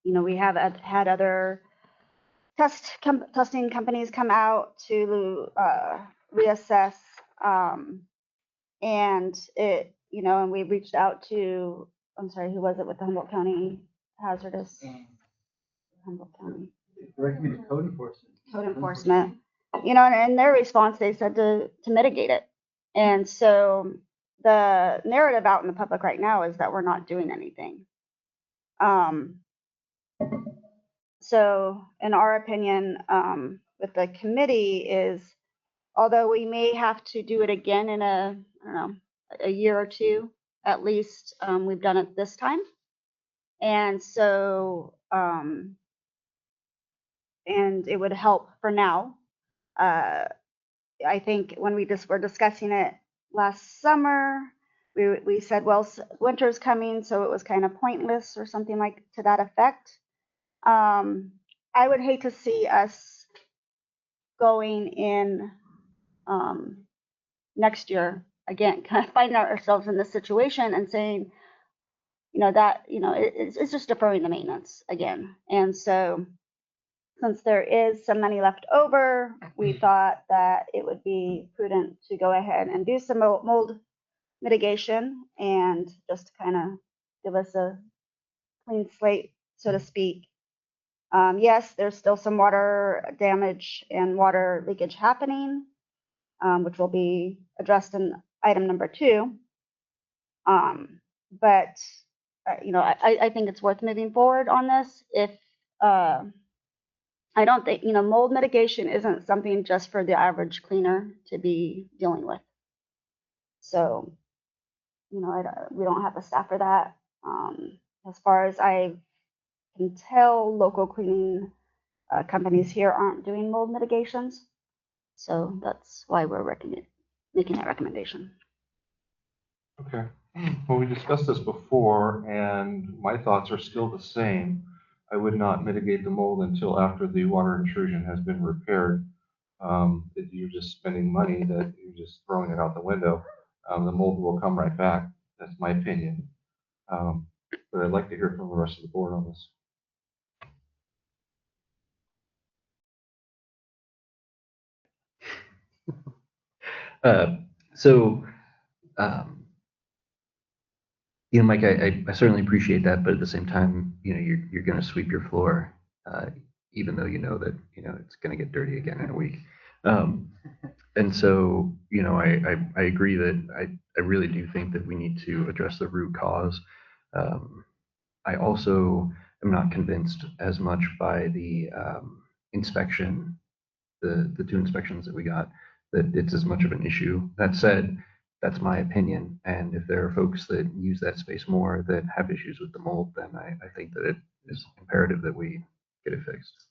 we have had other testing companies come out to reassess, and it, and we reached out to, I'm sorry, who was it with the Humboldt County Hazardous? Humboldt County. Direct me to code enforcement. Code enforcement. And in their response, they said to mitigate it. And so the narrative out in the public right now is that we're not doing anything. So in our opinion, with the committee is, although we may have to do it again in a year or two, at least we've done it this time. And so, and it would help for now. I think when we were discussing it last summer, we said, well, winter's coming, so it was kind of pointless or something like to that effect. I would hate to see us going in next year again, kind of finding ourselves in this situation and saying, it's just deferring the maintenance again. And so since there is some money left over, we thought that it would be prudent to go ahead and do some mold mitigation and just kind of give us a clean slate, so to speak. Yes, there's still some water damage and water leakage happening, which will be addressed in item number 2. But I think it's worth moving forward on this if I don't think, mold mitigation isn't something just for the average cleaner to be dealing with. So, we don't have a staff for that. As far as I can tell, local cleaning companies here aren't doing mold mitigations. So that's why we're making that recommendation. Okay. Well, we discussed this before, and my thoughts are still the same. I would not mitigate the mold until after the water intrusion has been repaired. If you're just spending money that you're just throwing it out the window, the mold will come right back. That's my opinion. But I'd like to hear from the rest of the board on this. So, um, Mike, I certainly appreciate that, but at the same time, you're going to sweep your floor, even though you know that it's going to get dirty again in a week. And so, I agree that I really do think that we need to address the root cause. I also am not convinced as much by the inspection, the two inspections that we got, that it's as much of an issue. That said, that's my opinion. And if there are folks that use that space more that have issues with the mold, then I think that it is imperative that we get it fixed.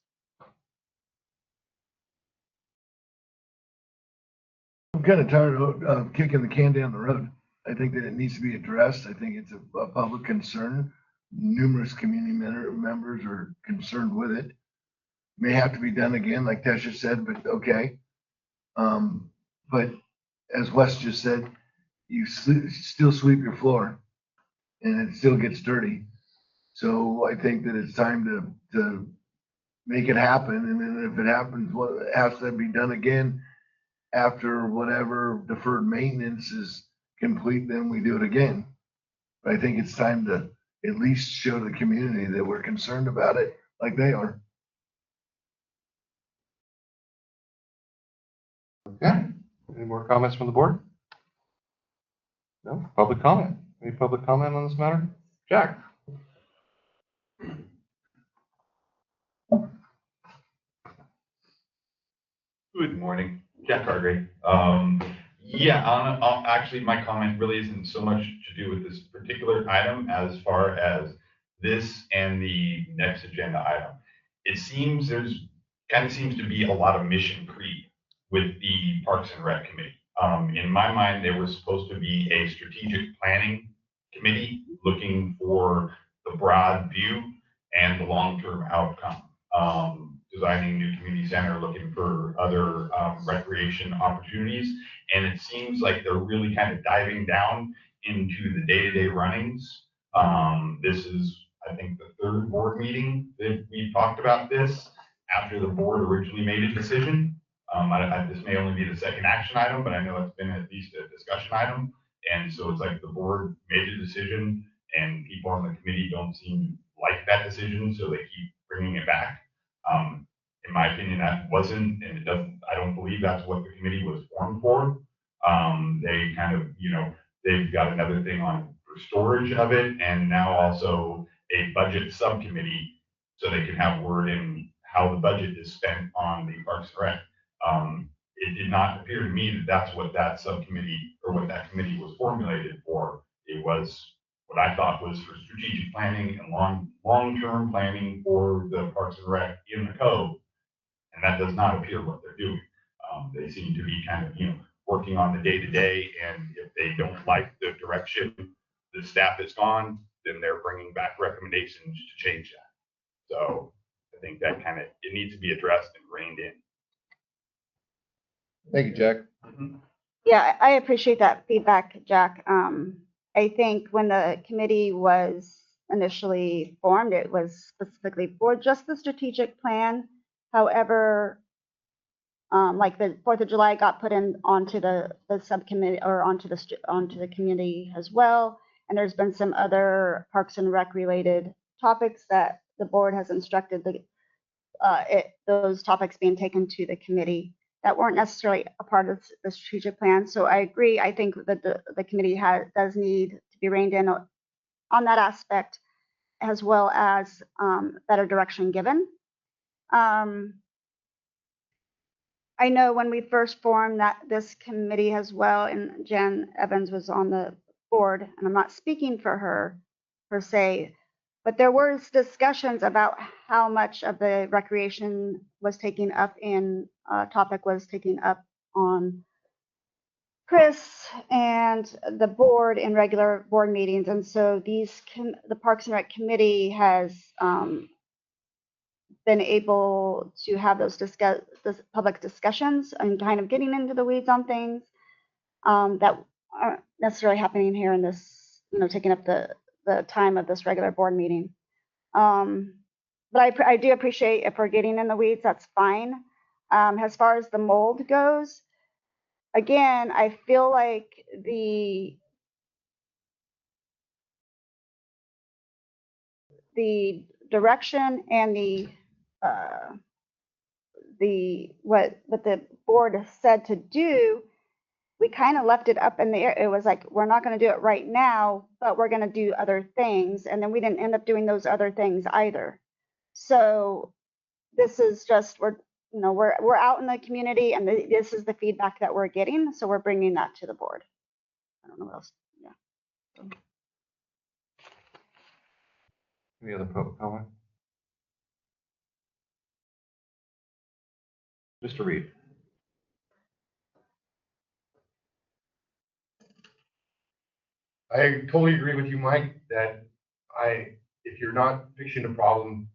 I'm kind of tired of kicking the can down the road. I think that it needs to be addressed. I think it's a public concern. Numerous community members are concerned with it. May have to be done again, like Tesha said, but okay. But as Wes just said, you still sweep your floor and it still gets dirty. So I think that it's time to make it happen. And then if it happens, what has to be done again after whatever deferred maintenance is complete, then we do it again. But I think it's time to at least show the community that we're concerned about it like they are. Okay. Any more comments from the board? No? Public comment? Any public comment on this matter? Jack? Good morning, Jack Hargrave. Actually, my comment really isn't so much to do with this particular item as far as this and the next agenda item. It seems seems to be a lot of mission creep with the Parks and Rec Committee. In my mind, there was supposed to be a strategic planning committee looking for the broad view and the long-term outcome. Designing new community center, looking for other recreation opportunities. And it seems like they're really kind of diving down into the day-to-day runnings. This is, I think, the third board meeting that we've talked about this after the board originally made a decision. This may only be the second action item, but I know it's been at least a discussion item. And so it's like the board made a decision and people on the committee don't seem to like that decision, so they keep bringing it back. In my opinion, that wasn't, and it doesn't, I don't believe that's what the committee was formed for. They kind of, they've got another thing on for storage of it, and now also a budget subcommittee, so they can have word in how the budget is spent on the Parks and Rec. It did not appear to me that that's what that subcommittee or what that committee was formulated for. It was what I thought was for strategic planning and long-term planning for the Parks and Rec in the Cove. And that does not appear what they're doing. They seem to be kind of, working on the day-to-day, and if they don't like the direction the staff is gone, then they're bringing back recommendations to change that. So I think that it needs to be addressed and reined in. Thank you, Jack. Yeah, I appreciate that feedback, Jack. I think when the committee was initially formed, it was specifically for just the strategic plan. However, like the 4th of July got put in onto the subcommittee or onto the community as well. And there's been some other Parks and Rec related topics that the board has instructed those topics being taken to the committee that weren't necessarily a part of the strategic plan. So I agree. I think that the committee does need to be reined in on that aspect, as well as better direction given. I know when we first formed that this committee as well, and Jen Evans was on the board, and I'm not speaking for her per se, but there was discussions about how much of the recreation was taking up in topic was taking up on Chris and the board in regular board meetings. And so the Parks and Rec committee has been able to have those public discussions and kind of getting into the weeds on things that aren't necessarily happening here in this, taking up the time of this regular board meeting. But I do appreciate if we're getting in the weeds, that's fine. As far as the mold goes, again, I feel like the direction and what the board said to do, we kind of left it up in the air. It was like, we're not going to do it right now, but we're going to do other things. And then we didn't end up doing those other things either. So this is just, we're out in the community, and this is the feedback that we're getting. So we're bringing that to the board. I don't know what else. Yeah. Any other public comment? Mr. Reed. I totally agree with you, Mike, that if you're not fixing the problem,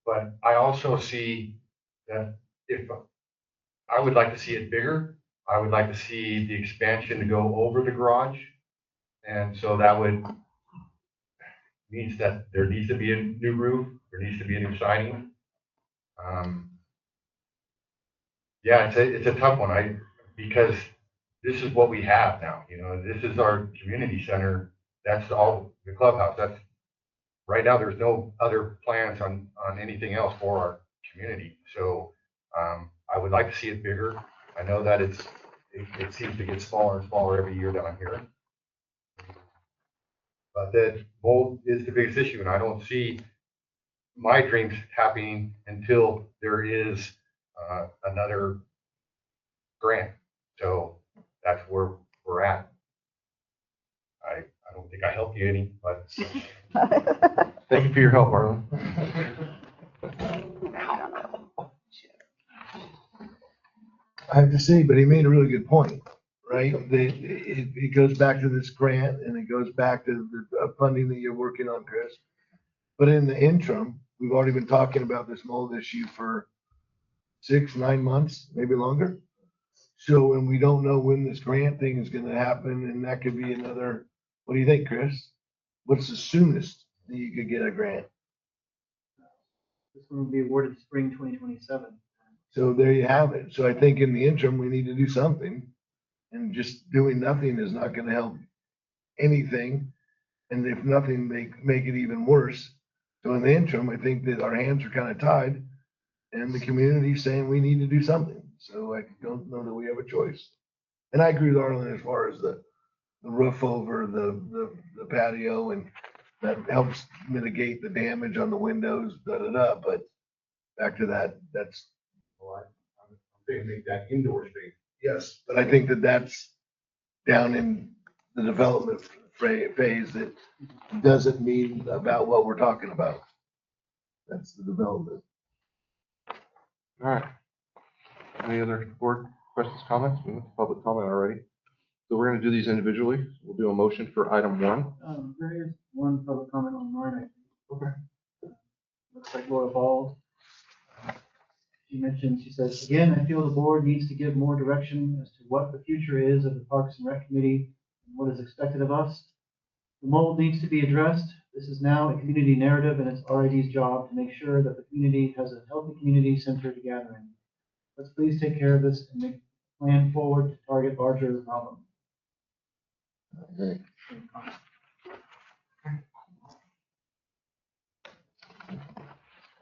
but I also see that if I would like to see it bigger, I would like to see the expansion to go over the garage. And so that means that there needs to be a new roof, there needs to be a new siding. Yeah, it's a tough one. Because this is what we have now. This is our community center. That's all the clubhouse. That's right now. There's no other plans on anything else for our community. So I would like to see it bigger. I know that it seems to get smaller and smaller every year that I'm here. But that mold is the biggest issue, and I don't see my dreams happening until there is another grant. So that's where we're at. I don't think I helped you any, but Thank you for your help, Arlen. I have to say, but he made a really good point, right? It goes back to this grant, and it goes back to the funding that you're working on, Chris. But in the interim, we've already been talking about this mold issue for 6-9 months, maybe longer. So, and we don't know when this grant thing is going to happen, and that could be another. What do you think, Chris? What's the soonest that you could get a grant? This one will be awarded spring 2027. So there you have it. So I think in the interim, we need to do something, and just doing nothing is not going to help anything. And if nothing, make it even worse. So in the interim, I think that our hands are kind of tied, and the community's saying we need to do something. So I don't know that we have a choice. And I agree with Arlen as far as the roof over the patio, and that helps mitigate the damage on the windows, But back to that, that's. I'm saying make that indoor space. Yes, but I think that that's down in the development phase that doesn't mean about what we're talking about. That's the development. All right. Any other board questions, comments? We went to public comment already. So we're going to do these individually. We'll do a motion for item 1. There is one public comment online. Okay. Looks like Laura Ball. She says, again, I feel the board needs to give more direction as to what the future is of the Parks and Rec Committee and what is expected of us. The mold needs to be addressed. This is now a community narrative, and it's RID's job to make sure that the community has a healthy community centered gathering. Let's please take care of this and make a plan forward to target larger problems.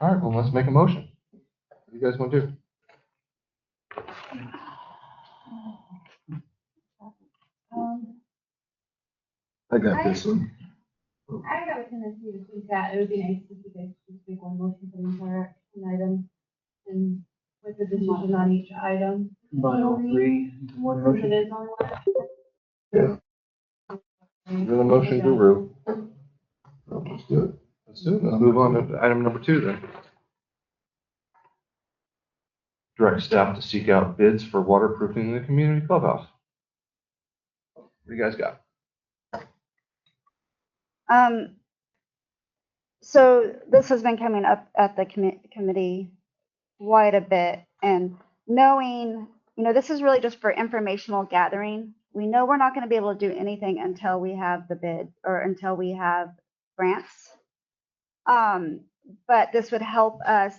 All right, well, let's make a motion. What do you guys want to do? I got this one. I have a tendency to think that it would be nice if you guys just make one motion for the entire item. and with the decision on each item. Combine all three into one Since it motion. is only one. Yeah. Then a motion to Rue. Let's do it. Let's do it. Let's move on to item number 2 then. Direct staff to seek out bids for waterproofing in the community clubhouse. What do you guys got? So this has been coming up at the committee quite a bit, and knowing, this is really just for informational gathering. We know we're not going to be able to do anything until we have the bid or until we have grants. But this would help us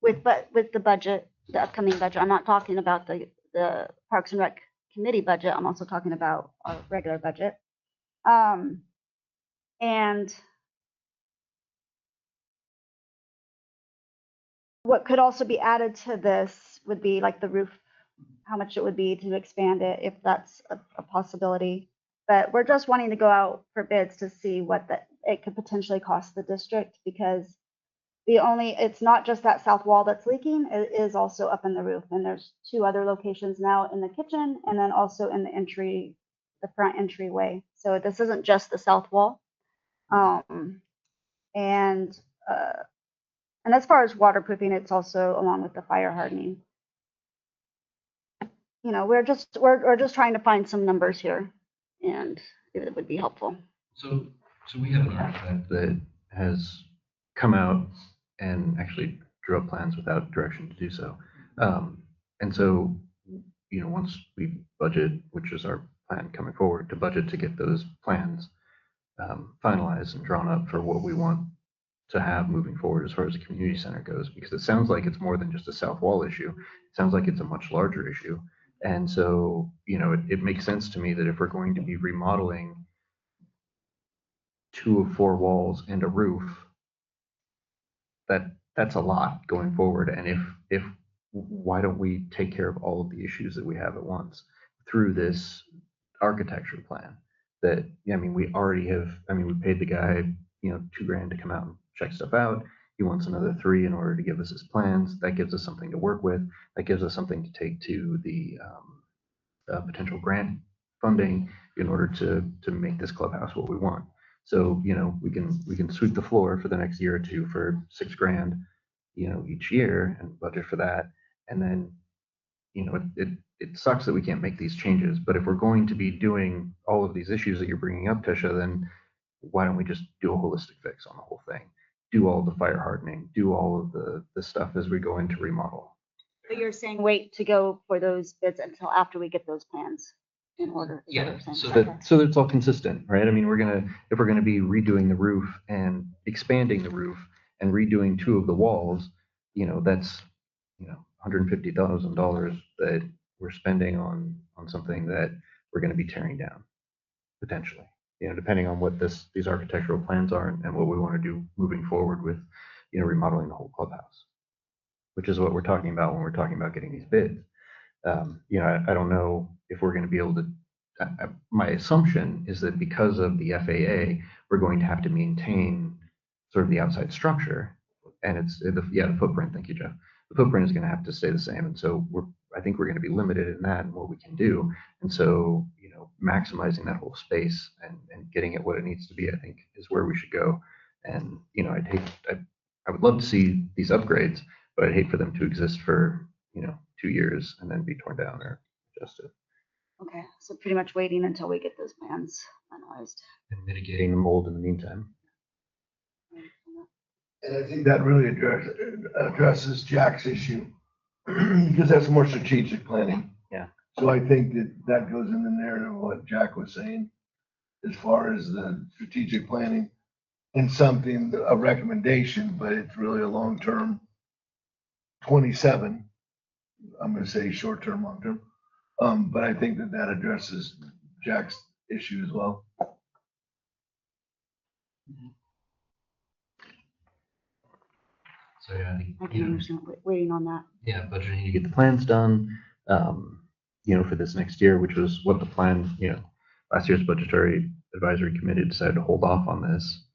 with the budget, the upcoming budget. I'm not talking about the Parks and Rec committee budget. I'm also talking about our regular budget. And what could also be added to this would be like the roof, how much it would be to expand it, if that's a possibility. But we're just wanting to go out for bids to see what it could potentially cost the district, because it's not just that south wall that's leaking, it is also up in the roof. And there's 2 other locations now in the kitchen and then also in the front entryway. So this isn't just the south wall. And as far as waterproofing, it's also along with the fire hardening. We're just trying to find some numbers here, and it would be helpful. So we have an architect that has come out and actually drew up plans without direction to do so. And so, once we budget, which is our plan coming forward, to budget to get those plans finalized and drawn up for what we want to have moving forward as far as the community center goes, because it sounds like it's more than just a south wall issue. It sounds like it's a much larger issue. And so, it makes sense to me that if we're going to be remodeling 2 of 4 walls and a roof, that's a lot going forward. And if why don't we take care of all of the issues that we have at once through this architecture plan that, we already have, we paid the guy, $2,000 to come out and check stuff out. He wants another 3 in order to give us his plans. That gives us something to work with. That gives us something to take to the potential grant funding in order to make this clubhouse what we want. So, we can sweep the floor for the next year or 2 for $6,000, each year, and budget for that. And then, it sucks that we can't make these changes. But if we're going to be doing all of these issues that you're bringing up, Tisha, then why don't we just do a holistic fix on the whole thing? Do all the fire hardening, do all of the stuff as we go into remodel. So you're saying wait to go for those bids until after we get those plans in order? Yeah, so that it's all consistent, right? if we're gonna be redoing the roof and expanding the roof and redoing 2 of the walls, that's $150,000 that we're spending on something that we're going to be tearing down potentially. Depending on what these architectural plans are and what we want to do moving forward with, remodeling the whole clubhouse, which is what we're talking about when we're talking about getting these bids. I don't know if we're going to be able to. My assumption is that because of the FAA, we're going to have to maintain sort of the outside structure, and the footprint. Thank you, Jeff. The footprint is going to have to stay the same, and so I think we're going to be limited in that and what we can do. And so, maximizing that whole space and getting it what it needs to be, I think, is where we should go. And I would love to see these upgrades, but I'd hate for them to exist for 2 years and then be torn down or adjusted. Okay, so pretty much waiting until we get those plans finalized. And mitigating the mold in the meantime. And I think that really addresses Jack's issue because that's more strategic planning. Yeah. So I think that goes in the narrative of what Jack was saying as far as the strategic planning and a recommendation, but it's really a long-term 27. I'm going to say short-term, long-term. But I think that addresses Jack's issue as well. So yeah, I can understand waiting on that. Yeah, budgeting to get the plans done, for this next year, which was what the plan, last year's budgetary advisory committee decided to hold off on this.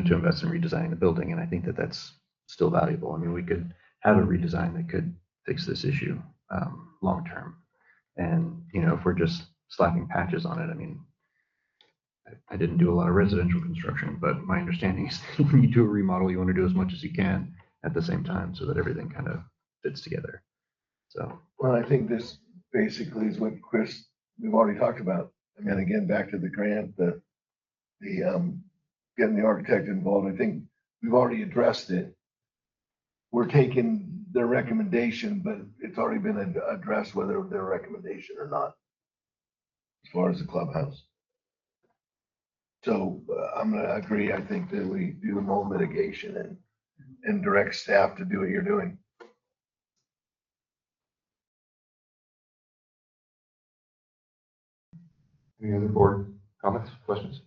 to invest in redesigning the building. And I think that that's still valuable. I mean, we could have a redesign that could fix this issue long term. And, if we're just slapping patches on it, I mean, I didn't do a lot of residential construction, but my understanding is when you do a remodel, you want to do as much as you can at the same time so that everything kind of fits together. So, Well, I think this basically is what Chris, we've already talked about. I mean, again, back to the grant, the getting the architect involved, I think we've already addressed it. We're taking their recommendation, but it's already been addressed whether their recommendation or not, as far as the clubhouse. So I'm gonna agree. I think that we do more mitigation and direct staff to do what you're doing. Any other board comments, questions?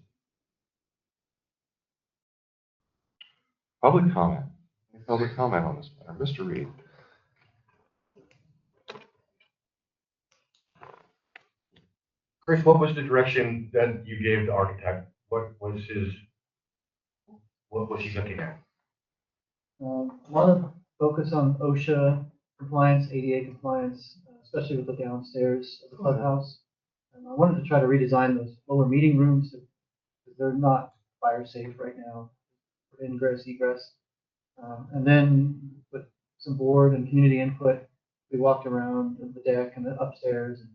Public comment. Any public comment on this matter? Mr. Reed. Chris, what was the direction that you gave the architect? What was he looking at? A lot of focus on OSHA compliance, ADA compliance, especially with the downstairs of the clubhouse. And I wanted to try to redesign those lower meeting rooms because they're not fire safe right now for ingress, egress. And then with some board and community input, we walked around the deck and the upstairs, and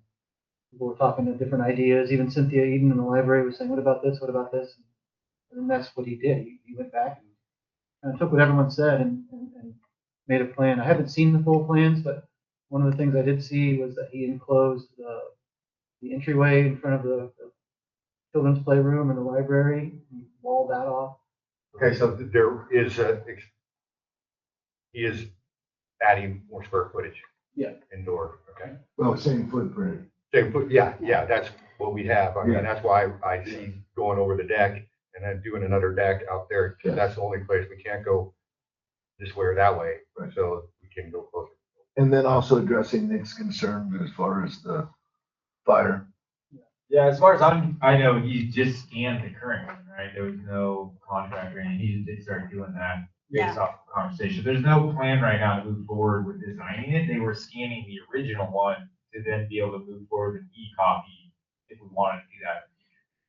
people were talking to different ideas. Even Cynthia Eden in the library was saying, "What about this? What about this?" And that's what he did. He went back and took what everyone said and made a plan. I haven't seen the full plans, but one of the things I did see was that he enclosed the entryway in front of the children's playroom and the library. He walled that off. Okay, so there is he is adding more square footage. Yeah. Indoor, okay? Well, same footprint. Yeah, that's what we have. I mean, Yeah. that's why I see going over the deck and then doing another deck out there. Yes. That's the only place we can't go this way or that way. Right. So we can go closer. And then also addressing Nick's concern as far as the fire. Yeah, as far as I know, he just scanned the current one, right? There was no contract or anything. He did start doing that based off the conversation. There's no plan right now to move forward with designing it. They were scanning the original one to then be able to move forward and e-copy if we wanted to do that.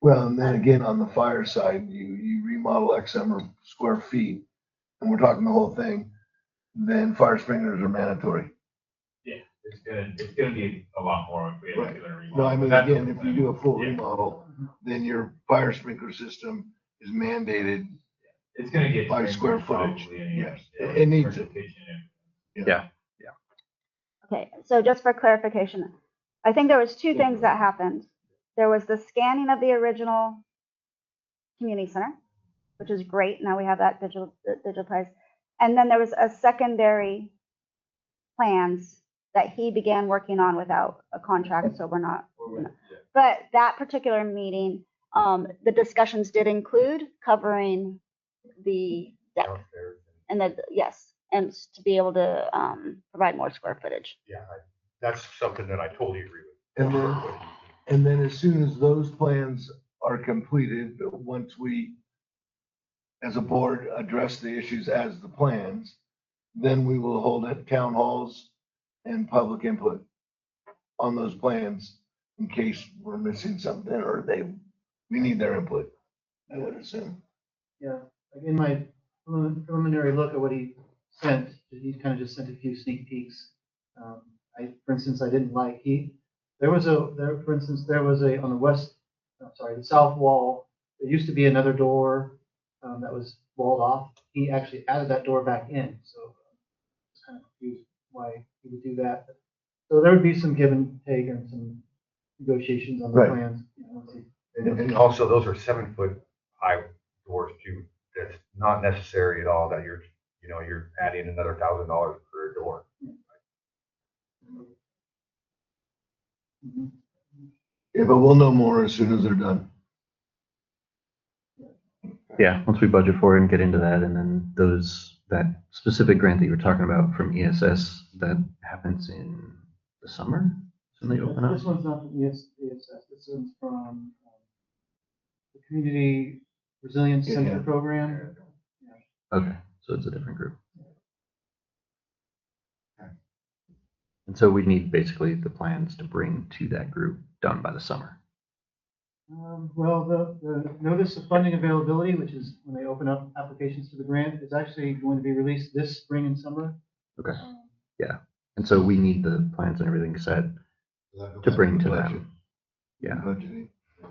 Well, and then again, on the fire side, you remodel X number of square feet, and we're talking the whole thing, then fire sprinklers are mandatory. Yeah, it's gonna be a lot more if we have to do a remodel. No, I mean, That's again, the if you plan. do a full Yeah. remodel, then your fire sprinkler system is mandated It's gonna get by square sprinkled footage. probably anyways. Yes, it needs For it. the kitchen and- yeah. Okay, so just for clarification, I think there was two things that happened. There was the scanning of the original community center, which is great. Now we have that digitized. And then there was a secondary plans that he began working on without a contract, so we're not. But that particular meeting, the discussions did include covering the deck Downstairs. and and to be able to provide more square footage. Yeah, that's something that I totally agree with. And then as soon as those plans are completed, once we, as a board, address the issues as the plans, then we will hold at town halls and public input on those plans in case we're missing something or we need their input, I would assume. Yeah, like in my preliminary look at what he sent, he kind of just sent a few sneak peeks. For instance, I didn't like, there was on the west, the south wall, there used to be another door that was walled off. He actually added that door back in, so I was kind of confused why he would do that. So there would be some give and take and some negotiations on the Right. plans. And also, those are 7-foot high doors too. That's not necessary at all that you're adding another $1,000 per door. Yeah, but we'll know more as soon as they're done. Yeah, once we budget for it and get into that, and then that specific grant that you were talking about from ESS, that happens in the summer, when they open up? This one's not from ESS, this one's from the community Resilience Yeah. Center program. Okay, so it's a different group. And so we need basically the plans to bring to that group done by the summer. Well, the notice of funding availability, which is when they open up applications to the grant, is actually going to be released this spring and summer. Okay, yeah. And so we need the plans and everything set to bring to them. Yeah. Budgeting.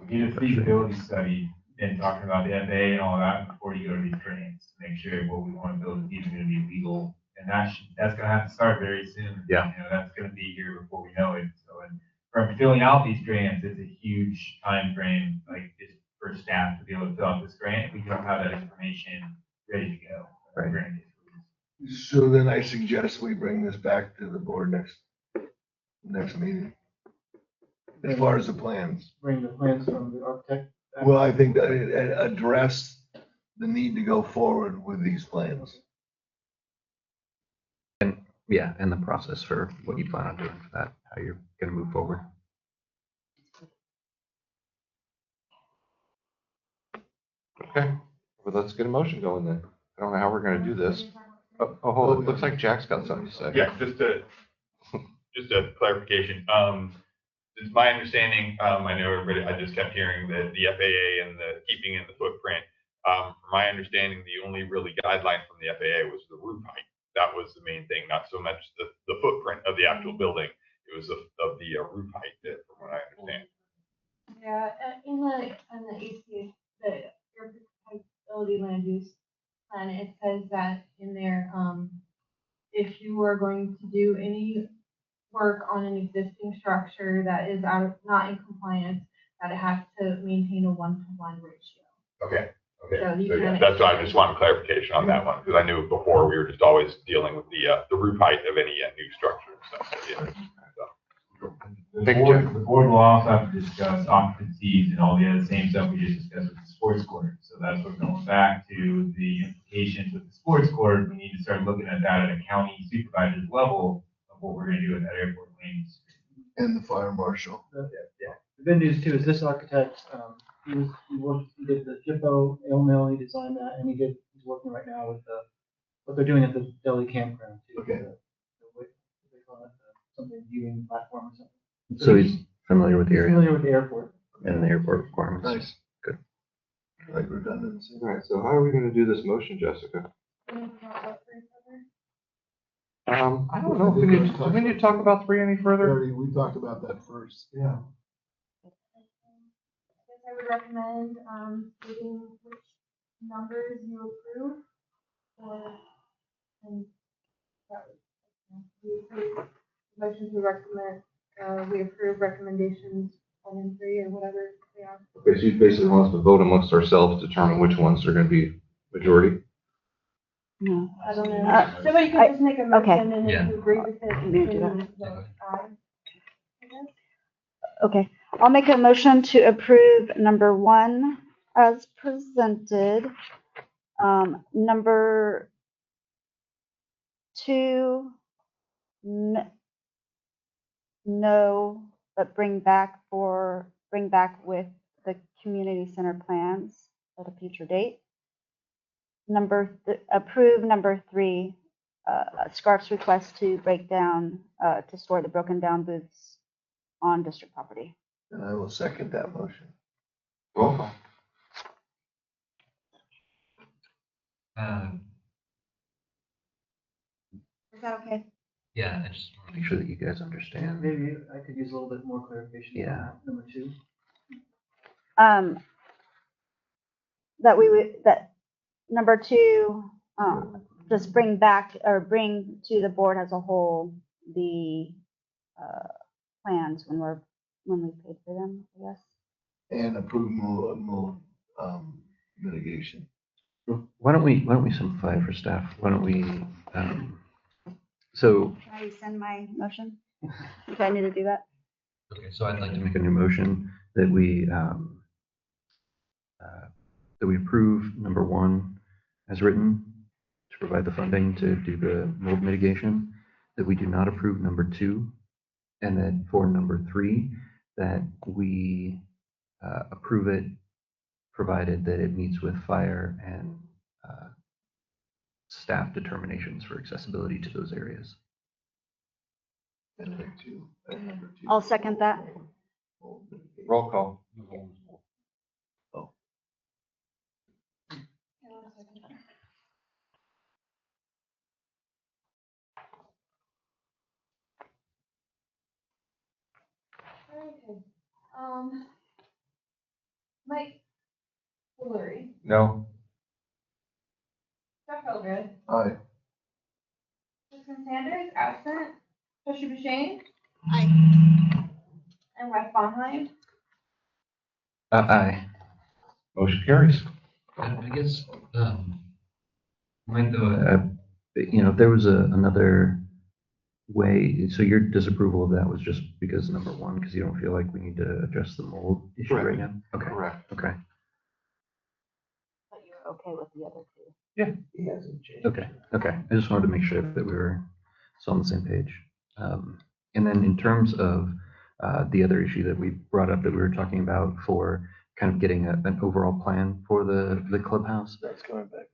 You need a feasibility study and talking about the FAA and all that before you go to these grants, to make sure what we want to build is even going to be legal. And that's going to have to start very soon. Yeah. You know, that's going to be here before we know it. So, and from filling out these grants, it's a huge time frame, like just for staff to be able to fill out this grant. We don't have that information ready to go. Right. Grant gets released. So then I suggest we bring this back to the board next meeting. As far as the plans. Bring the plans from the architect. Well, I think that it address the need to go forward with these plans. Yeah, and the process for what you plan on doing for that, how you're going to move forward. Okay, well, let's get a motion going then. I don't know how we're gonna do this. Oh, hold on, looks like Jack's got something to say. Yeah, just a clarification. It's my understanding, I know everybody, I just kept hearing that the FAA and the keeping in the footprint. From my understanding, the only really guideline from the FAA was the roof height. That was the main thing, not so much the footprint of the actual building. It was of the roof height, from what I understand. Yeah, in the ACA, the air facility land use plan, it says that in there, if you are going to do any work on an existing structure that is not in compliance, that it has to maintain a 1-to-1 ratio. Okay. So So yeah, that's why I just wanted clarification on that one, because I knew before we were just always dealing with the roof height of any new structure and stuff. Yeah. The board will also have to discuss occupancies and all the other same stuff we just discussed with the sports court. So that's what going back to the implications with the sports court. We need to start looking at that at a county supervisor's level of what we're going to do with that airport lanes. And the fire marshal. Yeah. The good news too is this architect, he did the JIPO, mill, he designed that, and he's working right now with what they're doing at the Delhi campground too. Okay. What they call it, something viewing platform or something. So he's familiar with the area. Familiar with the airport. And the airport requirements. Nice. Good. Like redundancy. All right, so how are we gonna do this motion, Jessica? I don't know, do we need to talk about 3 any further? We talked about that first. Yeah. I would recommend, stating which numbers you approve, and that would, we approve, motion to recommend, we approve recommendations 1 and 3 or whatever they are. Okay, so you basically want us to vote amongst ourselves, determine which ones are gonna be majority? No. I don't know. Somebody could just make a okay. motion, and if you agree with it, You you do can that. vote aye. I guess. Okay, I'll make a motion to approve number 1 as presented. Number 2, no, but bring back with the community center plans at a future date. Approve number 3, Scarf's request to break down, to store the broken down booths on district property. And I will second that motion. Roll call. Is that okay? Yeah, I just want to make sure that you guys understand. Maybe I could use a little bit more clarification. on Yeah. Number 2. That number 2, just bring back or bring to the board as a whole the plans when we paid for them, I guess. And approve more mitigation. Why don't we simplify it for staff? Why don't we, so. Can I rescind my motion? Do I need to do that? Okay, so I'd like to make a new motion that we approve number 1 as written to provide the funding to do the mold mitigation, that we do not approve number 2, and that for number 3, that we approve it provided that it meets with fire and staff determinations for accessibility to those areas. I'll second that. Roll call. Okay. Mike Woolery, No. Jeff Eldred, Aye. Kristen Sanders, absent, Tricia Bashane, Aye. and Wes Bonheim. Aye. Motion carries. I guess, Mike, though, if there was another way, so your disapproval of that was just because number one, because you don't feel like we need to address the mold issue right now? Okay. Correct. Okay. But you're okay with the other two? Yeah. He hasn't changed. Okay. I just wanted to make sure that we were still on the same page. And then in terms of the other issue that we brought up that we were talking about for kind of getting an overall plan for the clubhouse. That's coming back.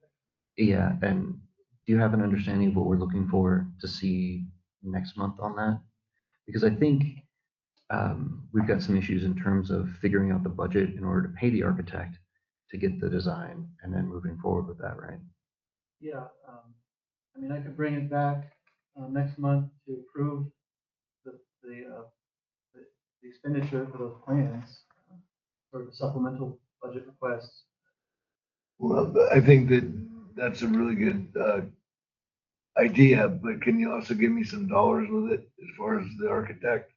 Yeah, and do you have an understanding of what we're looking for to see next month on that? Because I think we've got some issues in terms of figuring out the budget in order to pay the architect to get the design and then moving forward with that, right? Yeah, I mean, I could bring it back next month to approve the expenditure for those plans for the supplemental budget requests. Well, I think that's a really good idea, but can you also give me some dollars with it as far as the architect?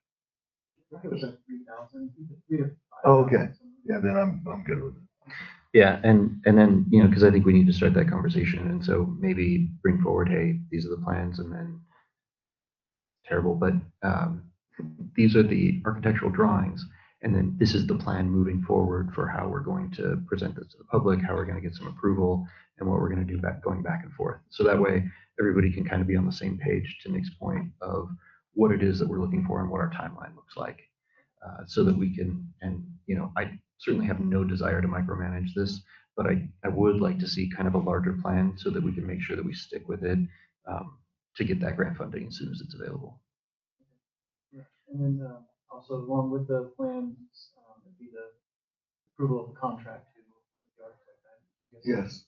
It was at 3,000, 3 to 5,000. Oh, okay. Yeah, then I'm good with it. Yeah, and then, because I think we need to start that conversation, and so maybe bring forward, hey, these are the plans, and then terrible, but these are the architectural drawings, and then this is the plan moving forward for how we're going to present this to the public, how we're going to get some approval, and what we're going to do going back and forth. So that way, everybody can kind of be on the same page to Nick's point of what it is that we're looking for and what our timeline looks like, so that we can, and I certainly have no desire to micromanage this, but I would like to see kind of a larger plan so that we can make sure that we stick with it to get that grant funding as soon as it's available. Yeah, and then also along with the plans, would be the approval of the contract to the architect. I guess. Yes.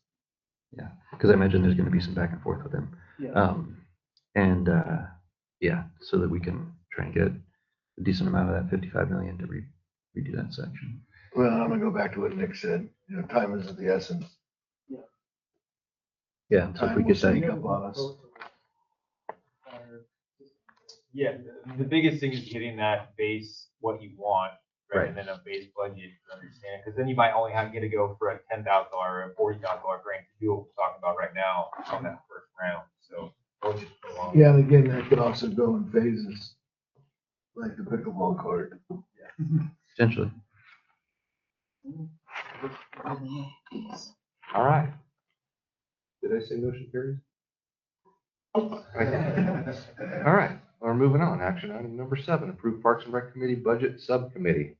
Yeah, because I imagine there's going to be some back and forth with him. Yeah. Yeah, so that we can try and get a decent amount of that 55 million to redo that section. Well, I'm gonna go back to what Nick said. Time is of the essence. Yeah, so if we Time will get that. sneak up on us. Yeah, the biggest thing is getting that base, what you want, rather Right. than a base budget, to understand, because then you might only get to go for a $10,000 or a $40,000 grant to do what we're talking about right now on that first round, so. Those just prolong. Yeah, and again, that could also go in phases, like the pickleball court. Potentially. All right. Did I say motion carries? I did. All right, we're moving on. Action item number 7, approve Parks and Rec Committee Budget Subcommittee.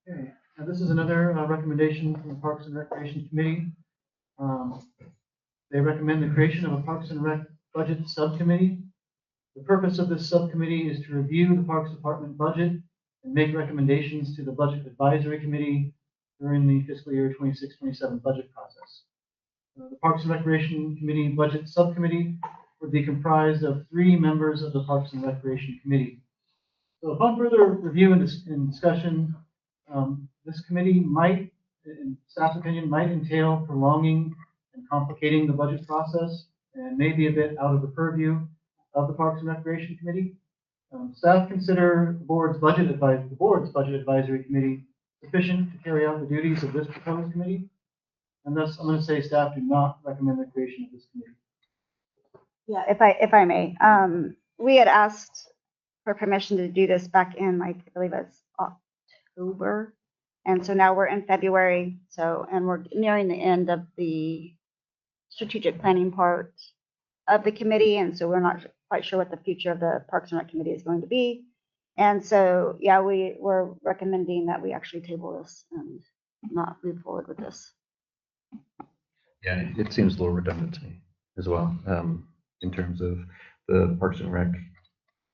Okay, now this is another recommendation from the Parks and Recreation Committee. They recommend the creation of a Parks and Rec Budget Subcommittee. The purpose of this subcommittee is to review the Parks Department budget and make recommendations to the Budget Advisory Committee during the fiscal year 26-27 budget process. The Parks and Recreation Committee Budget Subcommittee would be comprised of 3 members of the Parks and Recreation Committee. So upon further review and discussion, this committee might, in staff's opinion, might entail prolonging and complicating the budget process and may be a bit out of the purview of the Parks and Recreation Committee. Staff consider the board's budget advisory committee sufficient to carry out the duties of this proposed committee. And thus, I'm going to say staff do not recommend the creation of this committee. Yeah, if I may, we had asked for permission to do this back in, like, I believe it's October. And so now we're in February. And we're nearing the end of the strategic planning part of the committee. And so we're not quite sure what the future of the Parks and Rec Committee is going to be. And so, yeah, we're recommending that we actually table this and not move forward with this. Yeah, it seems a little redundant to me as well, in terms of the Parks and Rec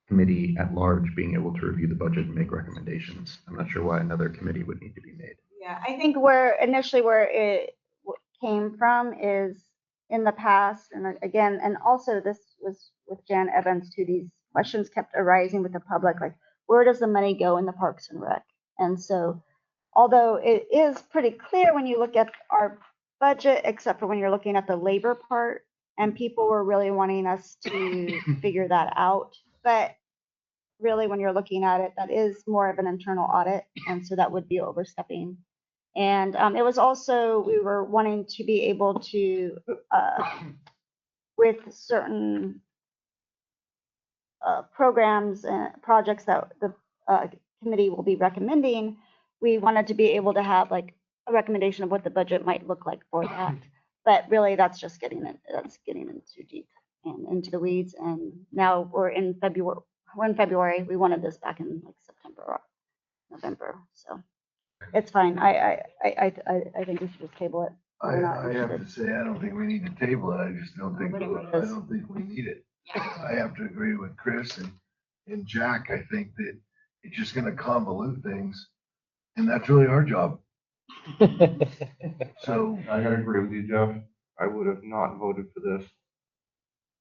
committee at large being able to review the budget and make recommendations. I'm not sure why another committee would need to be made. Yeah, I think where it came from is in the past, and again, and also this was with Jan Evans too, these questions kept arising with the public, like, where does the money go in the Parks and Rec? And so, although it is pretty clear when you look at our budget, except for when you're looking at the labor part, and people were really wanting us to figure that out. But really, when you're looking at it, that is more of an internal audit, and so that would be overstepping. And it was also, we were wanting to be able to, with certain programs and projects that the committee will be recommending, we wanted to be able to have like a recommendation of what the budget might look like for that. But really, that's getting in too deep and into the weeds. And now we're in February. We're in February. We wanted this back in like September or November. So it's fine. I think we should just table it. I have to say, I don't think we need to table it. I just don't think, we need it. I have to agree with Chris and Jack. I think that it's just gonna convolute things, and that's really our job. So I gotta agree with you, Jeff. I would have not voted for this.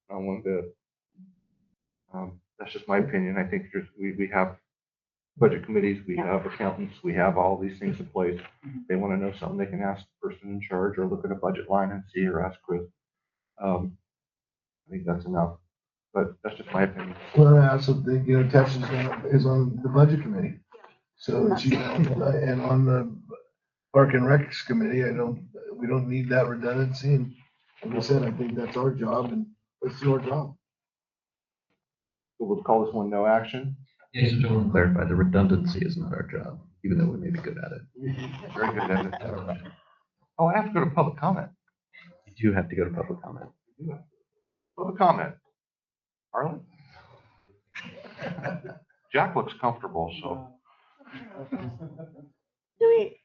Not one bit. That's just my opinion. I think we have budget committees, we have accountants, we have all these things in place. They want to know something, they can ask the person in charge or look at a budget line and see, or ask Chris. I think that's enough, but that's just my opinion. Well, I also think, Tess is on the budget committee. So she, and on the Park and Recs committee, we don't need that redundancy. And like I said, I think that's our job, and let's do our job. So we'll call this one no action. Yes, to clarify, the redundancy is not our job, even though we may be good at it. Very good at it. Oh, I have to go to public comment. You do have to go to public comment. Public comment. Harlan? Jack looks comfortable, so. Do we?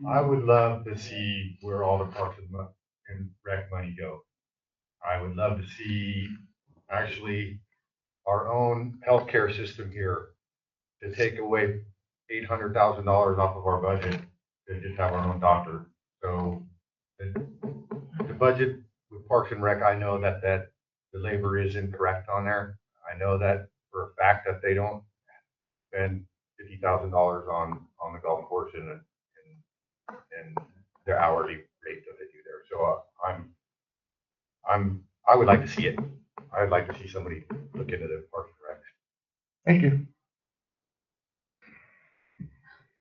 I would love to see where all the Parks and Rec money go. I would love to see actually our own healthcare system here to take away $800,000 off of our budget to just have our own doctor. So the budget with Parks and Rec, I know that the labor is incorrect on there. I know that for a fact that they don't spend $50,000 on the golf course and their hourly rate that they do there. So I would like to see it. I'd like to see somebody look into the Parks and Rec. Thank you.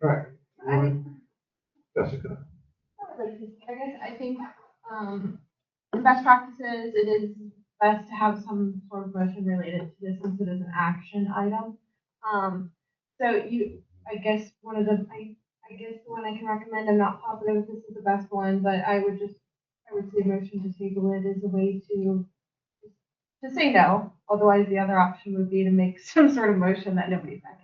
All right. Jessica. I think, in best practices, it is best to have some sort of motion related to this since it is an action item. I guess the one I can recommend, I'm not positive if this is the best one, but I would say motion to table it is a way to say no. Otherwise, the other option would be to make some sort of motion that nobody seconds.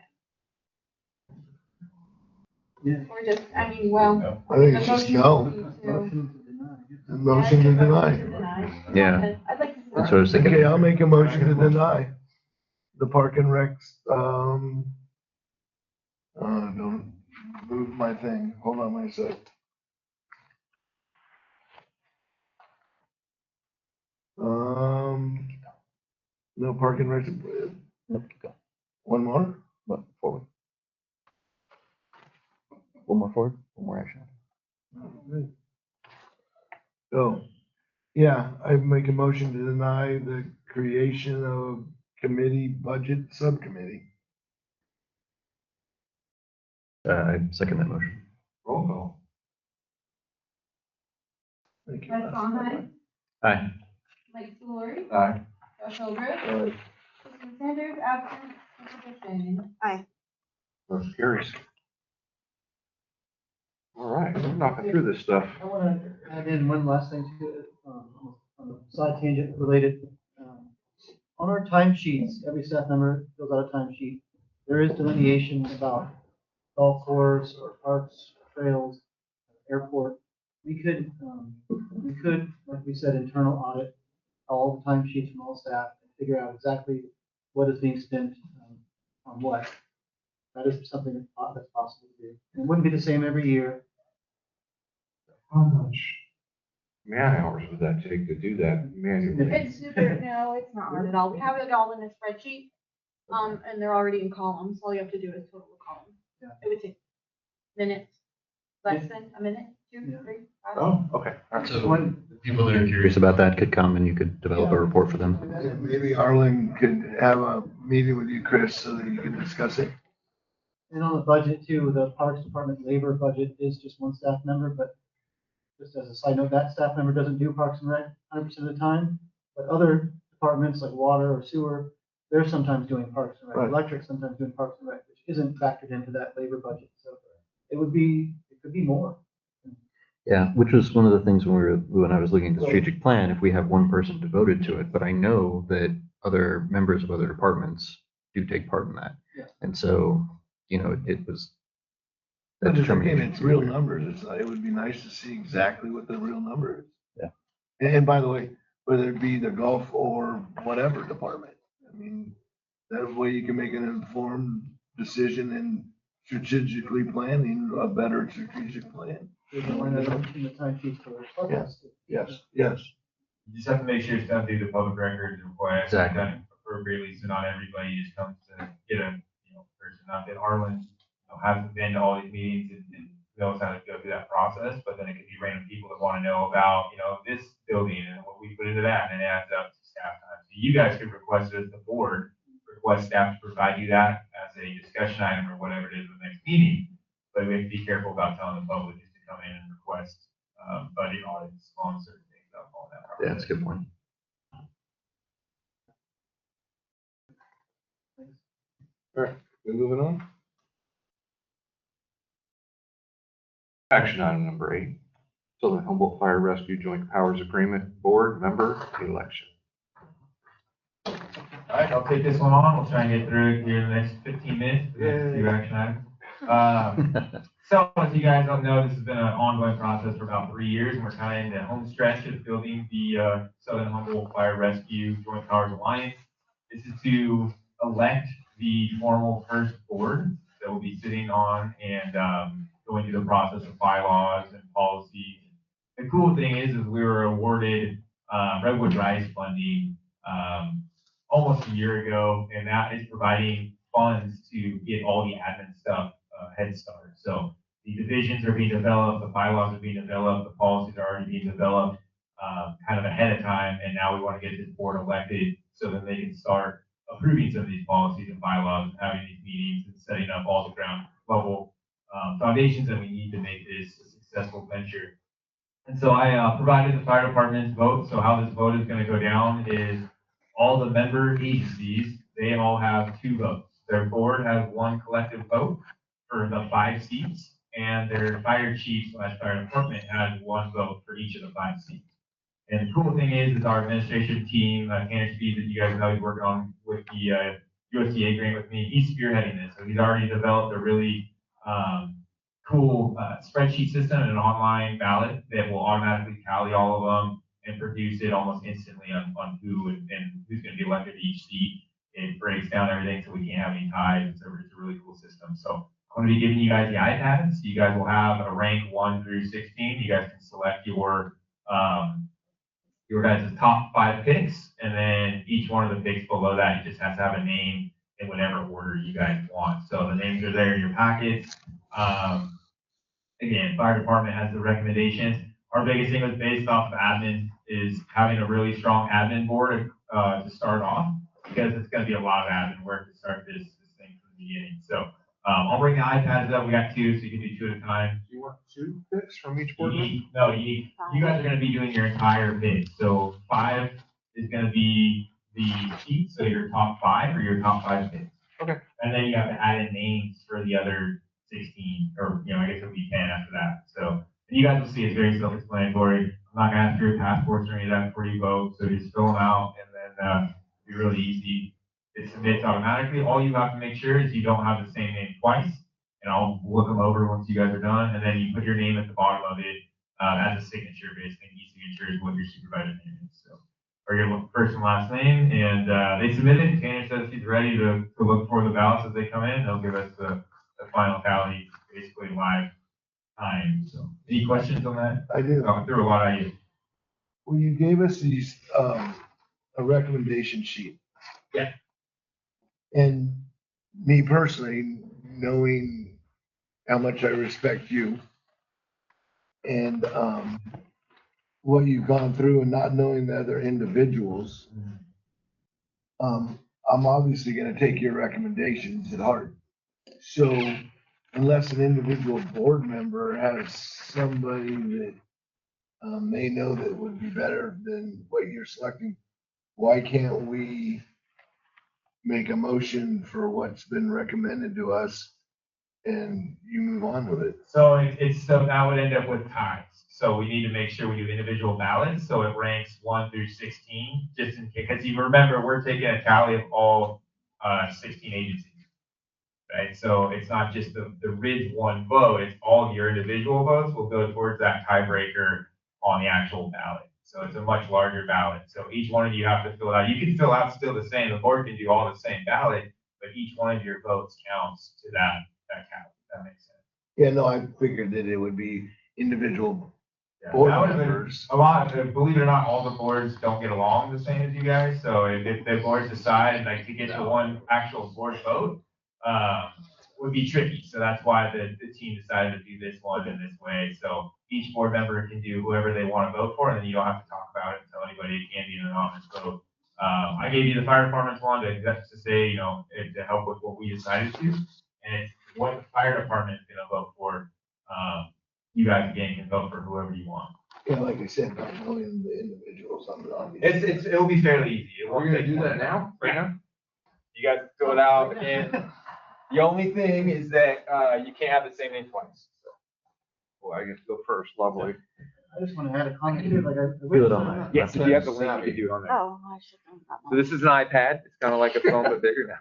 Yeah. Or just, I think it's just no. Motion to deny. Yeah. I'd like to. That's what I was thinking. Okay, I'll make a motion to deny the Park and Recs, don't move my thing. Hold on one sec. No Park and Recs. Nope, keep going. One more? Well, forward. One more forward, one more action. So, yeah, I make a motion to deny the creation of committee budget subcommittee. I second that motion. Roll call. Thank you. Ms. Sondheim, Aye. Mike Solori, Aye. Josh Holbrook, Kristen Sanders, absent, Jessica Shane. Aye. Motion carries. All right, we're knocking through this stuff. I want to add in one last thing to, on a side tangent related. On our timesheets, every staff member fills out a timesheet. There is delineation about golf course or parks, trails, airport, we could, like we said, internal audit all the timesheets from all staff and figure out exactly what is being spent on what. That is something that's possible to do. It wouldn't be the same every year. How much man hours would that take to do that manually? It's super, no, it's not hard at all. We have it all in a spreadsheet, and they're already in columns. All you have to do is total the columns. Yeah. It would take minutes, less than a minute, 2, Yeah. 3, 5. Oh, okay. So the people that are curious about that could come and you could develop a report for them. Maybe Arlen could have a meeting with you, Chris, so that you can discuss it. And on the budget too, the Parks Department labor budget is just one staff member, but just as a side note, that staff member doesn't do Parks and Rec 100% of the time. But other departments like water or sewer, they're sometimes doing Parks and Rec. Right. Electric sometimes doing Parks and Rec, which isn't factored into that labor budget. So it could be more. Yeah, which was one of the things when I was looking at the strategic plan, if we have one person devoted to it, but I know that other members of other departments do take part in that. Yeah. And so, it was that But again, determination. it's real numbers. It would be nice to see exactly what the real number is. Yeah. And by the way, whether it be the golf or whatever department, I mean, that way you can make an informed decision and strategically planning a better strategic plan. There's a line item in the timesheets for Yes. Yes, yes. You just have to make sure it's done through the public records request. Exactly. Done appropriately, so not everybody just comes to get a, person. Not that Arlen, hasn't been to all these meetings and knows how to go through that process, but then it could be random people that want to know about, this building and what we put into that, and it adds up to staff time. So you guys could request it as the board, request staff to provide you that as a discussion item or whatever it is in the next meeting. But we have to be careful about telling the public just to come in and request budget audits on certain things without following that process. Yeah, that's a good point. All right, we moving on? Action item number 8. So the Humboldt Fire Rescue Joint Powers Agreement Board Member Election. All right, I'll take this one on. We'll try and get through it here in the next 15 minutes. The next few action items. So as you guys don't know, this has been an ongoing process for about 3 years, and we're kind of in the home stretch of building the Southern Humboldt Fire Rescue Joint Powers Alliance. This is to elect the formal first board that will be sitting on and going through the process of bylaws and policies. The cool thing is we were awarded Redwood Rise funding almost a year ago, and that is providing funds to get all the admin stuff head start. So the divisions are being developed, the bylaws are being developed, the policies are already being developed kind of ahead of time, and now we want to get this board elected so that they can start approving some of these policies and bylaws, and having these meetings and setting up all the ground level foundations that we need to make this a successful venture. And so I provided the fire department's vote. So how this vote is going to go down is all the member agencies, they all have 2 votes. Their board has 1 collective vote for the 5 seats, and their fire chief / fire department has 1 vote for each of the 5 seats. And the cool thing is our administration team, Tanner Speed, that you guys know he's working on with the USDA grant with me, he's spearheading this. So he's already developed a really cool spreadsheet system and an online ballot that will automatically tally all of them and produce it almost instantly on who and who's going to be elected to each seat. It breaks down everything so we can't have any ties. It's a really cool system. So I'm going to be giving you guys the iPads. You guys will have a rank 1 through 16. You guys can select your guys' top 5 picks, and then each one of the picks below that, you just have to have a name in whatever order you guys want. So the names are there in your packets. Again, fire department has the recommendations. Our biggest thing was based off of admin is having a really strong admin board to start off, because it's going to be a lot of admin work to start this thing from the beginning. So I'll bring the iPads up. We got 2, so you can do 2 at a time. Do you want 2 picks from each board member? No, you guys are going to be doing your entire pick. So 5 is going to be the seats, so your top 5 or your top 5 picks. Okay. And then you have to add in names for the other 16, or I guess it'll be 10 after that. So you guys will see it's very self-explanatory. I'm not going to ask for your passports or any of that before you vote, so just fill them out, and then it'll be really easy. It submits automatically. All you have to make sure is you don't have the same name twice. and I'll look them over once you guys are done, and then you put your name at the bottom of it as a signature, basically. E-signature is what your supervisor name is, so, or your first and last name, and they submit it. Tanner says he's ready to look for the ballots as they come in. They'll give us the final tally, basically live time. So, any questions on that? I do. I threw a lot at you. Well, you gave us these, a recommendation sheet. Yeah. And me personally, knowing how much I respect you and, what you've gone through and not knowing the other individuals, I'm obviously gonna take your recommendations at heart. So unless an individual board member has somebody that they know that would be better than what you're selecting, why can't we make a motion for what's been recommended to us and you move on with it? So so that would end up with ties. So we need to make sure we do individual ballots, so it ranks 1 through 16, just in case, because you remember, we're taking a tally of all 16 agencies, right? So it's not just the Ridge one vote, it's all of your individual votes will go towards that tiebreaker on the actual ballot. So it's a much larger ballot. So each one of you have to fill out, you can fill out still the same, the board can do all the same ballot, but each one of your votes counts to that count, if that makes sense. Yeah, no, I figured that it would be individual Yeah, board that would've been members. a lot, believe it or not, all the boards don't get along the same as you guys, so if the boards decide like to get to one actual board vote, would be tricky, so that's why the team decided to do this one in this way, so each board member can do whoever they want to vote for, and then you don't have to talk about it and tell anybody it can't be an anonymous vote. I gave you the fire department's one to say, you know, to help with what we decided to, and it's what the fire department is gonna vote for. You guys again can vote for whoever you want. Yeah, like I said, not knowing the individuals, It'll be fairly easy. We're gonna do that now, right now? You guys fill it out, and the only thing is that, you can't have the same name twice. Well, I get to go first, lovely. I just want to add a comment here, like I. Do it on that. Yes, if you have the link, you can do it on there. Oh, I should have that So this is an iPad, it's kind of like a phone, but bigger now.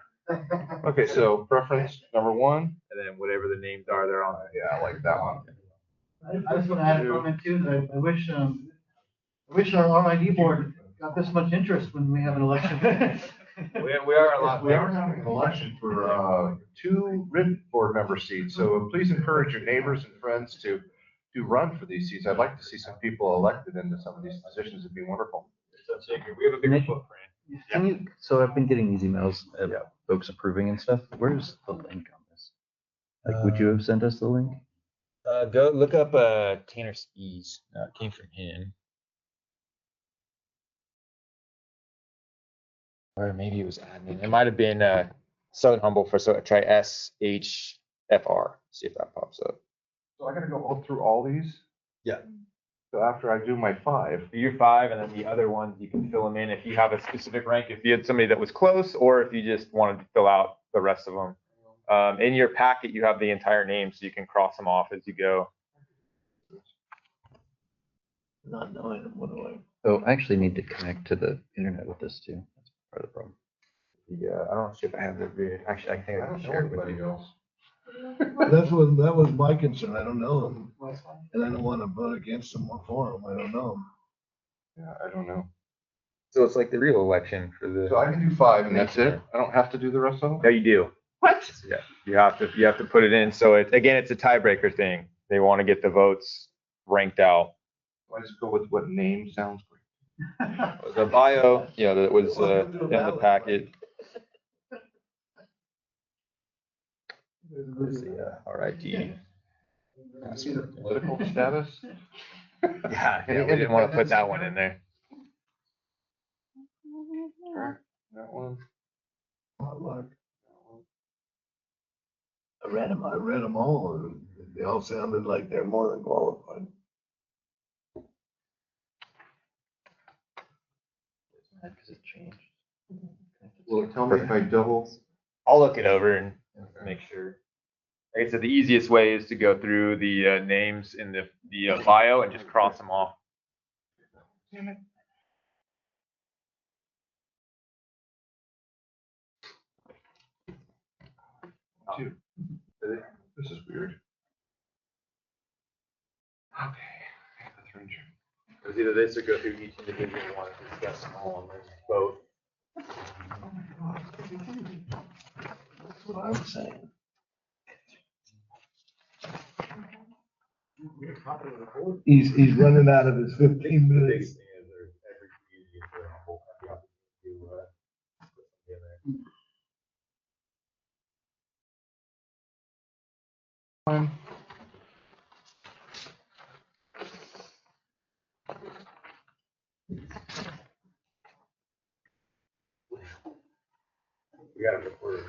Okay, so preference number one. And then whatever the names are, they're on there. Yeah, I like that one. I just want to add a comment too, that I wish our RID board got this much interest when we have an election. We are a lot. We are having an election for, 2 RID board member seats, so please encourage your neighbors and friends to run for these seats. I'd like to see some people elected into some of these positions. It'd be wonderful. We have a bigger footprint. Can you, so I've been getting these emails of folks approving and stuff. Where's the link on this? Like, would you have sent us the link? Go look up Tanner Skis. It came from him. Or maybe it was admin. It might have been Southern Humboldt, so try SHFR. See if that pops up. So I gotta go all through all these? Yeah. So after I do my 5. Do your 5, and then the other ones you can fill them in if you have a specific rank. If you had somebody that was close, or if you just wanted to fill out the rest of them. In your packet, you have the entire name, so you can cross them off as you go. Not knowing them, what do I? So I actually need to connect to the internet with this too. That's part of the problem. Yeah, I don't know if I have the vid. Actually, I think I can share it with you. Else. That was my concern. I don't know them. And I don't want to vote against them or for them. I don't know them. Yeah, I don't know. So it's like the real election for the. So I can do 5 and that's it? I don't have to do the rest of them? No, you do. What? Yeah, you have to put it in. So it's a tiebreaker thing. They want to get the votes ranked out. I just go with what name sounds great. The bio, that was in the packet. There's the RIT. Political status? Yeah, we didn't want to put that one in there. That one. I read them all, and they all sounded like they're more than qualified. Because it changed. Will it tell me if I double? I'll look it over and make sure. Like I said, the easiest way is to go through the names in the bio and just cross them off. Damn it. This is weird. Okay. Let's run through. It was either this or go through each individual one and discuss them all and then vote. That's what I was saying. He's running out of his 15 The minutes. biggest thing is there's every community in Humboldt have the opportunity to put something in there. We got it recorded.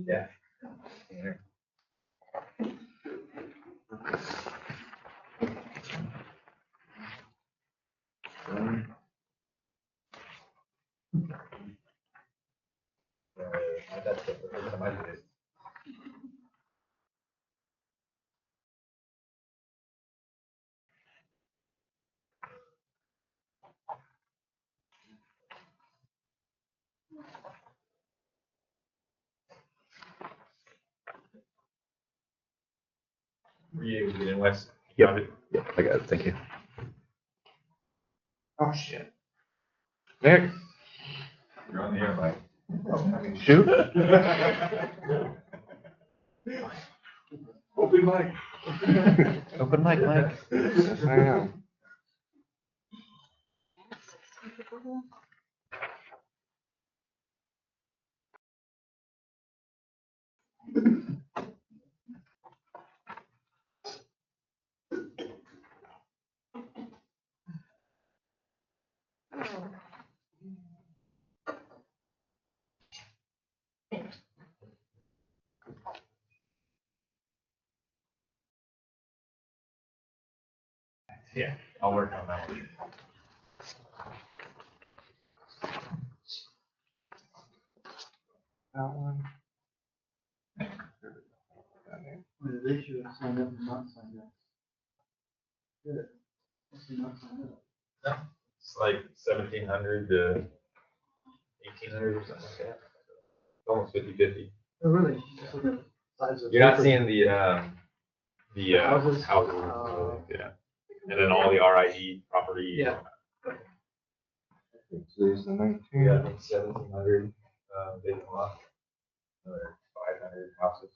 Yeah. That's the first time I did it. Were you able to get in, Wes? Yep, I got it, thank you. Oh, shit. Nick, You're on the air, Mike. shoot. Open mic. Open mic, Mike. Yes, I am. Yeah, I'll work on that one. That one. They should have signed up and not signed up. Good. Must be not signed up. It's like 1,700 to 1,800 or something like that. Almost 50-50. Oh, really? Just look at the size of You're not paper. seeing the Houses? houses, yeah. And then all the RID property. Yeah. Today's the 19th. Yeah, I think 1,700 vacant lots. Another 500 houses.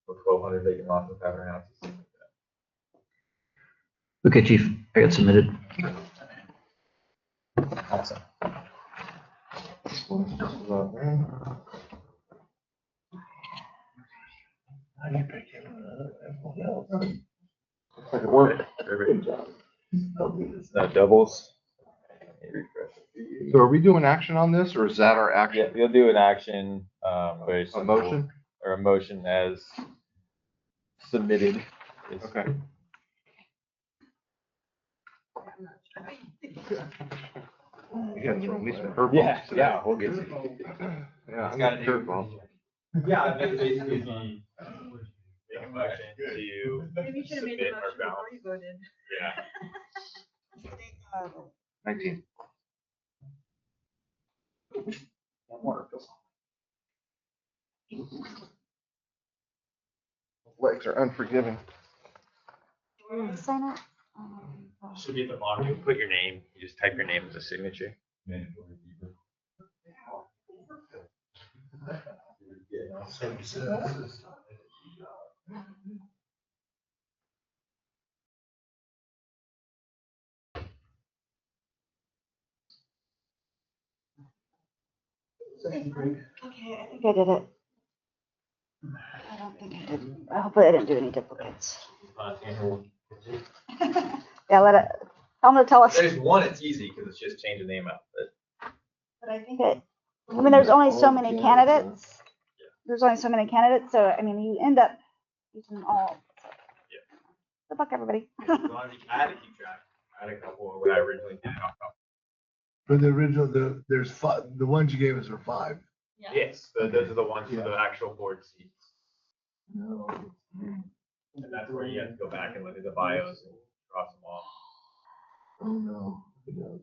Or 1,200 vacant lots with 500 houses. Okay, chief, I got submitted. Awesome. This one's just about there. I can pick him everyone else. Looks like it worked. Perfect. I'll do this. Doubles. Let me refresh it. So are we doing action on this, or is that our Yeah, action? you'll do an action, very A simple. motion? Or a motion as submitted. Is- Okay. You gotta throw me some curveballs. Yeah, today. yeah, we'll get to. Yeah, It's I'm gotta got do- curveballs. Yeah, that's basically the, make a motion to Maybe you should have made the submit our motion before balance. you voted. Yeah. 19. Legs are unforgiving. Sign it. Should be at the bottom. You put your name, you just type your name as a signature. Okay, I think I did it. I don't think I did. Hopefully I didn't do any duplicates. Yeah, let it, tell them to tell us. There's one, it's easy because it's just change the name out, but But I think I mean, there's only so many candidates. There's only so many candidates, so I mean, you end up using them all. Good luck, everybody. as long as I had to keep track. I had a couple when I originally did it. For the original, there's five, the ones you gave us are 5. Yes, those are the ones for the actual board seats. No. And that's where you have to go back and look at the bios and cross them off. Oh, no. No.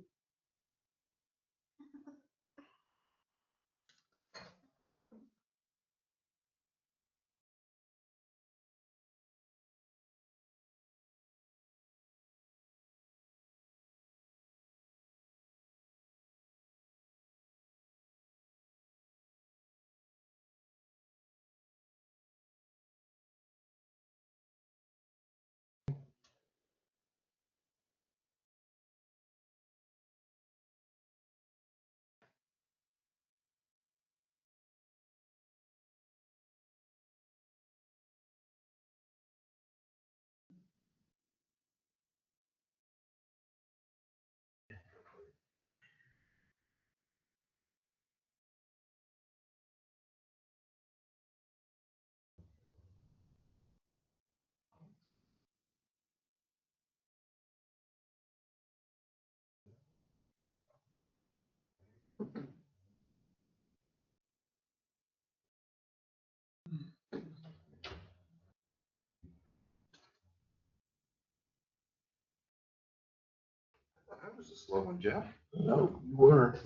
was a slow one, Jeff. No, you were.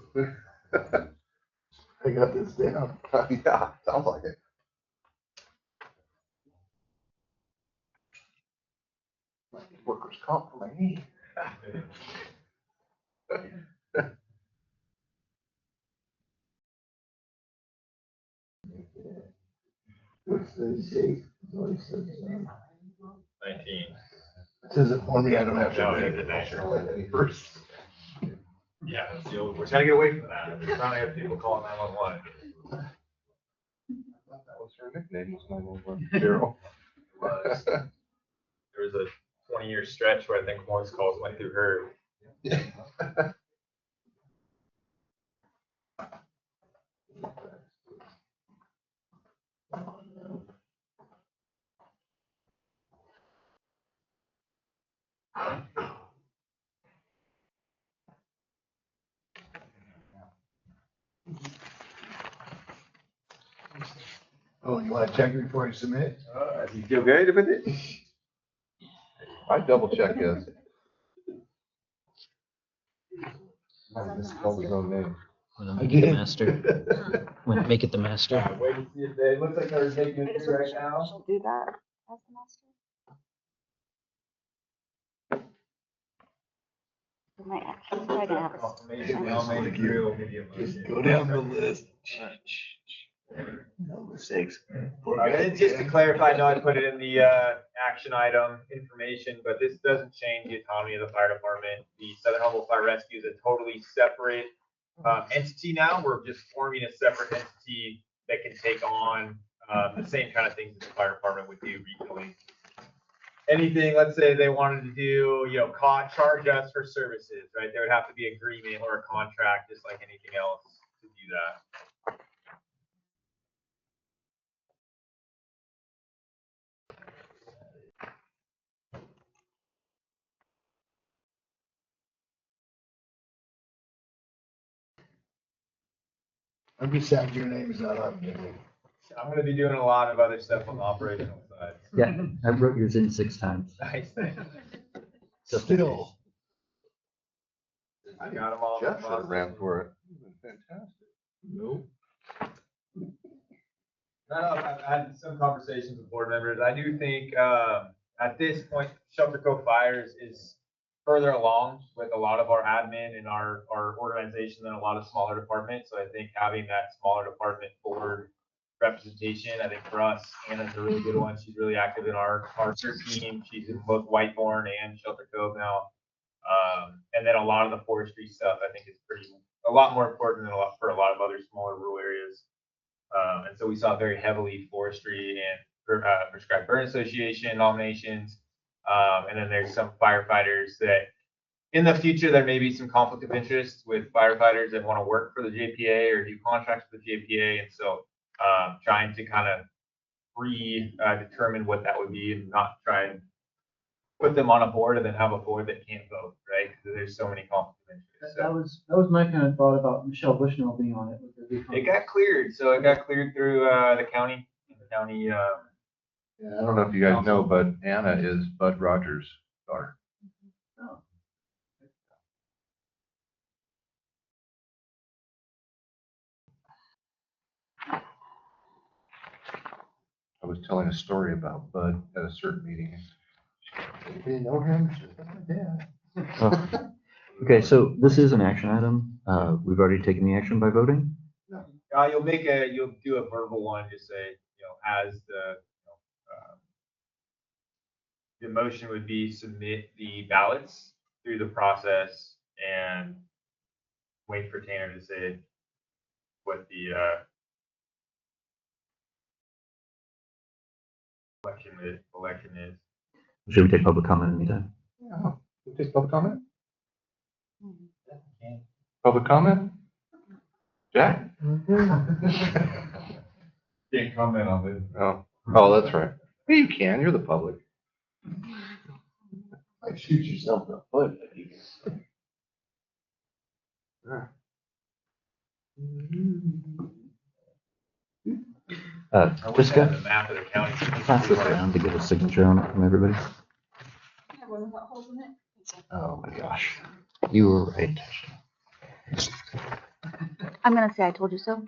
I got this down. Yeah, sounds like it. Workers' comp for my knee. What's the date? What it says, 19. it says it for me, I don't have No, to. it's the national first. Yeah, that's the old, we're trying to get away from that. We're trying to have people calling 911. That was her nickname, was 911. Cheryl. Was. There was a 20-year stretch where I think most calls went through her. Oh, you want to check it before you submit? You feel good with it? I double check yes. I misspelled his own name. I did. Master. Make it the master. Wait to see if they, it looks like they're taking I it guess through we right should now. she'll do that as the master. We might actually try to have a Confirmation, I'll make it through, we'll give you a Just motion. go down the list. No mistakes. And just to clarify, I know I put it in the action item information, but this doesn't change the autonomy of the fire department. The Southern Humboldt Fire Rescue is a totally separate entity now. We're just forming a separate entity that can take on the same kind of things that the fire department would do regionally. Anything, let's say they wanted to do, charge us for services, right? There would have to be an agreement or a contract, just like anything else, to do that. I'm just sad your name is not on there. I'm going to be doing a lot of other stuff on the operational side. Yeah, I wrote yours in 6 times. Nice. Still. I got them all. Jeff should have ran for it. Fantastic. Nope. I've had some conversations with board members. I do think at this point, Shelter Cove Fires is further along with a lot of our admin and our organization than a lot of smaller departments. So I think having that smaller department board representation, I think for us, Anna's a really good one. She's really active in our search team. She's in both Whitehorn and Shelter Cove now. And then a lot of the forestry stuff, I think, is a lot more important than for a lot of other smaller rural areas. And so we saw very heavily forestry and prescribed burn association nominations. And then there's some firefighters that in the future, there may be some conflict of interest with firefighters that want to work for the JPA or do contracts with the JPA. And so trying to kind of determine what that would be and not try and put them on a board and then have a board that can't vote, right? Because there's so many conflicts of interest. That was my kind of thought about Michelle Bushnell being on it. It got cleared. So it got cleared through the county. Yeah, I don't know if you guys know, but Anna is Bud Rogers' daughter. I was telling a story about Bud at a certain meeting. Anybody know him? She said, "Oh, my dad." Oh. Okay, so this is an action item. We've already taken the action by voting. You'll do a verbal one, just say, as the motion would be submit the ballots through the process and wait for Tanner to say what the election is. Should we take public comment anytime? Yeah. We'll take public comment? Public comment? Jack? Can't comment on it. Oh, that's right. Yeah, you can. You're the public. Like shoot yourself in the foot. Jessica, The map of the county. pass this around to get a signature on it from everybody. Yeah, well, what holes in it? Oh my gosh. You were right. I'm gonna say I told you so.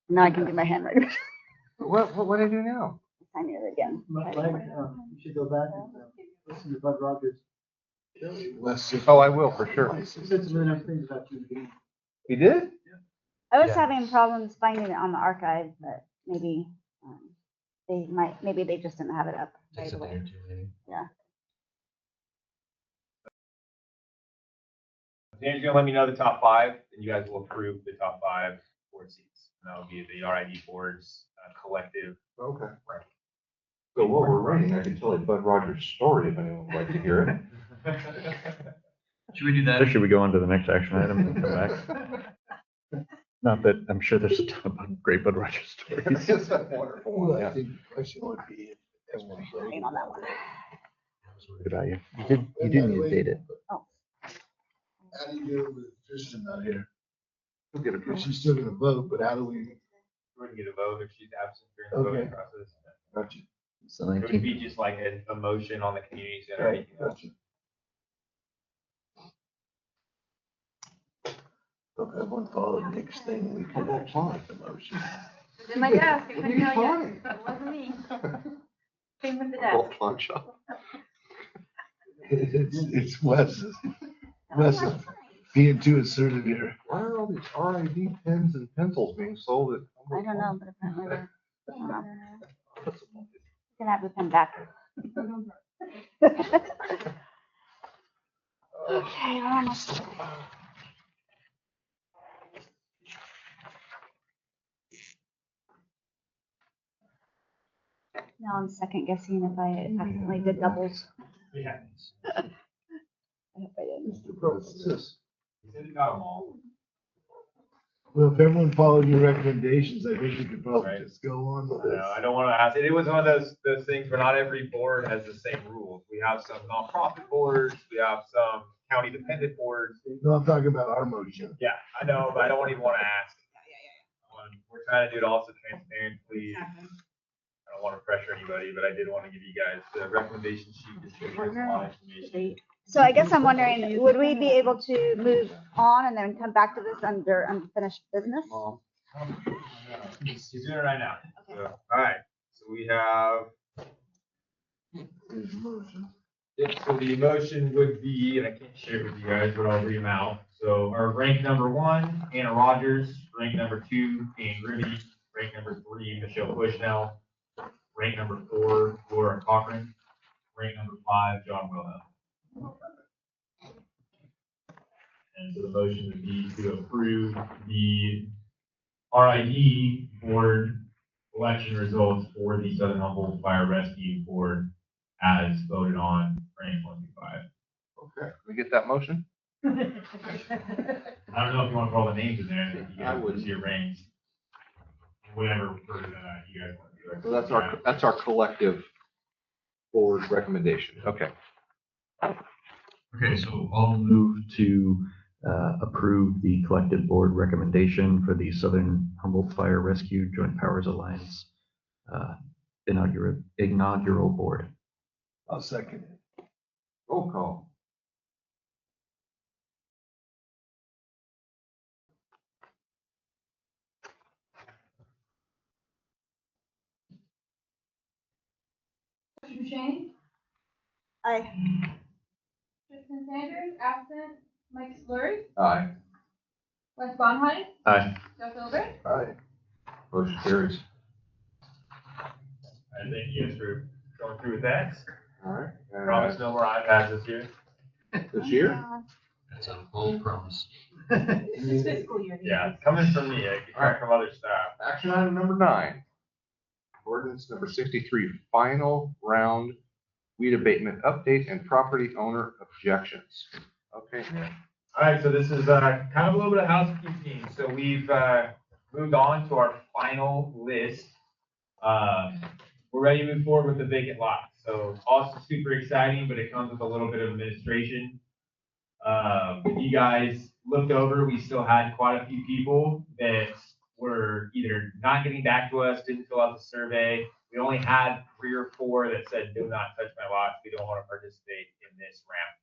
Now I can do my handwriting. What do I do now? Sign it again. Mike, you should go back and listen to Bud Rogers. Oh, I will, for sure. He said some really nice things about you. He did? I was Yeah. having problems finding it on the archive, but maybe maybe they just didn't have it up right away. Yeah. Danny's gonna let me know the top 5, and you guys will approve the top 5 board seats. And that'll be the RID board's collective. Okay. So while we're writing, I can tell you Bud Rogers' story if anyone would like to hear it. Should we do that, or should we go on to the next action item and come back? Not that I'm sure there's a ton of great Bud Rogers stories. It's a wonderful one, Well, yeah. I think the question would be if everyone voted. On that one. I was worried about you. You do need to date it. Oh. How do you do it with Kristen not here? We'll get it. She's still gonna vote, but how do we? We're gonna get a vote if she's absent during the voting Okay. process. Gotcha. So It would be just like a motion on the community center. Right, anything else. gotcha. So if everyone followed Nick's thing, we could actually make the motion. It's in my desk, I couldn't You're tell you. fine. It wasn't me. Same with the Whole desk. pawn shop. It's Wes being too assertive here. Why are all these RID pens and pencils being sold at? I don't know, but apparently they're. I don't know. You can have the pen back. Okay, we're almost there. Now I'm second guessing if I accidentally did doubles. Yeah. I hope I didn't. What's this? You said you got them all. Well, if everyone followed your recommendations, I think we could probably Right. just go on with I this. know, I don't want to ask. It was one of those things where not every board has the same rules. We have some nonprofit boards, we have some county dependent boards. No, I'm talking about our motion. Yeah, I know, but I don't even want to ask. We're trying to do it also transparently. I don't want to pressure anybody, but I did want to give you guys the recommendation sheet. Just to give you a lot of information. So I guess I'm wondering, would we be able to move on and then come back to this under unfinished business? Mom. He's doing it right now. So, all right, so we have. Yep, so the motion would be, and I can't share it with you guys, but I'll read them out. So our rank number 1, Anna Rogers. Rank number 2, Dan Grimmy. Rank number 3, Michelle Bushnell. Rank number 4, Laura Cochran. Rank number 5, John Wilhelm. And so the motion would be to approve the RID board election results for the Southern Humboldt Fire Rescue Board as voted on for 2025. Okay, can we get that motion? I don't know if you want to put all the names in there, if you I guys would. see your ranks. Whatever version you guys want to do. So that's our collective board recommendation. Okay. Okay, so I'll move to approve the collective board recommendation for the Southern Humboldt Fire Rescue Joint Powers Alliance inaugural board. I'll second it. Roll call. Mr. Shane? Aye. Kristen Sanders, absent. Mike Slurry? Aye. Wes Bonheim? Aye. Jeff Hilbert? Aye. Motion carries. I thank you guys for going through with that. All right. Promise no more iPads this year. This year? That's a bold promise. This fiscal year. Yeah, it's coming from me. It All right. comes from other staff. Action item number 9. Ordinance number 63, final round weed abatement update and property owner objections. Okay. All right, so this is kind of a little bit of housekeeping. So we've moved on to our final list. We're ready to move forward with the vacant lot. So also super exciting, but it comes with a little bit of administration. You guys looked over, we still had quite a few people that were either not getting back to us, didn't fill out the survey. We only had 3 or 4 that said, do not touch my lots. We don't want to participate in this ramp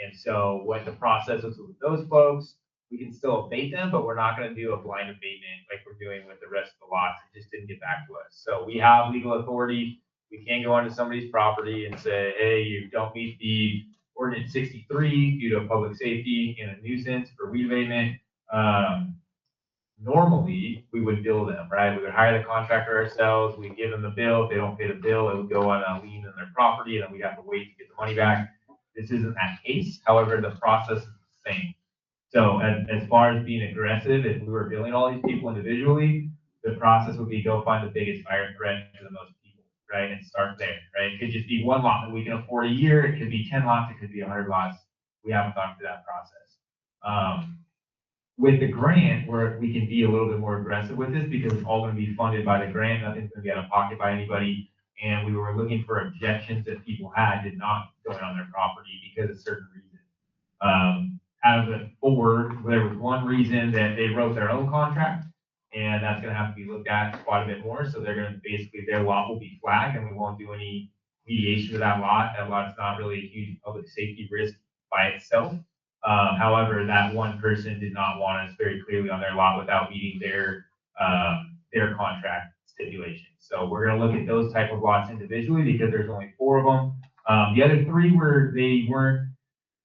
And so when the process is with those folks, we can still abate them, but we're not going to do a blind abatement like we're doing with the rest of the lots. It just didn't get back to us. So we have legal authority. We can go onto somebody's property and say, hey, you don't meet the ordinance 63 due to public safety and a nuisance for weed abatement. Normally, we would bill them, right? We would hire the contractor ourselves. We'd give them the bill. If they don't pay the bill, it would go on a lien in their property, and then we'd have to wait to get the money back. This isn't that case. However, the process is the same. So as far as being aggressive, if we were billing all these people individually, the process would be go find the biggest fire threat to the most people, right? And start there, right? It could just be one lot that we can afford a year. It could be 10 lots. It could be 100 lots. We haven't gone through that process. With the grant, where we can be a little bit more aggressive with this because it's all going to be funded by the grant. Nothing's going to be out of pocket by anybody. And we were looking for objections that people had did not going on their property because of certain reasons. Out of the four, there was one reason that they wrote their own contract, and that's going to have to be looked at quite a bit more. So they're going to basically, their lot will be flagged, and we won't do any mediation of that lot. That lot's not really a huge public safety risk by itself. However, that one person did not want us very clearly on their lot without meeting their contract stipulations. So we're going to look at those type of lots individually because there's only 4 of them. The other 3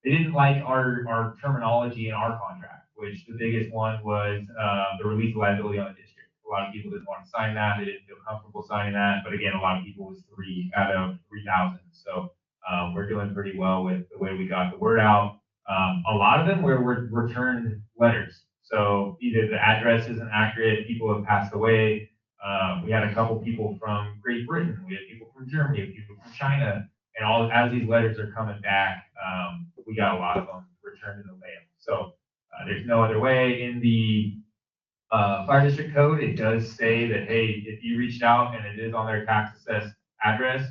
they didn't like our terminology in our contract, which the biggest one was the release of liability on the district. A lot of people didn't want to sign that. They didn't feel comfortable signing that. But again, a lot of people was 3 out of 3,000. So we're doing pretty well with the way we got the word out. A lot of them were returned letters. So either the address isn't accurate, people have passed away. We had a couple people from Great Britain. We had people from Germany, we had people from China. And as these letters are coming back, we got a lot of them returned in the mail. So there's no other way. In the fire district code, it does say that, hey, if you reached out and it is on their tax assessed address,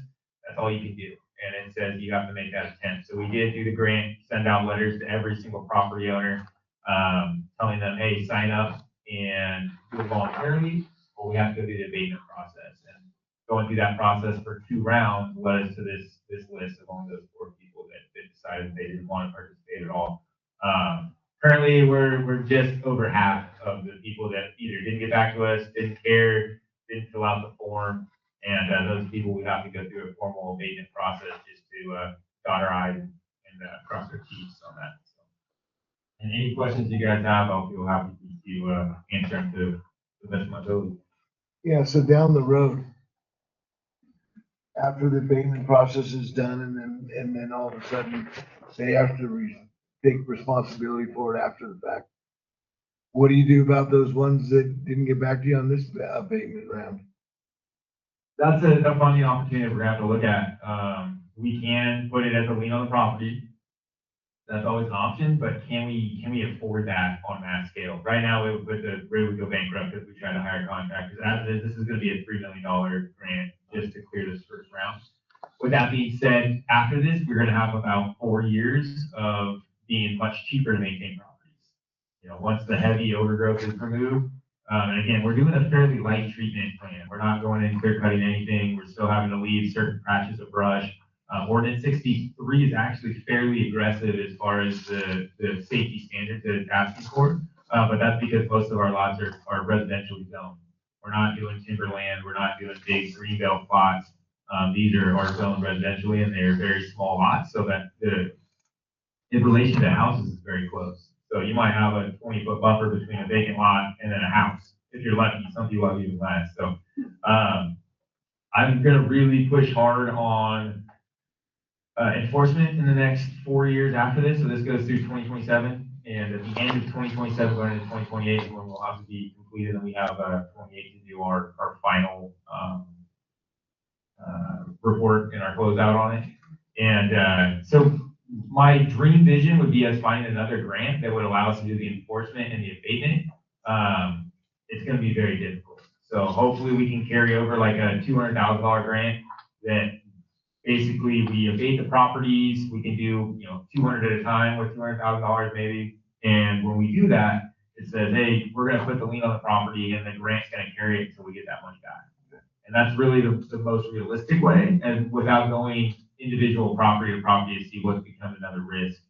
that's all you can do. And it says you have to make that attempt. So we did do the grant, send out letters to every single property owner, telling them, hey, sign up and do it voluntarily, or we have to go through the abatement process. And going through that process for 2 rounds led us to this list of only those 4 people that decided they didn't want to participate at all. Currently, we're just over half of the people that either didn't get back to us, didn't care, didn't fill out the form, and those people we have to go through a formal abatement process just to dot our I's and cross our T's on that. So, and any questions you guys have, I'll feel happy to answer them to the best of my ability. Yeah, so down the road, after the abatement process is done, and then all of a sudden, they have to take responsibility for it after the fact. What do you do about those ones that didn't get back to you on this abatement round? That's a funding opportunity we're going to have to look at. We can put it as a lien on the property. That's always an option, but can we afford that on that scale? Right now, we would go bankrupt if we try to hire contractors. As it is, this is going to be a $3 million grant just to clear this first round. With that being said, after this, we're going to have about 4 years of being much cheaper to maintain properties. Once the heavy overgrowth is removed, and again, we're doing a fairly light treatment plan. We're not going in clear cutting anything. We're still having to leave certain patches of brush. Ordinance 63 is actually fairly aggressive as far as the safety standards that it's asking for, but that's because most of our lots are residentially zoned. We're not doing timberland. We're not doing big greenbelt plots. These are zoned residentially, and they're very small lots, so that in relation to houses is very close. So you might have a 20-foot buffer between a vacant lot and then a house. If you're lucky, some people have even less. So I'm going to really push hard on enforcement in the next 4 years after this. So this goes through 2027. And at the end of 2027, going into 2028 is when we'll have to be completed. And we have 28 to do our final report and our closeout on it. And so my dream vision would be us finding another grant that would allow us to do the enforcement and the abatement. It's going to be very difficult. So hopefully we can carry over like a $200,000 grant that basically we abate the properties. We can do 200 at a time with $200,000 maybe. And when we do that, it says, hey, we're going to put the lien on the property and the grant's going to carry it until we get that money back. And that's really the most realistic way, and without going individual property to property to see what's become another risk.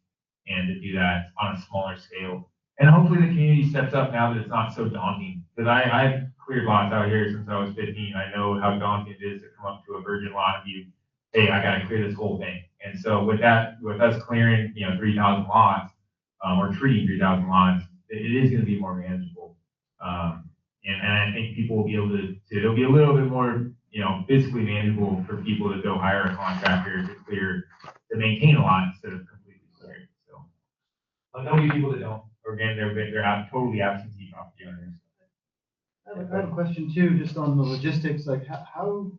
and to do that on a smaller scale. And hopefully the community steps up now that it's not so daunting. Because I've cleared lots out here since I was 15. I know how daunting it is to come up to a virgin lot and hey, I got to clear this whole thing. And so with us clearing, 3,000 lots, or treating 3,000 lots, it is going to be more manageable. And I think people will be able to, it'll be a little bit more, physically manageable for people to go hire a contractor to maintain a lot instead of completely clear. So, but there'll be people that don't, or again, they're totally absentee property owners. I have a question too, just on the logistics, like how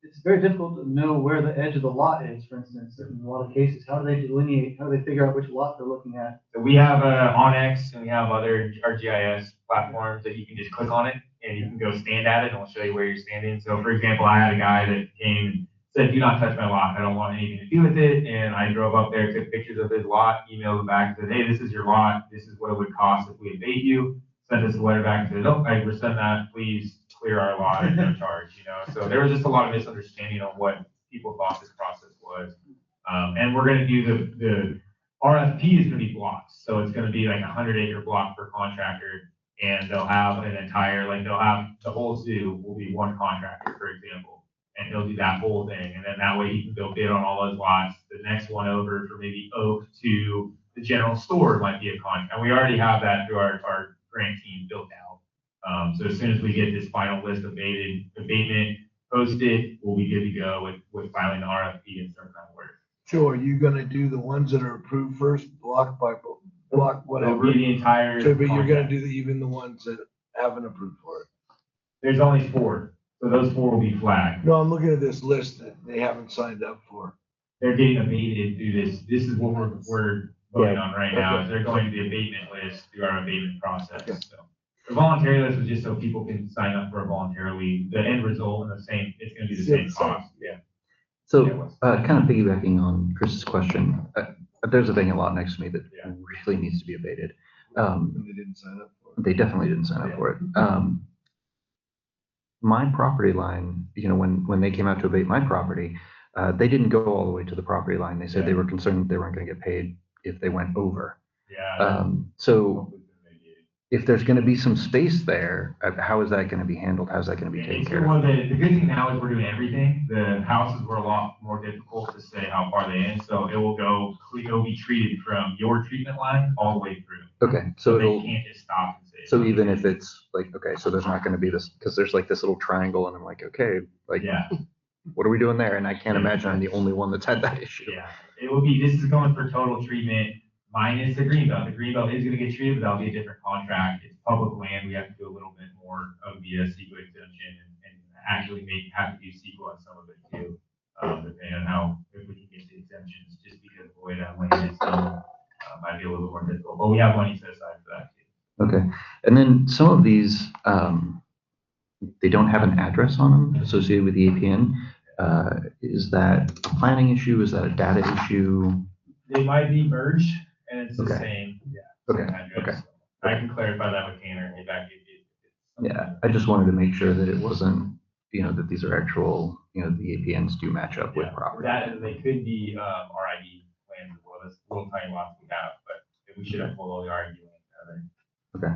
it's very difficult to know where the edge of the lot is, for instance, in a lot of cases. How do they delineate, how do they figure out which lot they're looking at? So we have Onyx and we have other ArcGIS platforms that you can just click on it and you can go stand at it and it'll show you where you're standing. So for example, I had a guy that came and said, do not touch my lot. I don't want anything to do with it. And I drove up there, took pictures of his lot, emailed him back, and said, hey, this is your lot. This is what it would cost if we abate you. Sent us a letter back and said, oh, I rescind that. Please clear our lot at no charge, So there was just a lot of misunderstanding on what people thought this process was. And we're going to do the RFP is going to be blocks. So it's going to be like a 100-acre block per contractor. And they'll have they'll have the whole zoo will be one contractor, for example. And he'll do that whole thing. And then that way he can go bid on all those lots. The next one over for maybe Oak to the general store might be a contract. And we already have that through our grant team built out. So as soon as we get this final list of abatement posted, we'll be good to go with filing the RFP and start that work. So are you gonna do the ones that are approved first, block by block, whatever? It'll be the entire. So, but you're gonna do even the ones that haven't approved for it? There's only 4, so those 4 will be flagged. No, I'm looking at this list that they haven't signed up for. They're getting abated through this. This is what we're voting on right now. Is they're going to the abatement list through our abatement process. Okay. So the voluntary list is just so people can sign up for a voluntarily. The end result and it's going to be the same cost. Yeah. So kind of piggybacking on Chris's question, there's a vacant lot next to me that really needs to be abated. They didn't sign up for it. They definitely didn't sign up for it. My property line, when they came out to abate my property, they didn't go all the way to the property line. They said they were concerned they weren't going to get paid if they went over. Yeah. So if there's going to be some space there, how is that going to be handled? How's that going to be taken care of? The good thing now is we're doing everything. The houses were a lot more difficult to say how far they in, so it'll be treated from your treatment line all the way through. Okay, so they can't just stop and say. So even if it's like, okay, so there's not going to be this, because there's like this little triangle, and I'm like, okay, like, what are we doing there? And I can't imagine I'm the only one that's had that issue. Yeah, it will be. This is going for total treatment. Minus the greenbelt. The greenbelt is going to get treated, but that'll be a different contract. It's public land. We have to do a little bit more of the CEQA exemption and actually have to do CEQA on some of it too, depending on how, if we can get the exemptions, just because of the way that land is done, might be a little bit more difficult. But we have money set aside for that too. Okay. And then some of these, they don't have an address on them associated with the APN. Is that a planning issue? Is that a data issue? They might be merged. And it's the same, Okay. address. So I can clarify that with Tanner and get back to you. Yeah, I just wanted to make sure that it wasn't, that these are actual, the APNs do match up with property. That and they could be RID plans as well. That's little tiny lots we have, but we should have pulled all the RID lands together. Okay.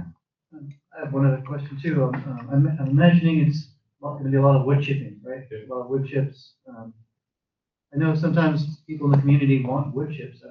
I have one other question too. I'm imagining it's going to be a lot of wood chipping, right? A lot of wood chips. I know sometimes people in the community want wood chips.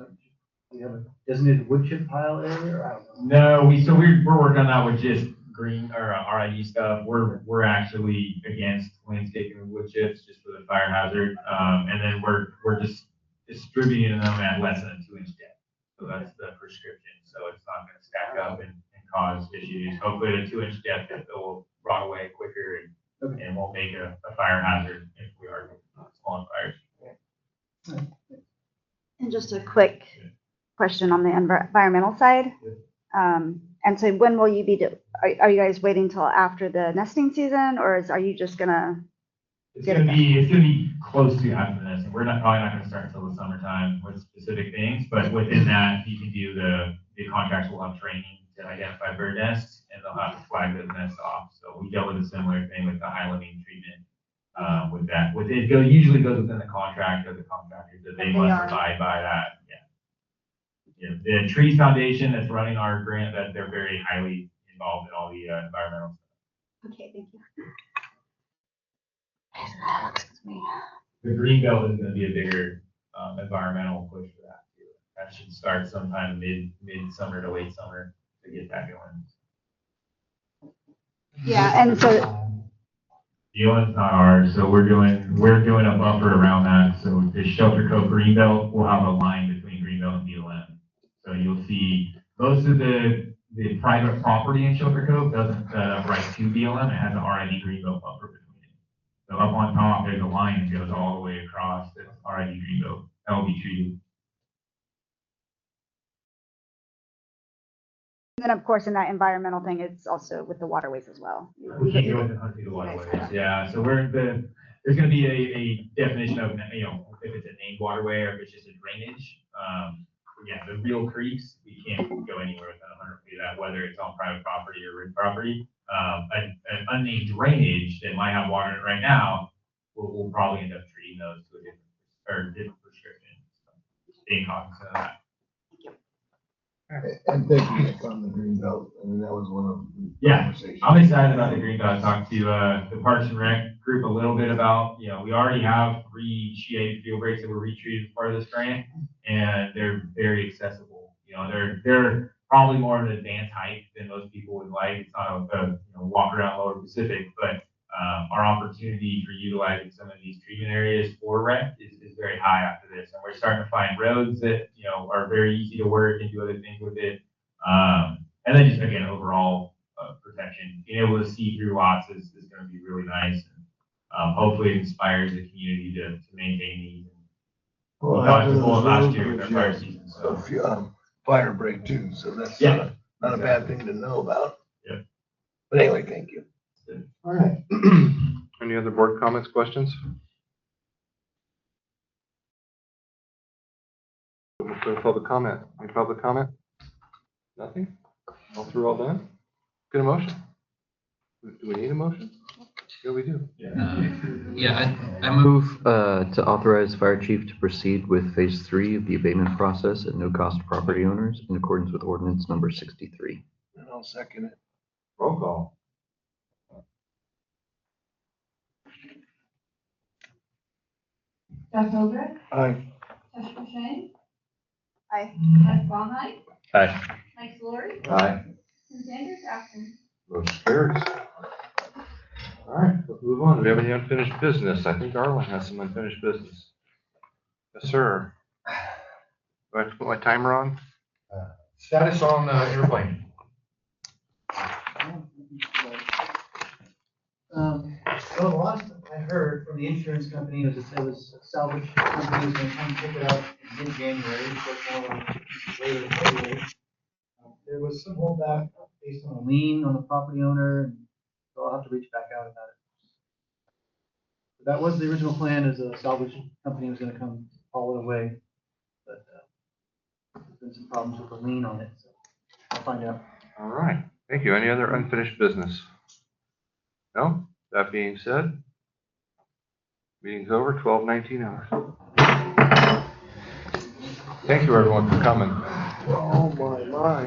Do you have a designated wood chip pile area, or I don't know? No, we're working on that with just green or RID stuff. We're actually against landscaping with wood chips just for the fire hazard. And then we're just distributing them at less than a 2-inch depth. So that's the prescription. So it's not going to stack up and cause issues. Hopefully at a 2-inch depth it will rot away quicker and won't make a fire hazard if we are on fires. And just a quick question on the environmental side. And so when will you be, are you guys waiting till after the nesting season, or are you just gonna? It's gonna be close to after the nesting. We're probably not gonna start until the summertime with specific things, but within that, you can do the contracts will have training to identify bird nests, and they'll have to flag those nests off. So we dealt with a similar thing with the highlanding treatment. With that, usually goes within the contract of the contractors that they must abide by that. Yeah. The Trees Foundation that's running our grant, that they're very highly involved in all the environmental stuff. Okay, thank you. The green belt is going to be a bigger environmental push for that too. That should start sometime mid-summer to late summer to get that going. Yeah, and so BLM's not ours, so we're doing a buffer around that. So the Shelter Cove Greenbelt will have a line between Greenbelt and BLM. So you'll see most of the private property in Shelter Cove doesn't right to BLM. It has an RID Greenbelt buffer between it. So up on top, there's a line that goes all the way across the RID Greenbelt. That will be treated. and then of course in that environmental thing, it's also with the waterways as well. We can't go into hunting the waterways. Yeah, so there's going to be a definition of, if it's a named waterway or if it's just a drainage. Yeah, the real creeks, we can't go anywhere within 100 feet of that, whether it's on private property or real property. An unnamed drainage that might have water in it right now, we'll probably end up treating those to a different prescription. So being cognizant of that. And thank you Nick, on the green belt. I mean, that was one of the conversations. I'm excited about the green belt. I talked to the Parks and Rec group a little bit about, we already have 3 shade field breaks that were retreated as part of this grant, and they're very accessible. They're probably more of an advanced height than most people would like. It's not a walk around Lower Pacific, but our opportunity for utilizing some of these treatment areas for rec is very high after this. And we're starting to find roads that, are very easy to work and do other things with it. And then just, again, overall protection, being able to see through lots is going to be really nice. And hopefully it inspires the community to maintain these. Well, last year with our fire season. So fire break too, so that's not a bad thing to know about. Yeah. But anyway, thank you. All right. Any other board comments, questions? For public comment. Any public comment? Nothing? All through, all done? Get a motion. Do we need a motion? Yeah, we do. I move to authorize fire chief to proceed with phase 3 of the abatement process at no cost to property owners in accordance with ordinance number 63. And I'll second it. Roll call. Jeff Hilbrick, Aye. Jessica Shane, Aye. Mike Ballheim, Aye. Mike Laurie, Aye. and Sanders Afton. Motion carries. All right, let's move on. Do we have any unfinished business? I think Arlen has some unfinished business. Yes, sir. Do I have to put my timer on? Status on the airplane. Well, the last I heard from the insurance company was that it was a salvage company was going to come pick it up in mid-January, so more later in February. There was some holdback based on a lien on the property owner, and so I'll have to reach back out about it. But that was the original plan, is a salvage company was going to come haul it away, but there's been some problems with the lien on it, so I'll find out. All right, thank you. Any other unfinished business? No? That being said, meeting's over, 12:19 hours. Thank you, everyone, for coming. Oh, my.